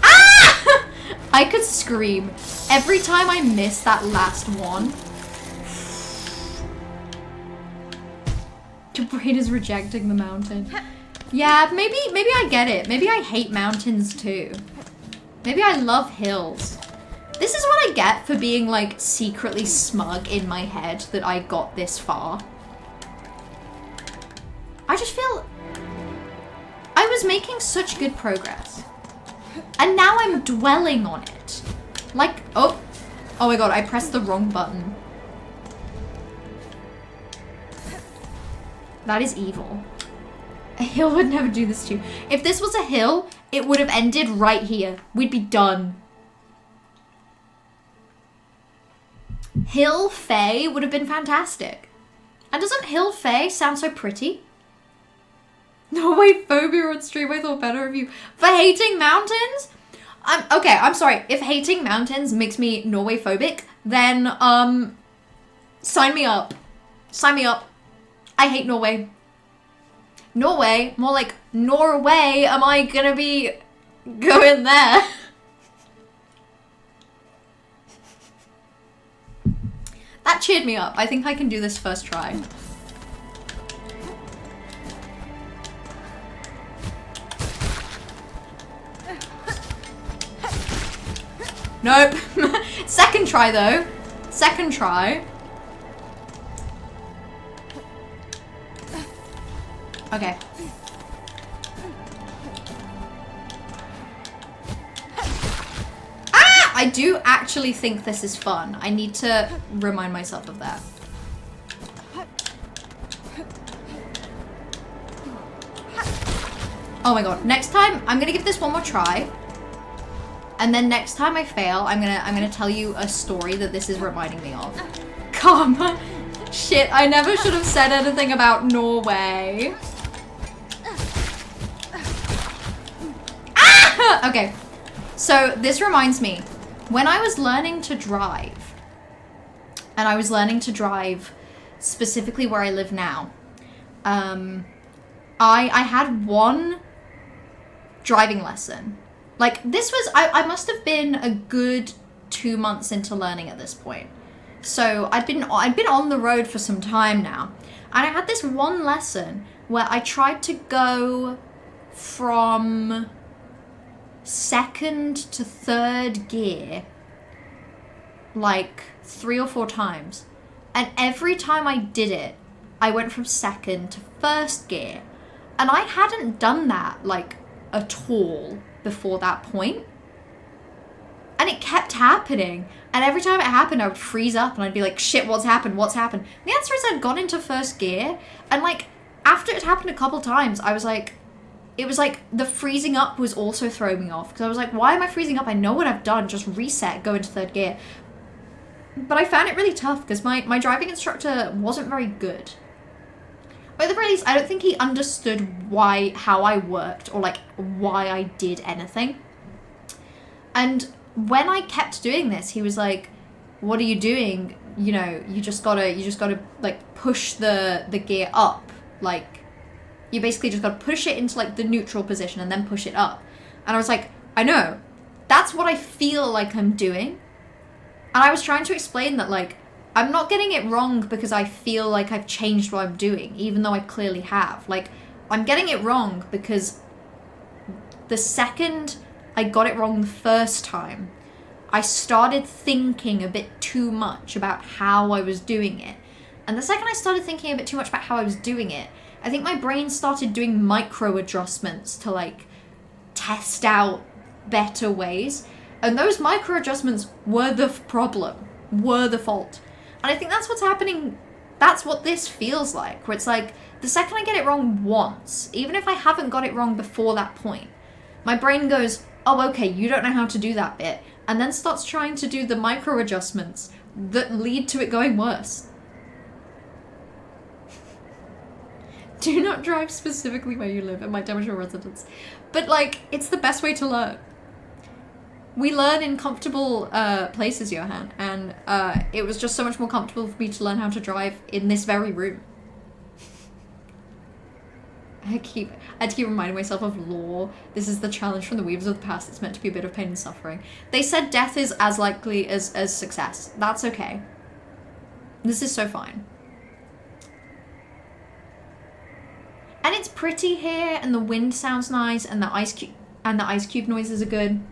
Ah! I could scream. Every time I miss that last one. Your brain is rejecting the mountain. Yeah, maybe I get it. Maybe I hate mountains too. Maybe I love hills. This is what I get for being, like, secretly smug in my head that I got this far. I just feel... I was making such good progress. And now I'm dwelling on it. Like, oh my god, I pressed the wrong button. That is evil. A hill would never do this to you. If this was a hill, it would have ended right here. We'd be done. Hill Fae would have been fantastic. And doesn't Hill Fae sound so pretty? Norway phobia on stream, I thought better of you. For hating mountains? Okay, I'm sorry. If hating mountains makes me Norway phobic, then sign me up. Sign me up. I hate Norway. Norway? More like Norway. Am I gonna be going there? That cheered me up. I think I can do this first try. Nope. Second try though. Second try. Okay. Ah! I do actually think this is fun. I need to remind myself of that. Oh my god. Next time, I'm gonna give this one more try. And then next time I fail, I'm gonna tell you a story that this is reminding me of. Come. Shit, I never should have said anything about Norway. Ah! Okay. So this reminds me, when I was learning to drive, and I was learning to drive specifically where I live now, I had one driving lesson. Like, this was, I must have been a good 2 months into learning at this point. So I'd been on the road for some time now. And I had this one lesson where I tried to go from second to third gear like 3 or 4 times. And every time I did it, I went from second to first gear. And I hadn't done that, like, at all before that point. And it kept happening. And every time it happened, I would freeze up and I'd be like, shit, what's happened? What's happened? And the answer is I'd gone into first gear. And, like, after it happened a couple times, I was like, it was like the freezing up was also throwing me off. Because I was like, why am I freezing up? I know what I've done. Just reset, go into third gear. But I found it really tough because my driving instructor wasn't very good. Or at the very least, I don't think he understood how I worked or, like, why I did anything. And when I kept doing this, he was like, what are you doing? You know, you just gotta, like, push the gear up. Like, you basically just gotta push it into, like, the neutral position and then push it up. And I was like, I know. That's what I feel like I'm doing. And I was trying to explain that, like, I'm not getting it wrong because I feel like I've changed what I'm doing, even though I clearly have. Like, I'm getting it wrong because the second I got it wrong the first time, I started thinking a bit too much about how I was doing it. And the second I started thinking a bit too much about how I was doing it, I think my brain started doing micro adjustments to, like, test out better ways. And those micro adjustments were the problem, were the fault. And I think that's what's happening. That's what this feels like, where it's like, the second I get it wrong once, even if I haven't got it wrong before that point, my brain goes, oh, okay, you don't know how to do that bit, and then starts trying to do the micro adjustments that lead to it going worse. Do not drive specifically where you live. It might damage your residence. But, like, it's the best way to learn. We learn in comfortable places, Johan, and it was just so much more comfortable for me to learn how to drive in this very room. I had to keep reminding myself of lore. This is the challenge from the Weavers of the Past. It's meant to be a bit of pain and suffering. They said death is as likely as success. That's okay. This is so fine. And it's pretty here, and the wind sounds nice, and the ice cube noises are good.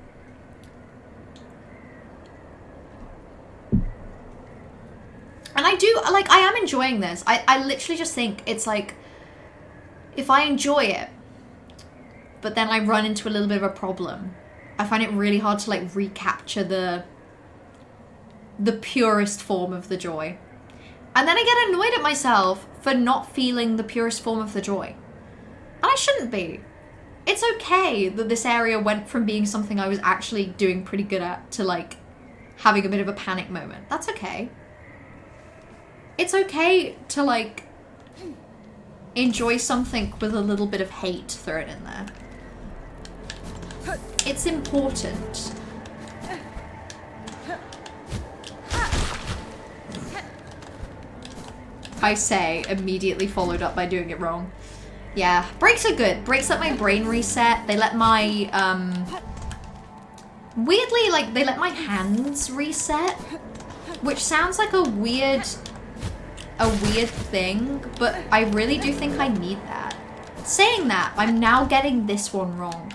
And I do, like, I am enjoying this. I literally just think it's like, if I enjoy it, but then I run into a little bit of a problem, I find it really hard to like recapture the purest form of the joy. And then I get annoyed at myself for not feeling the purest form of the joy. And I shouldn't be. It's okay that this area went from being something I was actually doing pretty good at to like having a bit of a panic moment. That's okay. It's okay to like enjoy something with a little bit of hate thrown in there. It's important. I say, immediately followed up by doing it wrong. Yeah, breaks are good. Breaks let my brain reset. They let my, weirdly, like, they let my hands reset. Which sounds like a weird thing, but I really do think I need that. Saying that, I'm now getting this one wrong.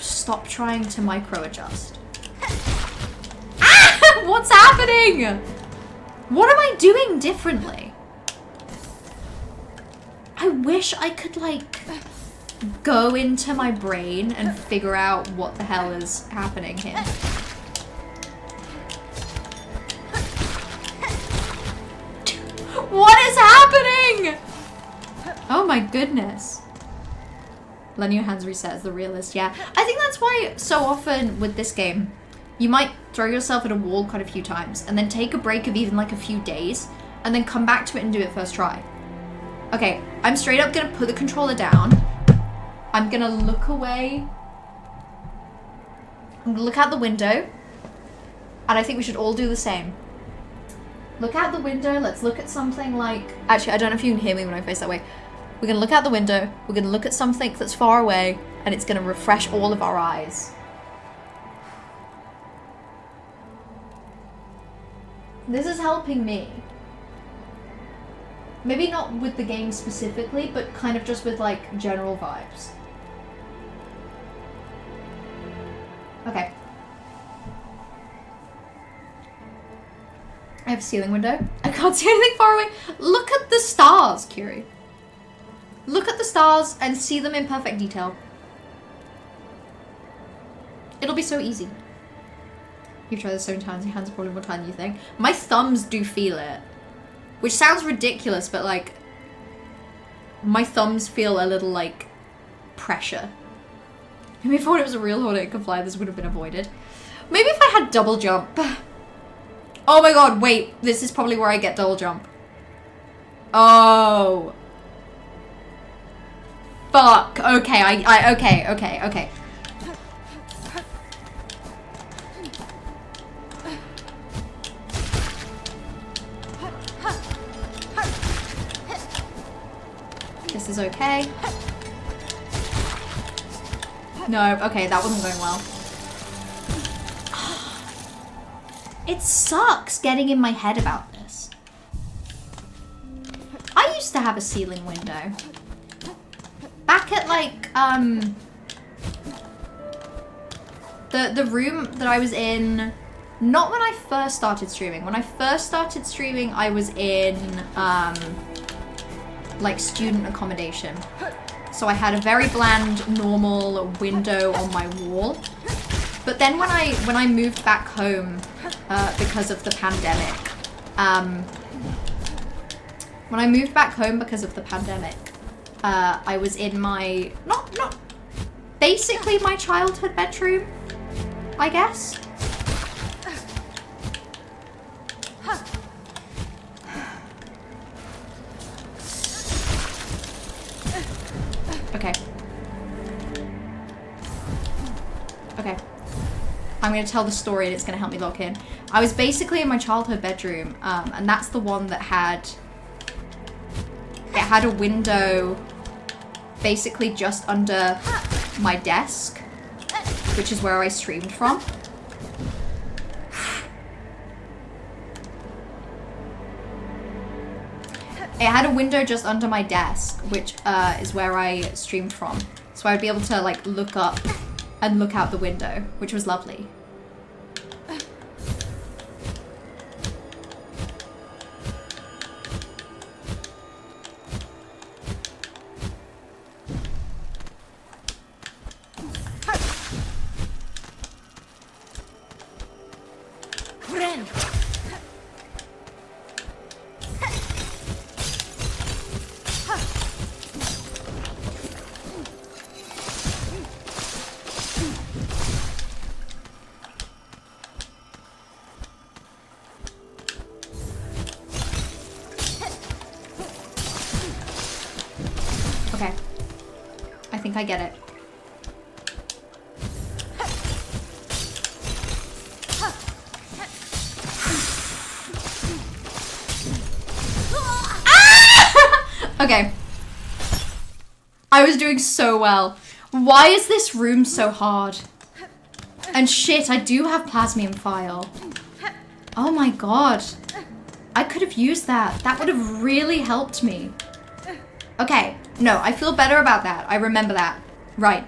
Stop trying to micro-adjust. Ah! What's happening? What am I doing differently? I wish I could, like, go into my brain and figure out what the hell is happening here. What is happening? Oh my goodness. Letting your hands reset as the realist, yeah. I think that's why so often with this game, you might throw yourself at a wall quite a few times and then take a break of even like a few days and then come back to it and do it first try. Okay, I'm straight up gonna put the controller down. I'm gonna look away. I'm gonna look out the window. And I think we should all do the same. Look out the window, let's look at something like... Actually, I don't know if you can hear me when I face that way. We're gonna look out the window, we're gonna look at something that's far away, and it's gonna refresh all of our eyes. This is helping me. Maybe not with the game specifically, but kind of just with like general vibes. Okay. I have a ceiling window. I can't see anything far away. Look at the stars, Curie. Look at the stars and see them in perfect detail. It'll be so easy. You've tried this so many times, your hands are probably more tired than you think. My thumbs do feel it. Which sounds ridiculous, but like... my thumbs feel a little like... pressure. Maybe if I thought it was a real hornet that could fly, this would have been avoided. Maybe if I had double jump. Oh my god, wait. This is probably where I get double jump. Oh. Fuck. Okay, okay. This is okay. No, okay, that wasn't going well. It sucks getting in my head about this. I used to have a ceiling window. Back at like, the room that I was in, not when I first started streaming. When I first started streaming, I was in, like student accommodation. So I had a very bland, normal window on my wall. But then when I moved back home, because of the pandemic, I was in my, not basically my childhood bedroom, I guess. Okay. Okay. I'm going to tell the story and it's going to help me lock in. I was basically in my childhood bedroom, and that's the one that had a window basically just under my desk, which is where I streamed from. It had a window just under my desk, which is where I streamed from. So I'd be able to like look up and look out the window, which was lovely. think I get it. Okay. I was doing so well. Why is this room so hard? And shit, I do have Plasmium File. Oh my god. I could have used that. That would have really helped me. Okay. No, I feel better about that. I remember that. Right.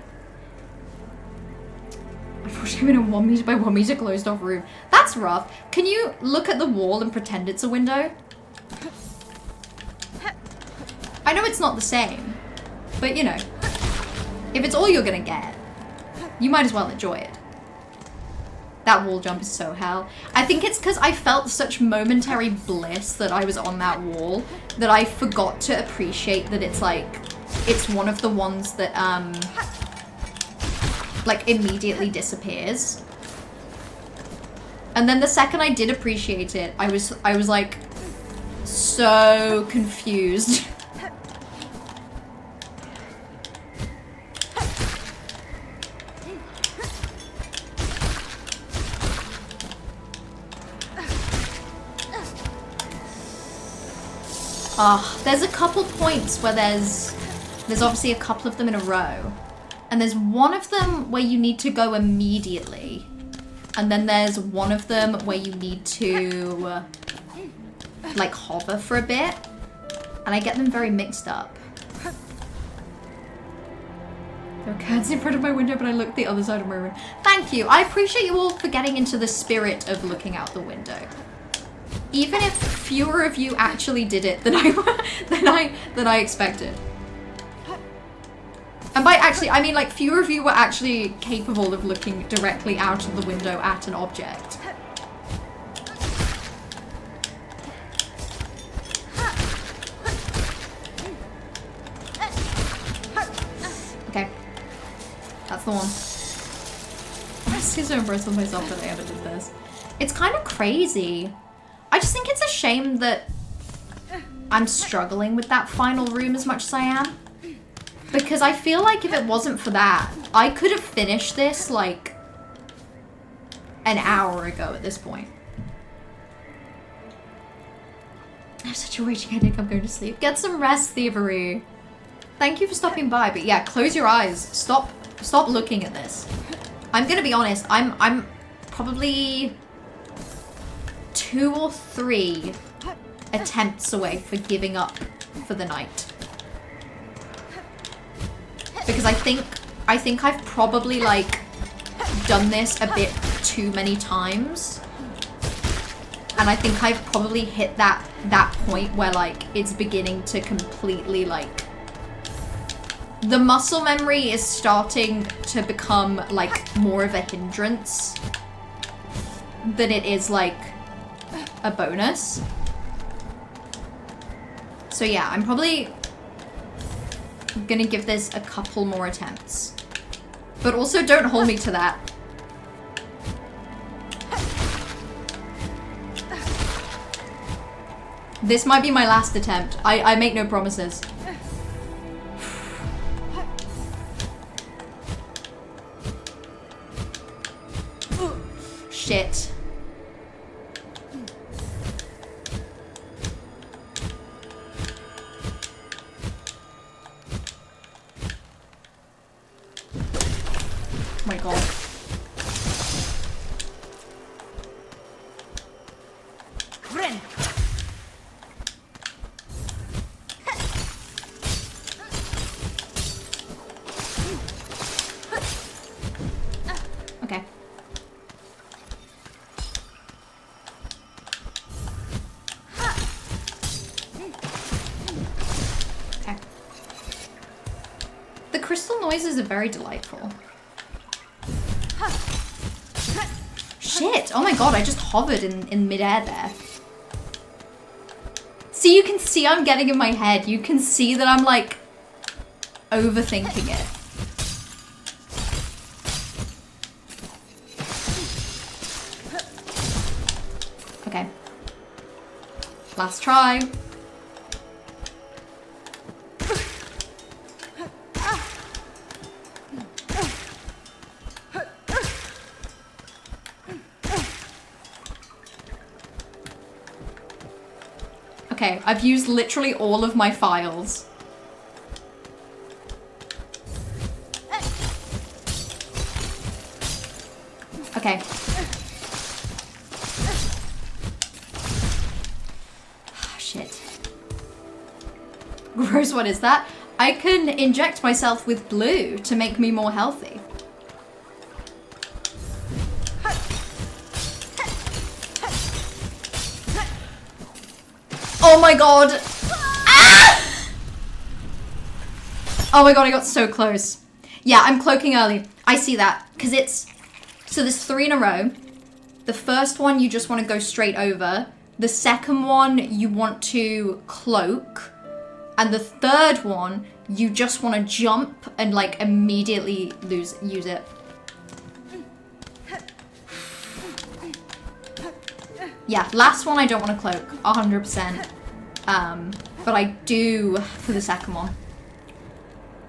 Unfortunately, I'm in a 1 meter by 1 meter closed off room. That's rough. Can you look at the wall and pretend it's a window? I know it's not the same, but you know, if it's all you're gonna get, you might as well enjoy it. That wall jump is so hell. I think it's because I felt such momentary bliss that I was on that wall that I forgot to appreciate that it's like, it's one of the ones that, like immediately disappears. And then the second I did appreciate it, I was like so confused. There's a couple points where there's obviously a couple of them in a row. And there's one of them where you need to go immediately. And then there's one of them where you need to like hover for a bit. And I get them very mixed up. There are curtains in front of my window, but I looked the other side of my room. Thank you. I appreciate you all for getting into the spirit of looking out the window. Even if fewer of you actually did it than I expected. And by actually, I mean like fewer of you were actually capable of looking directly out of the window at an object. Okay. That's the one. I'm still so impressed with myself that I edited this. It's kind of crazy. I just think it's a shame that I'm struggling with that final room as much as I am. Because I feel like if it wasn't for that, I could have finished this like an hour ago at this point. I have such a raging headache, I'm going to sleep. Get some rest, Thievery. Thank you for stopping by, but yeah, close your eyes. Stop looking at this. I'm gonna be honest, I'm probably 2 or 3 attempts away for giving up for the night. Because I think I've probably like done this a bit too many times. And I think I've probably hit that point where like it's beginning to completely like the muscle memory is starting to become like more of a hindrance than it is like a bonus. So yeah, I'm probably gonna give this a couple more attempts. But also don't hold me to that. This might be my last attempt. I make no promises. Shit. Oh my god. Ren. Okay. Okay. The crystal noises are very delightful. Shit! Oh my god, I just hovered in midair there. See, you can see I'm getting in my head. You can see that I'm like overthinking it. Okay. Last try. Okay, I've used literally all of my files. Okay. Shit. Gross, what is that? I can inject myself with blue to make me more healthy. Oh my god! Ah! Oh my god, I got so close. Yeah, I'm cloaking early. I see that. Because it's... So there's 3 in a row. The first one you just want to go straight over. The second one you want to cloak. And the third one you just want to jump and like immediately use it. Yeah, last one I don't want to cloak, 100%. But I do for the second one.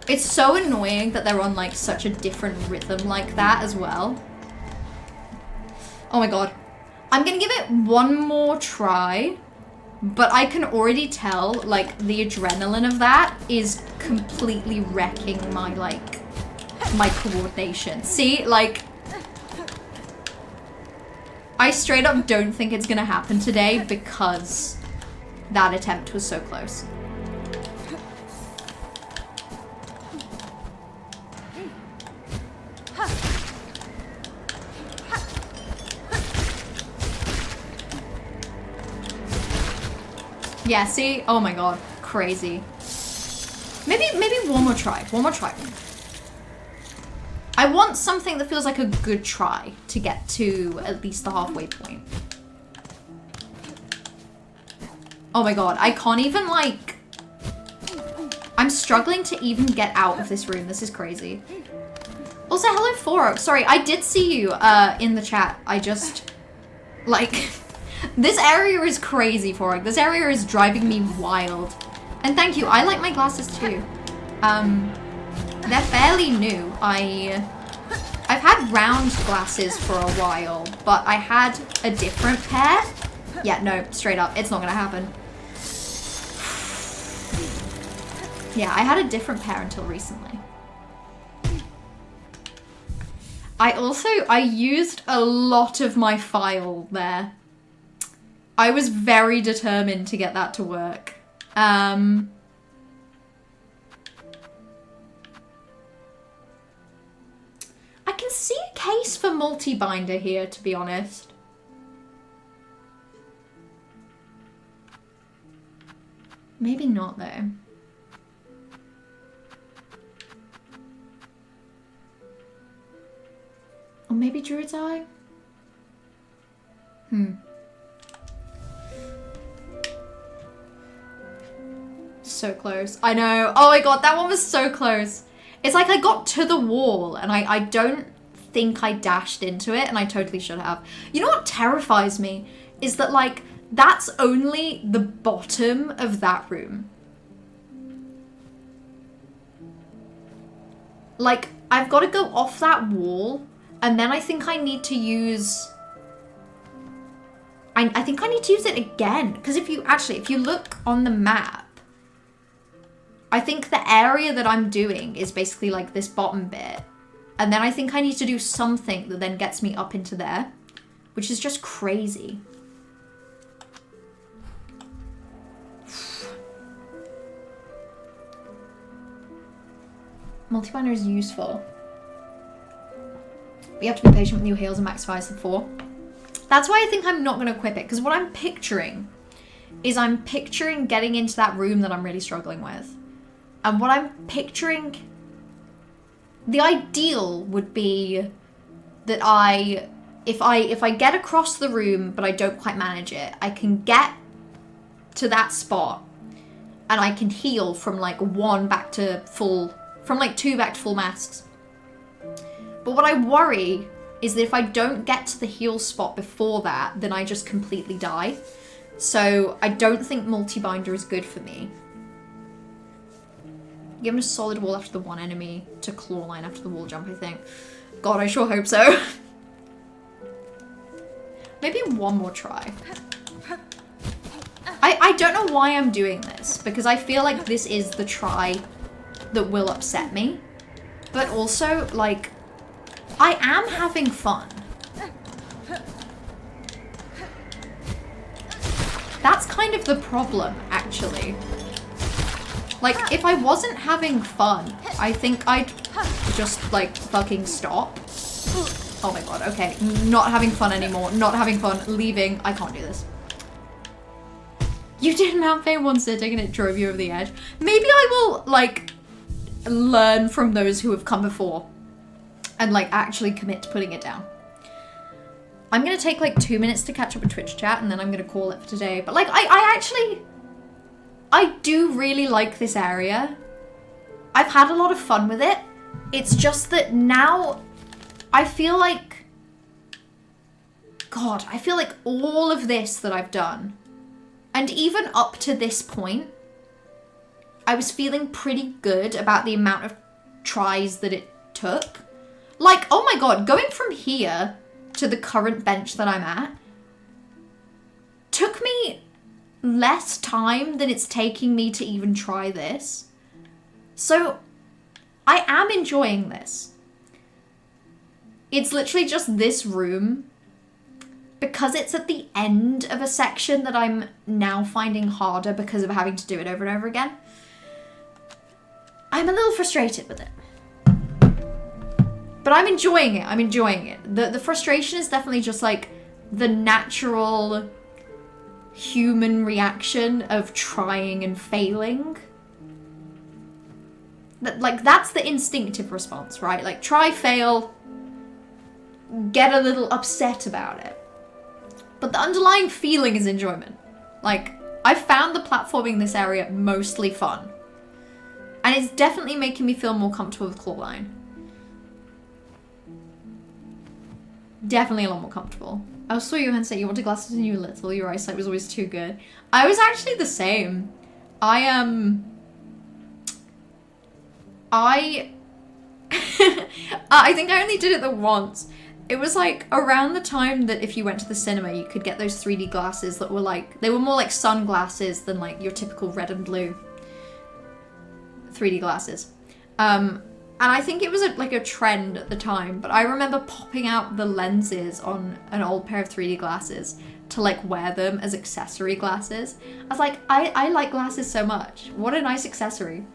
It's so annoying that they're on like such a different rhythm like that as well. Oh my god. I'm gonna give it one more try, but I can already tell like the adrenaline of that is completely wrecking my like, my coordination. See, like, I straight up don't think it's gonna happen today because that attempt was so close. Yeah, see? Oh my god. Crazy. Maybe one more try. One more try. I want something that feels like a good try to get to at least the halfway point. Oh my god. I can't even like... I'm struggling to even get out of this room. This is crazy. Also, hello, Forok. Sorry, I did see you in the chat. I just... Like... This area is crazy, Forok. This area is driving me wild. And thank you. I like my glasses too. They're fairly new. I've had round glasses for a while, but I had a different pair. Yeah, no, straight up. It's not gonna happen. Yeah, I had a different pair until recently. I used a lot of my file there. I was very determined to get that to work. I can see a case for multi-binder here, to be honest. Maybe not, though. Or maybe Druid's Eye? So close. I know. Oh my god, that one was so close. It's like I got to the wall and I don't think I dashed into it, and I totally should have. You know what terrifies me? Is that like, that's only the bottom of that room. Like, I've got to go off that wall, and then I think I need to use... I think I need to use it again. Because if you look on the map, I think the area that I'm doing is basically like this bottom bit. And then I think I need to do something that then gets me up into there, which is just crazy. Multi-binder is useful. But you have to be patient with new heals and maximize the 4. That's why I think I'm not going to equip it. Because what I'm picturing is I'm picturing getting into that room that I'm really struggling with. And what I'm picturing, the ideal would be that if I get across the room but I don't quite manage it, I can get to that spot and I can heal from like 1 back to full, from like 2 back to full masks. But what I worry is that if I don't get to the heal spot before that, then I just completely die. So I don't think multi-binder is good for me. Give him a solid wall after the 1 enemy to claw line after the wall jump, I think. God, I sure hope so. Maybe one more try. I don't know why I'm doing this, because I feel like this is the try that will upset me. But also, like, I am having fun. That's kind of the problem, actually. Like, if I wasn't having fun, I think I'd just, like, fucking stop. Oh my god, okay. Not having fun anymore. Not having fun. Leaving. I can't do this. You did Mount Fame one sitting and it drove you over the edge. Maybe I will, like, learn from those who have come before and, like, actually commit to putting it down. I'm gonna take, like, 2 minutes to catch up with Twitch chat and then I'm gonna call it for today. But, like, I do really like this area. I've had a lot of fun with it. It's just that now I feel like... God, I feel like all of this that I've done, and even up to this point, I was feeling pretty good about the amount of tries that it took. Like, oh my god, going from here to the current bench that I'm at took me less time than it's taking me to even try this. So, I am enjoying this. It's literally just this room, because it's at the end of a section that I'm now finding harder because of having to do it over and over again. I'm a little frustrated with it. But I'm enjoying it. I'm enjoying it. The frustration is definitely just like the natural human reaction of trying and failing. Like, that's the instinctive response, right? Like, try, fail, get a little upset about it. But the underlying feeling is enjoyment. Like, I found the platforming in this area mostly fun. And it's definitely making me feel more comfortable with Clawline. Definitely a lot more comfortable. I saw you and say you wanted glasses when you were little. Your eyesight was always too good. I was actually the same. I think I only did it the once. It was like around the time that if you went to the cinema, you could get those 3D glasses that were like, they were more like sunglasses than like your typical red and blue 3D glasses. And I think it was like a trend at the time, but I remember popping out the lenses on an old pair of 3D glasses to like wear them as accessory glasses. I was like, I like glasses so much. What a nice accessory.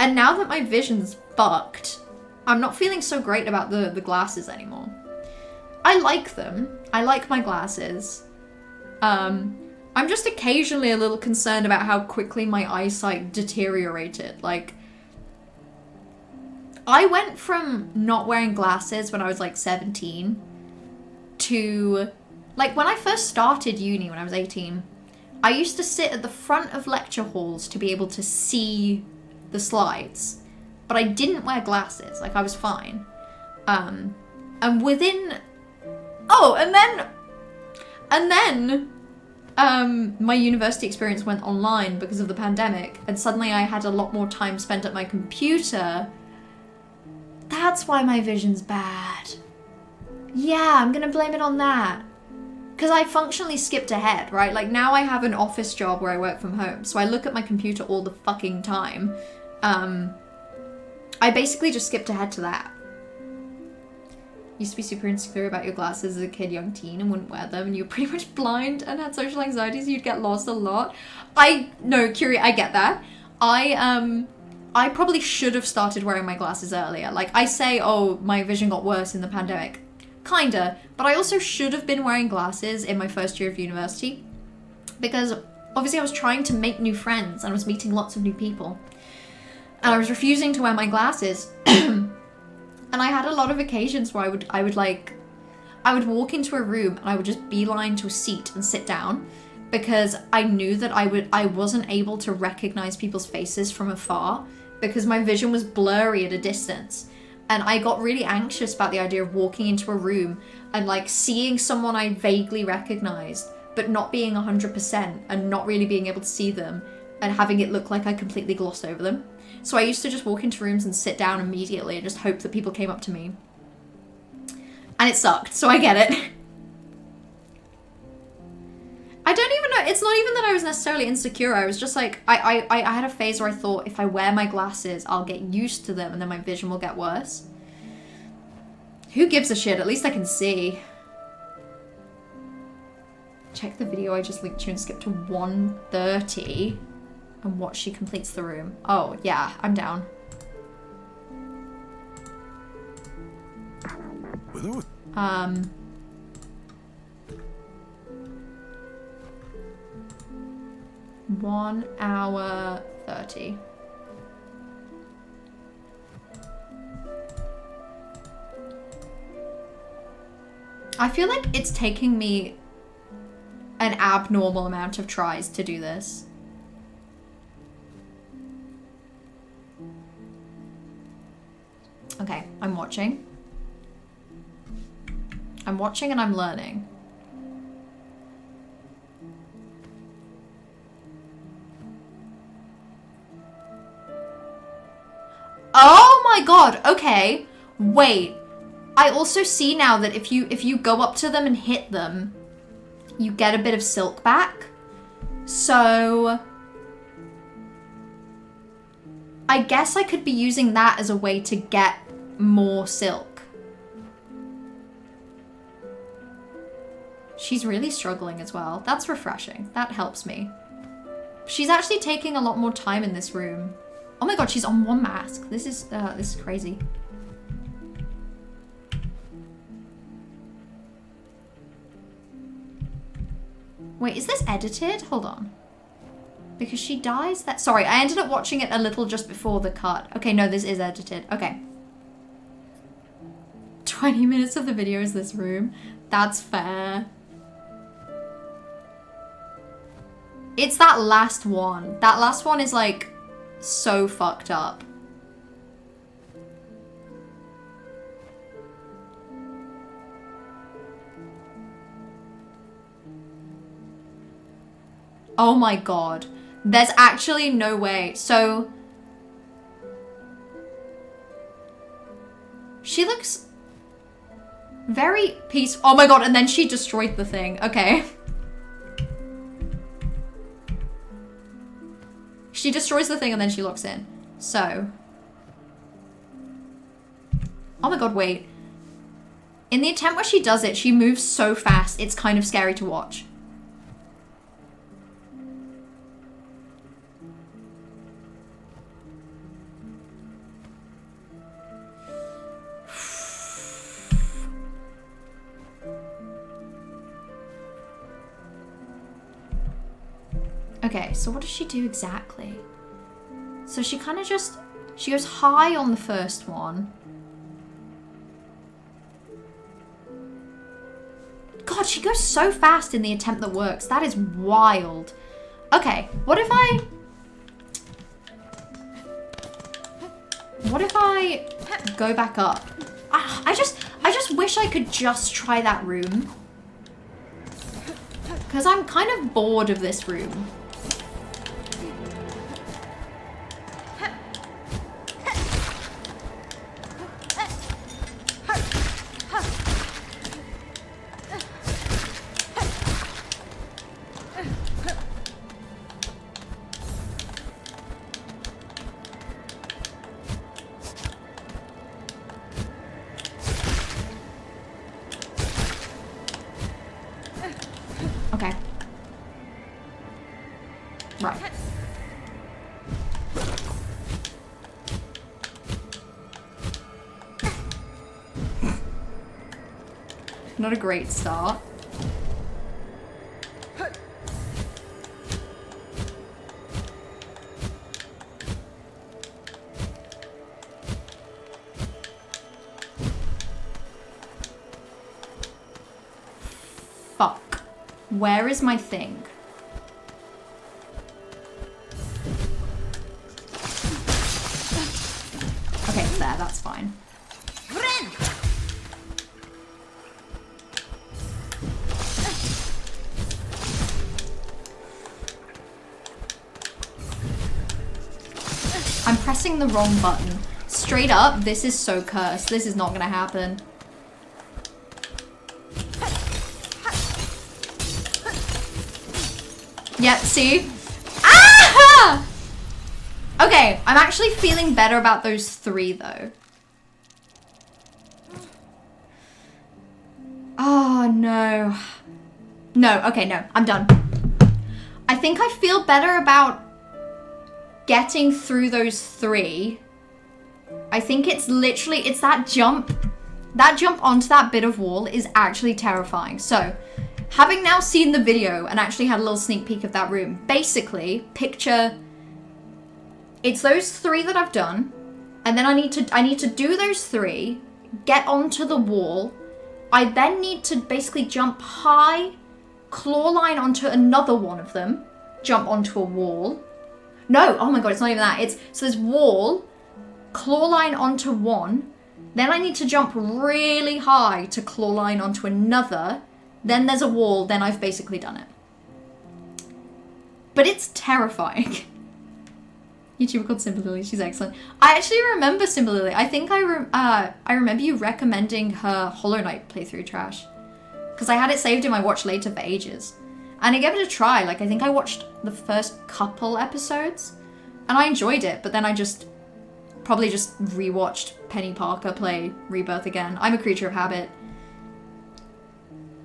And now that my vision's fucked, I'm not feeling so great about the glasses anymore. I like them. I like my glasses. I'm just occasionally a little concerned about how quickly my eyesight deteriorated. Like, I went from not wearing glasses when I was like 17 to, like, when I first started uni when I was 18, I used to sit at the front of lecture halls to be able to see the slides, but I didn't wear glasses. Like, I was fine. And within, and then my university experience went online because of the pandemic, and suddenly I had a lot more time spent at my computer. That's why my vision's bad. Yeah, I'm gonna blame it on that. Because I functionally skipped ahead, right? Like, now I have an office job where I work from home, so I look at my computer all the fucking time. I basically just skipped ahead to that. Used to be super insecure about your glasses as a kid, young teen, and wouldn't wear them, and you were pretty much blind and had social anxiety, so you'd get lost a lot. I get that. I probably should have started wearing my glasses earlier. Like, I say, oh, my vision got worse in the pandemic. Kinda. But I also should have been wearing glasses in my first year of university. Because, obviously, I was trying to make new friends and I was meeting lots of new people. And I was refusing to wear my glasses. And I had a lot of occasions where I would walk into a room and I would just beeline to a seat and sit down. Because I knew that I wasn't able to recognize people's faces from afar. Because my vision was blurry at a distance. And I got really anxious about the idea of walking into a room and like seeing someone I vaguely recognized, but not being 100% and not really being able to see them and having it look like I completely glossed over them. So I used to just walk into rooms and sit down immediately and just hope that people came up to me. And it sucked, so I get it. I don't even know, it's not even that that I was necessarily insecure. I was just like, I had a phase where I thought if I wear my glasses, I'll get used to them and then my vision will get worse. Who gives a shit? At least I can see. Check the video I just linked to and skip to 1:30 and watch she completes the room. Oh, yeah, I'm down. Um... 1 hour 30. I feel like it's taking me an abnormal amount of tries to do this. Okay, I'm watching. I'm watching and I'm learning. Oh my god, okay. Wait. I also see now that if you go up to them and hit them, you get a bit of silk back. So I guess I could be using that as a way to get more silk. She's really struggling as well. That's refreshing. That helps me. She's actually taking a lot more time in this room. Oh my god, she's on one mask. This is crazy. Wait, is this edited? Hold on. Because she dies that... Sorry, I ended up watching it a little just before the cut. Okay, no, this is edited. Okay. 20 minutes of the video is this room. That's fair. It's that last one. That last one is like so fucked up. Oh my god. There's actually no way. So she looks very peaceful. Oh my god, and then she destroyed the thing. Okay. She destroys the thing and then she looks in. So. Oh my god, wait. In the attempt where she does it, she moves so fast, it's kind of scary to watch. Okay, so what does she do exactly? So she kind of just... She goes high on the first one. God, she goes so fast in the attempt that works. That is wild. Okay, what if I... What if I go back up? I just wish I could just try that room. Because I'm kind of bored of this room. Okay. Right. Not a great start. Fuck. Where is my thing? Okay, it's there, that's fine. I'm pressing the wrong button. Straight up, this is so cursed. This is not gonna happen. Yep, see? Ah! Okay, I'm actually feeling better about those 3 though. Oh no. No, okay, no, I'm done. I think I feel better about getting through those 3. I think it's literally, it's that jump. That jump onto that bit of wall is actually terrifying. So, having now seen the video and actually had a little sneak peek of that room, basically, picture, it's those 3 that I've done, and then I need to do those 3, get onto the wall. I then need to basically jump high, claw line onto another one of them, jump onto a wall. No, oh my god, it's not even that. It's, so there's wall, claw line onto one, then I need to jump really high to claw line onto another, then there's a wall, then I've basically done it. But it's terrifying. YouTuber called Simba Lily, she's excellent. I actually remember Simba Lily. I think I remember you recommending her Hollow Knight playthrough, Trash. Because I had it saved in my watch later for ages. And I gave it a try. Like, I think I watched the first couple episodes. And I enjoyed it, but then I probably just rewatched Penny Parker play Rebirth again. I'm a creature of habit.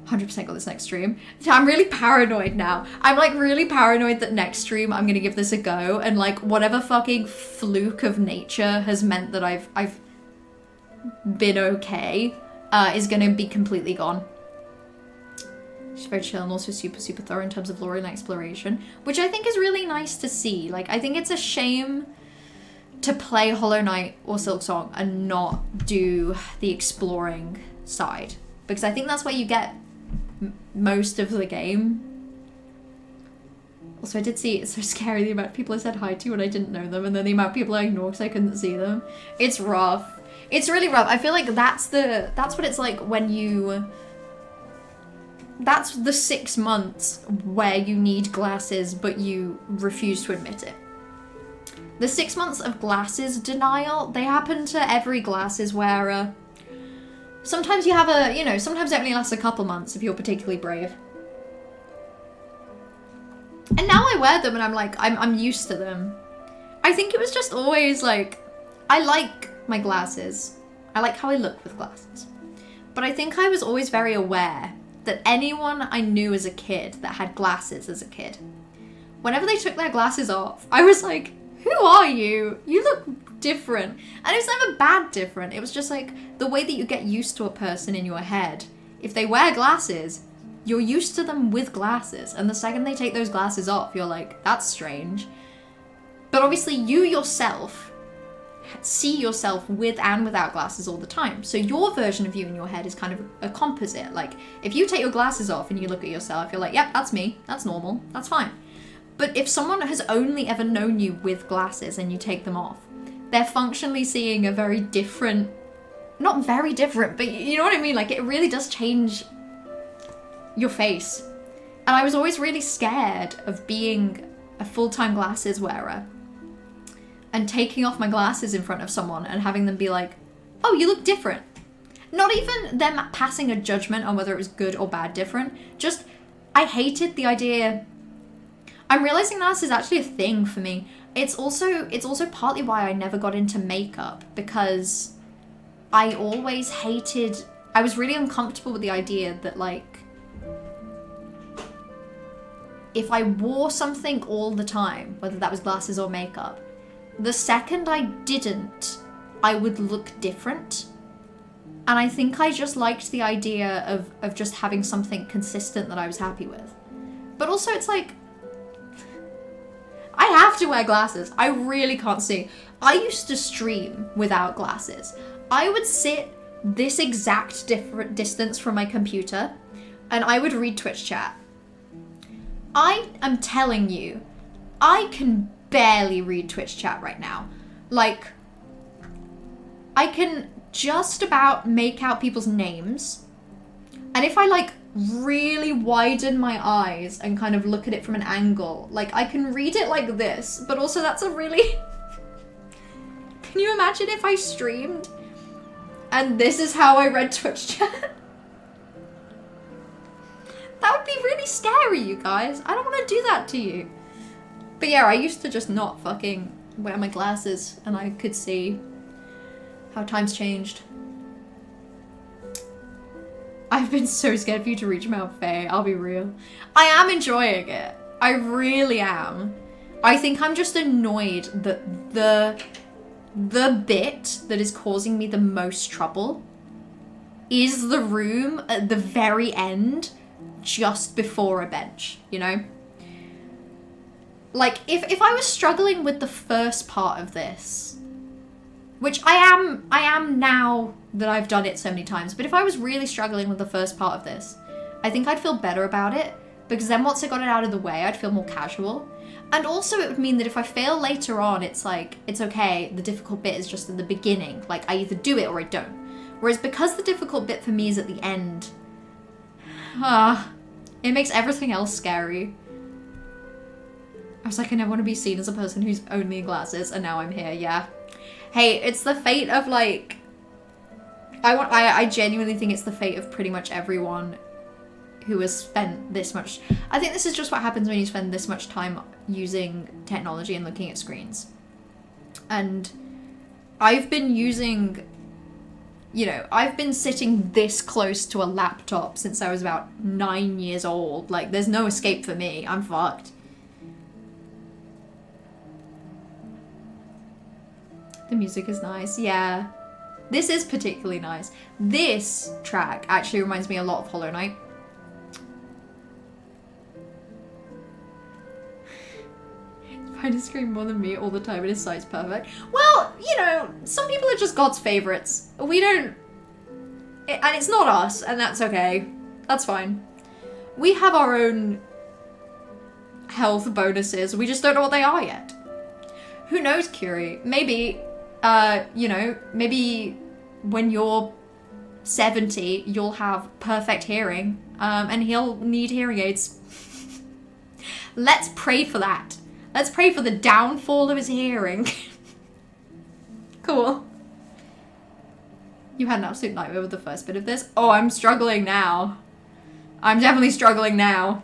100% got this next stream. I'm really paranoid now. I'm like really paranoid that next stream I'm gonna give this a go, and like whatever fucking fluke of nature has meant that I've been okay is gonna be completely gone. She's very chill and also super thorough in terms of lore and exploration, which I think is really nice to see. Like, I think it's a shame to play Hollow Knight or Silksong and not do the exploring side, because I think that's where you get most of the game. Also, I did see, it's so scary the amount of people I said hi to when I didn't know them, and then the amount of people I ignored because I couldn't see them. It's rough. It's really rough. I feel like that's what it's like when you... That's the 6 months where you need glasses, but you refuse to admit it. The 6 months of glasses denial, they happen to every glasses wearer. Sometimes you have a, you know, sometimes it only lasts a couple months if you're particularly brave. And now I wear them and I'm like, I'm used to them. I think it was just always like, I like my glasses. I like how I look with glasses. But I think I was always very aware that anyone I knew as a kid that had glasses as a kid, whenever they took their glasses off, I was like, who are you? You look different. And it was never bad different. It was just like the way that you get used to a person in your head. If they wear glasses, you're used to them with glasses. And the second they take those glasses off, you're like, that's strange. But obviously you yourself see yourself with and without glasses all the time. So your version of you in your head is kind of a composite. Like, if you take your glasses off and you look at yourself, you're like, yep, that's me. That's normal. That's fine. But if someone has only ever known you with glasses and you take them off, they're functionally seeing a very different, not very different, but you know what I mean? Like, it really does change your face. And I was always really scared of being a full-time glasses wearer and taking off my glasses in front of someone and having them be like, oh, you look different. Not even them passing a judgment on whether it was good or bad different. Just, I hated the idea. I'm realizing now this is actually a thing for me. It's also partly why I never got into makeup, because I always hated, I was really uncomfortable with the idea that, like, if I wore something all the time, whether that was glasses or makeup, the second I didn't, I would look different. And I think I just liked the idea of just having something consistent that I was happy with. But also it's like, I have to wear glasses. I really can't see. I used to stream without glasses. I would sit this exact different distance from my computer and I would read Twitch chat. I am telling you, I can barely read Twitch chat right now. Like, I can just about make out people's names. And if I like really widen my eyes and kind of look at it from an angle, like I can read it like this, but also that's a really... Can you imagine if I streamed and this is how I read Twitch chat? That would be really scary, you guys. I don't want to do that to you. But yeah, I used to just not fucking wear my glasses and I could see how times changed. I've been so scared for you to reach Mount Faye, I'll be real. I am enjoying it. I really am. I think I'm just annoyed that the bit that is causing me the most trouble is the room at the very end, just before a bench, you know? Like, if I was struggling with the first part of this, which I am now that I've done it so many times, but if I was really struggling with the first part of this, I think I'd feel better about it, because then once I got it out of the way, I'd feel more casual. And also it would mean that if I fail later on, it's like, it's okay, the difficult bit is just in the beginning. Like, I either do it or I don't. Whereas because the difficult bit for me is at the end, it makes everything else scary. I was like, I never want to be seen as a person who's only in glasses, and now I'm here, yeah. Hey, it's the fate of, like... I genuinely think it's the fate of pretty much everyone who has spent this much... I think this is just what happens when you spend this much time using technology and looking at screens. And I've been using... You know, I've been sitting this close to a laptop since I was about 9 years old. Like, there's no escape for me. I'm fucked. The music is nice, yeah. This is particularly nice. This track actually reminds me a lot of Hollow Knight. Spider scream more than me all the time and his sight's perfect. Well, you know, some people are just God's favorites. We don't... And it's not us, and that's okay. That's fine. We have our own health bonuses. We just don't know what they are yet. Who knows, Curie? Maybe... you know, maybe when you're 70, you'll have perfect hearing, and he'll need hearing aids. Let's pray for that. Let's pray for the downfall of his hearing. Cool. You had an absolute nightmare with the first bit of this. Oh, I'm struggling now. I'm definitely struggling now.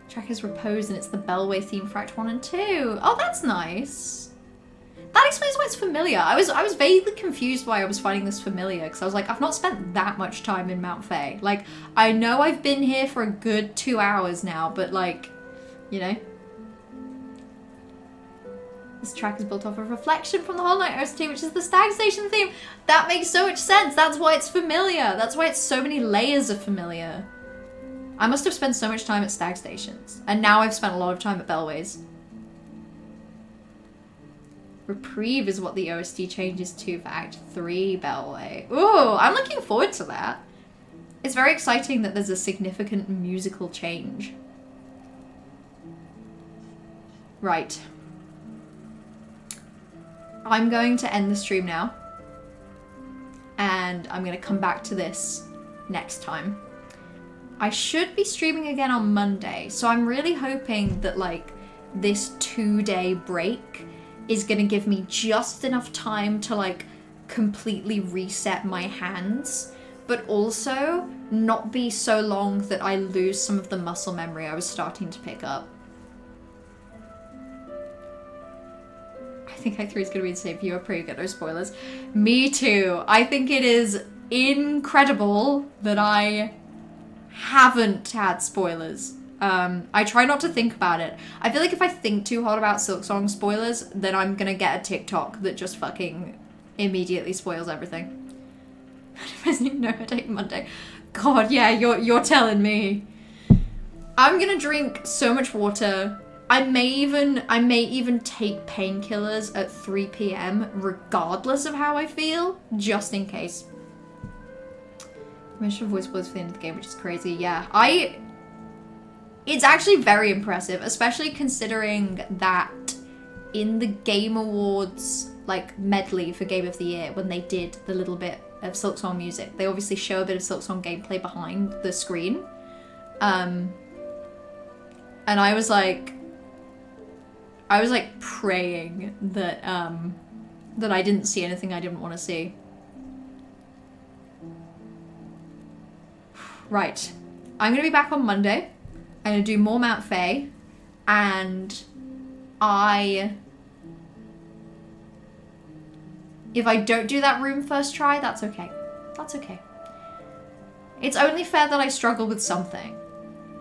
Track is Repose and it's the Bellway theme for Act 1 and 2. Oh, that's nice. That explains why it's familiar. I was vaguely confused why I was finding this familiar, because I was like, I've not spent that much time in Mount Faye. Like, I know I've been here for a good 2 hours now, but like, you know. This track is built off of Reflection from the Hollow Knight OST, which is the Stag Station theme. That makes so much sense. That's why it's familiar. That's why it's so many layers of familiar. I must have spent so much time at Stag Stations, and now I've spent a lot of time at Bellways. Reprieve is what the OST changes to for Act 3 Bellway. Ooh, I'm looking forward to that. It's very exciting that there's a significant musical change. Right. I'm going to end the stream now, and I'm going to come back to this next time. I should be streaming again on Monday, so I'm really hoping that, like, this 2-day break is gonna give me just enough time to, like, completely reset my hands, but also not be so long that I lose some of the muscle memory I was starting to pick up. I think Act 3 is gonna be insane for you. I pray you get no spoilers. Me too. I think it is incredible that I haven't had spoilers. I try not to think about it. I feel like if I think too hard about SILKSONG spoilers, then I'm gonna get a TikTok that just fucking immediately spoils everything. No headache Monday. God, yeah, you're telling me. I'm gonna drink so much water. I may even take painkillers at 3 p.m. regardless of how I feel, just in case. Mission voice was for the end of the game, which is crazy. Yeah, it's actually very impressive, especially considering that in the Game Awards, like, medley for Game of the Year, when they did the little bit of SILKSONG music, they obviously show a bit of SILKSONG gameplay behind the screen. And I was like praying that that I didn't see anything I didn't want to see. Right. I'm going to be back on Monday. I'm going to do more Mount Faye. And if I don't do that room first try, that's okay. That's okay. It's only fair that I struggle with something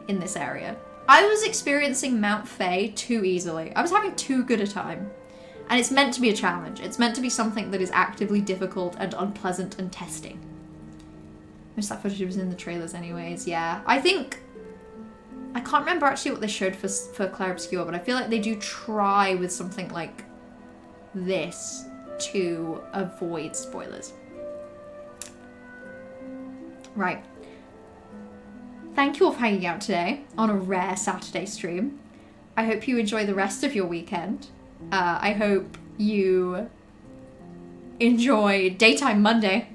in this area. I was experiencing Mount Faye too easily. I was having too good a time. And it's meant to be a challenge. It's meant to be something that is actively difficult and unpleasant and testing. Most of that footage was in the trailers anyways, yeah. I think... I can't remember actually what they showed for Clair Obscur, but I feel like they do try with something like this to avoid spoilers. Right. Thank you all for hanging out today on a rare Saturday stream. I hope you enjoy the rest of your weekend. I hope you enjoy Daytime Monday.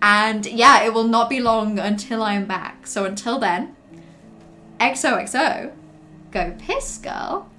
And yeah, it will not be long until I am back. So until then, XOXO, go piss, girl.